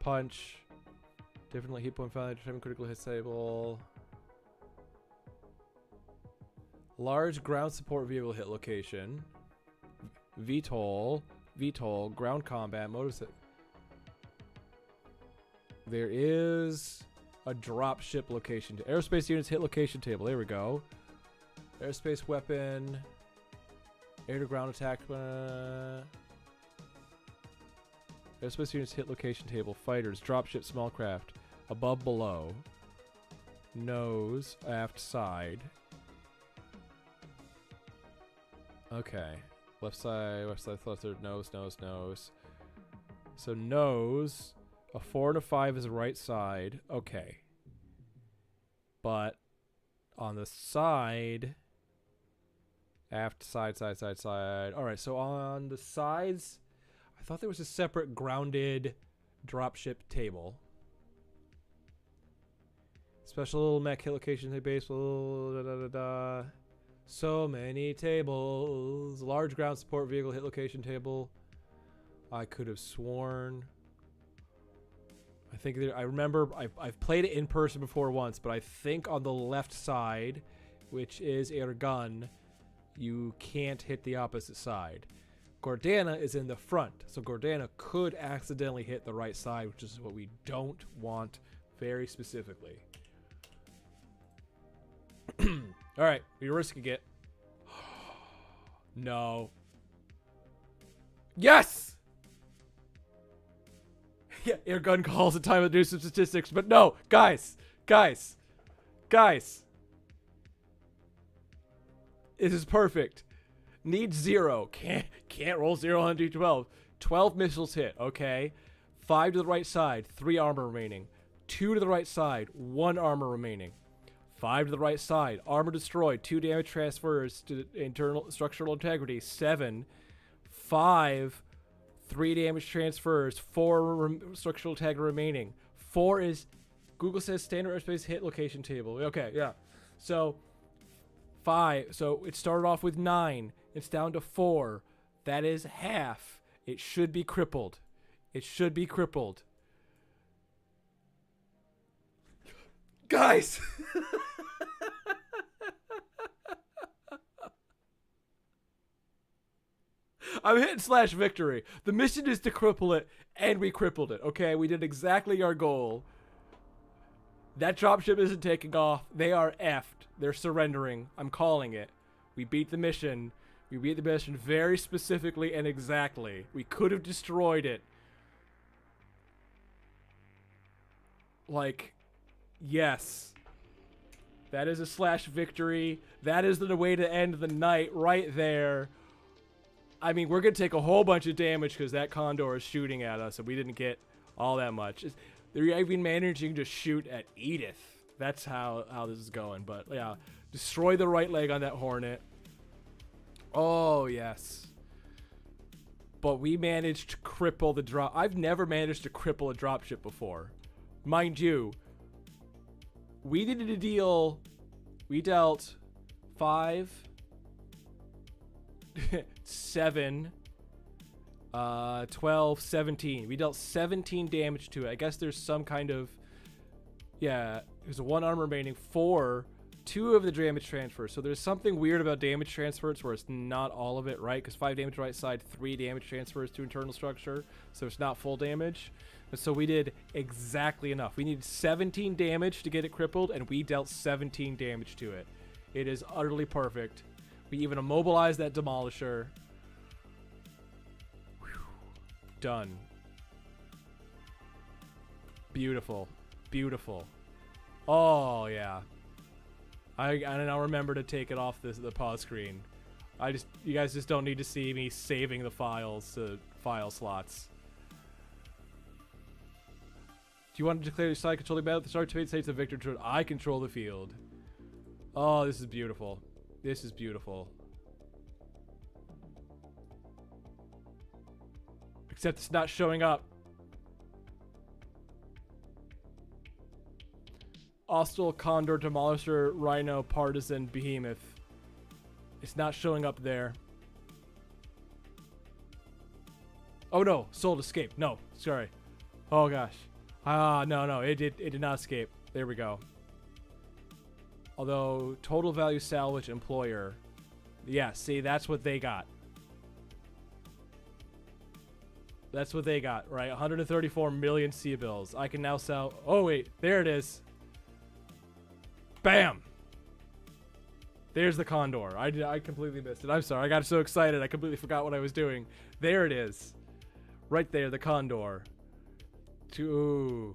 Punch. Differently hit point value, determine critical hit table. Large ground support vehicle hit location. VTOL. VTOL. Ground combat. Motor. There is a dropship location. Aerospace units hit location table. There we go. Airspace weapon. Air to ground attack. Aerospace units hit location table. Fighters. Dropship small craft. Above, below. Nose. Aft, side. Okay. Left side, left, nose, nose, nose. So nose, a 4 and a 5 is the right side. Okay. But on the side, aft, side, side, side, side. All right, so on the sides, I thought there was a separate grounded dropship table. Special little mech hit location, base, da da da da. So many tables. Large ground support vehicle hit location table. I could have sworn. I think I remember I've played it in person before once, but I think on the left side, which is air gun, you can't hit the opposite side. Gordana is in the front, so Gordana could accidentally hit the right side, which is what we don't want very specifically. All right, we risking it. No. Yes! Yeah, air gun calls at time of do some statistics, but no, guys. This is perfect. Needs 0. Can't roll 0 on D12. 12 missiles hit, okay. 5 to the right side, 3 armor remaining. 2 to the right side, 1 armor remaining. 5 to the right side. Armor destroyed. 2 damage transfers to internal structural integrity. 7. 5. 3 damage transfers. 4 structural integrity remaining. 4 is, Google says, standard airspace hit location table. Okay, yeah. So 5. So it started off with 9. It's down to 4. That is half. It should be crippled. It should be crippled. Guys! I'm hitting slash victory. The mission is to cripple it, and we crippled it, okay? We did exactly our goal. That dropship isn't taking off. They are effed. They're surrendering. I'm calling it. We beat the mission. We beat the mission very specifically and exactly. We could have destroyed it. Like, yes. That is a slash victory. That is the way to end the night right there. I mean, we're going to take a whole bunch of damage because that condor is shooting at us and we didn't get all that much. They're even managing to shoot at Edith. That's how this is going. But yeah, destroy the right leg on that Hornet. Oh, yes. But we managed to cripple the drop. I've never managed to cripple a dropship before. Mind you, we did a deal. We dealt 5, 7, 12, 17. We dealt 17 damage to it. I guess there's some kind of, yeah, there's 1 arm remaining. 4, 2 of the damage transfers. So there's something weird about damage transfers where it's not all of it, right? Because 5 damage right side, 3 damage transfers to internal structure. So it's not full damage. And so we did exactly enough. We needed 17 damage to get it crippled, and we dealt 17 damage to it. It is utterly perfect. We even immobilized that demolisher. Whew. Done. Beautiful. Beautiful. Oh, yeah. I now remember to take it off the pause screen. You guys just don't need to see me saving the files to file slots. Do you want to declare your side controlling battle? The start to states the victor turn. I control the field. Oh, this is beautiful. This is beautiful. Except it's not showing up. Hostile Condor Demolisher Rhino Partisan Behemoth. It's not showing up there. Oh no, Soul Escape. No, sorry. Oh gosh. No, it did not escape. There we go. Although total value salvage employer. Yeah, see, that's what they got. That's what they got, right? 134 million C-bills. I can now sell. Oh wait, there it is. Bam! There's the Condor. I completely missed it. I'm sorry. I got so excited. I completely forgot what I was doing. There it is. Right there, the Condor. Ooh.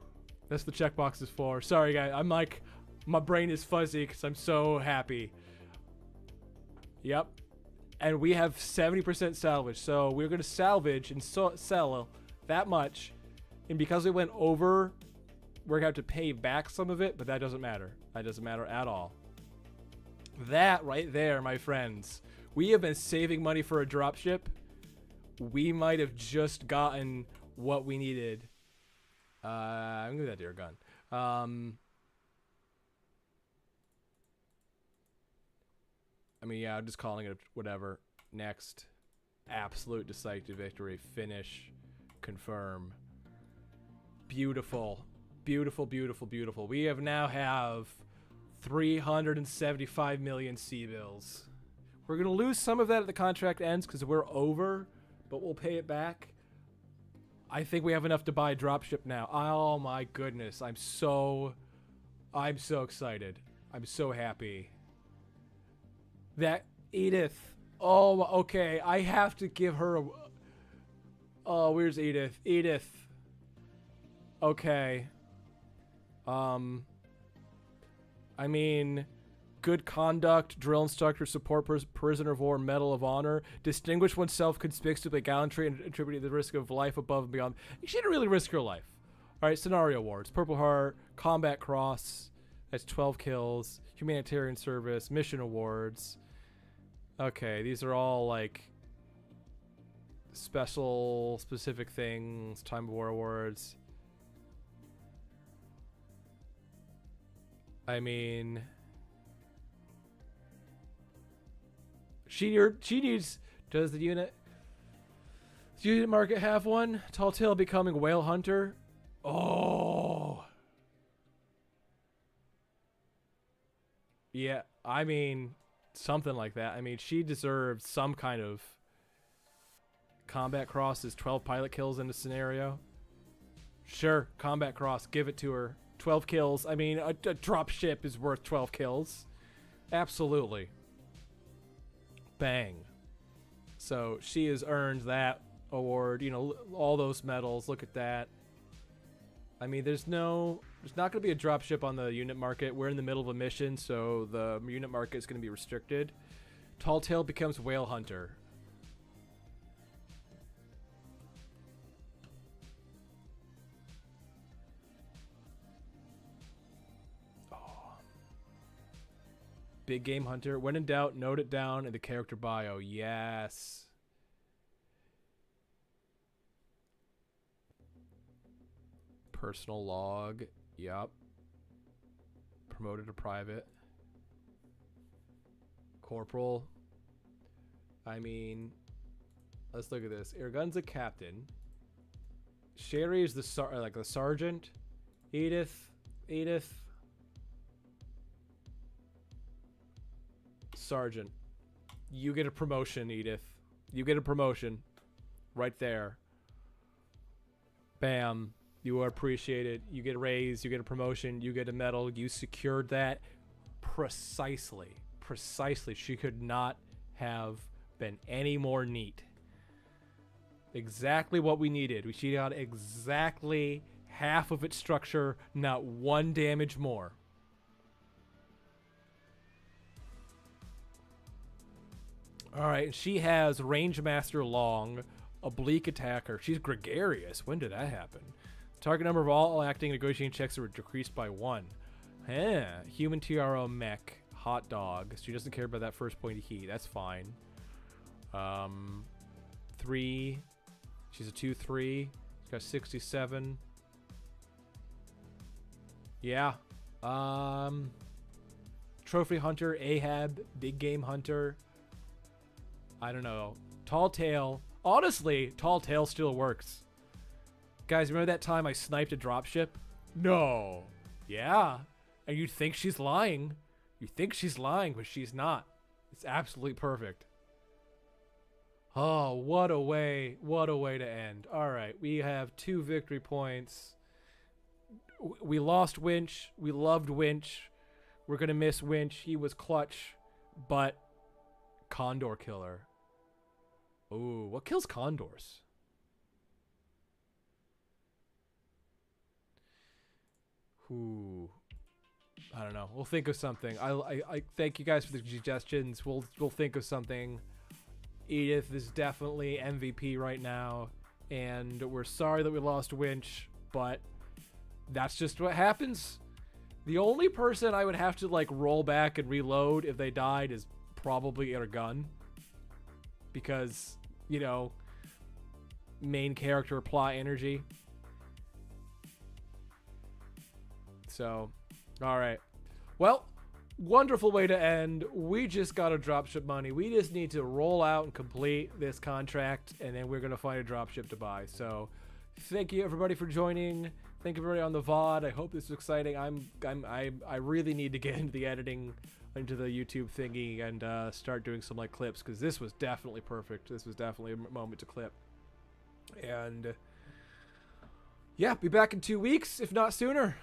That's the checkbox is for. Sorry, guys. I'm like, my brain is fuzzy because I'm so happy. Yep. And we have 70% salvage. So we're going to salvage and sell that much. And because we went over, we're going to have to pay back some of it, but that doesn't matter. That doesn't matter at all. That right there, my friends. We have been saving money for a dropship. We might have just gotten what we needed. I'm gonna do that deer gun. I mean, yeah, I'm just calling it whatever. Next. Absolute decisive victory. Finish. Confirm. Beautiful. Beautiful, beautiful, beautiful. We now have 375 million C-bills. We're going to lose some of that at the contract ends because we're over, but we'll pay it back. I think we have enough to buy a dropship now. Oh my goodness. I'm so excited. I'm so happy. That Edith. Oh, okay. I have to give her a... Oh, where's Edith? Edith. Okay. I mean, good conduct, drill instructor, support prisoner of war, medal of honor, distinguish oneself conspicuously by gallantry and attributing the risk of life above and beyond. She didn't really risk her life. All right, scenario awards, Purple Heart, Combat Cross. That's 12 kills. Humanitarian service, mission awards. Okay, these are all like specific things, time of war awards. I mean, she needs. Does the unit market have one? Tall Tale becoming whale hunter. Oh. Yeah, I mean, something like that. I mean, she deserves some kind of combat cross. Is 12 pilot kills in a scenario? Sure, combat cross. Give it to her. 12 kills. I mean, a drop ship is worth 12 kills. Absolutely. Bang. So she has earned that award. You know, all those medals. Look at that. I mean, there's not going to be a drop ship on the unit market. We're in the middle of a mission, so the unit market is going to be restricted. Tall Tale becomes whale hunter. Oh. Big game hunter. When in doubt, note it down in the character bio. Yes. Personal log. Yup. Promoted to private. Corporal. I mean, let's look at this. Irgun's a captain. Sherry is the sergeant. Edith. Sergeant. You get a promotion, Edith. You get a promotion. Right there. Bam. You are appreciated. You get a raise. You get a promotion. You get a medal. You secured that precisely. Precisely. She could not have been any more neat. Exactly what we needed. She got exactly half of its structure, not one damage more. Alright, and she has Range Master Long, Oblique Attacker. She's gregarious. When did that happen? Target number of all acting negotiating checks are decreased by 1. Human TRO mech. Hot dog. She doesn't care about that first point of heat. That's fine. 3. She's a 2-3. She's got 67. Yeah. Trophy Hunter, Ahab, Big Game Hunter. I don't know. Tall Tale. Honestly, Tall Tale still works. Guys, remember that time I sniped a dropship? No. Yeah. And you think she's lying. You think she's lying, but she's not. It's absolutely perfect. Oh, what a way to end. All right, we have 2 victory points. We lost Winch. We loved Winch. We're going to miss Winch. He was clutch, but Condor killer. Ooh, what kills condors? Ooh, I don't know. We'll think of something. I thank you guys for the suggestions. We'll think of something. Edith is definitely MVP right now, and we're sorry that we lost Winch, but that's just what happens. The only person I would have to like roll back and reload if they died is probably Irgun, because, you know, main character plot energy. So, all right. Well, wonderful way to end. We just got a dropship money. We just need to roll out and complete this contract, and then we're going to find a dropship to buy. So, thank you everybody for joining. Thank you everybody on the VOD. I hope this is exciting. I really need to get into the editing, into the YouTube thingy, and start doing some like clips, because this was definitely perfect. This was definitely a moment to clip. And yeah, be back in 2 weeks, if not sooner.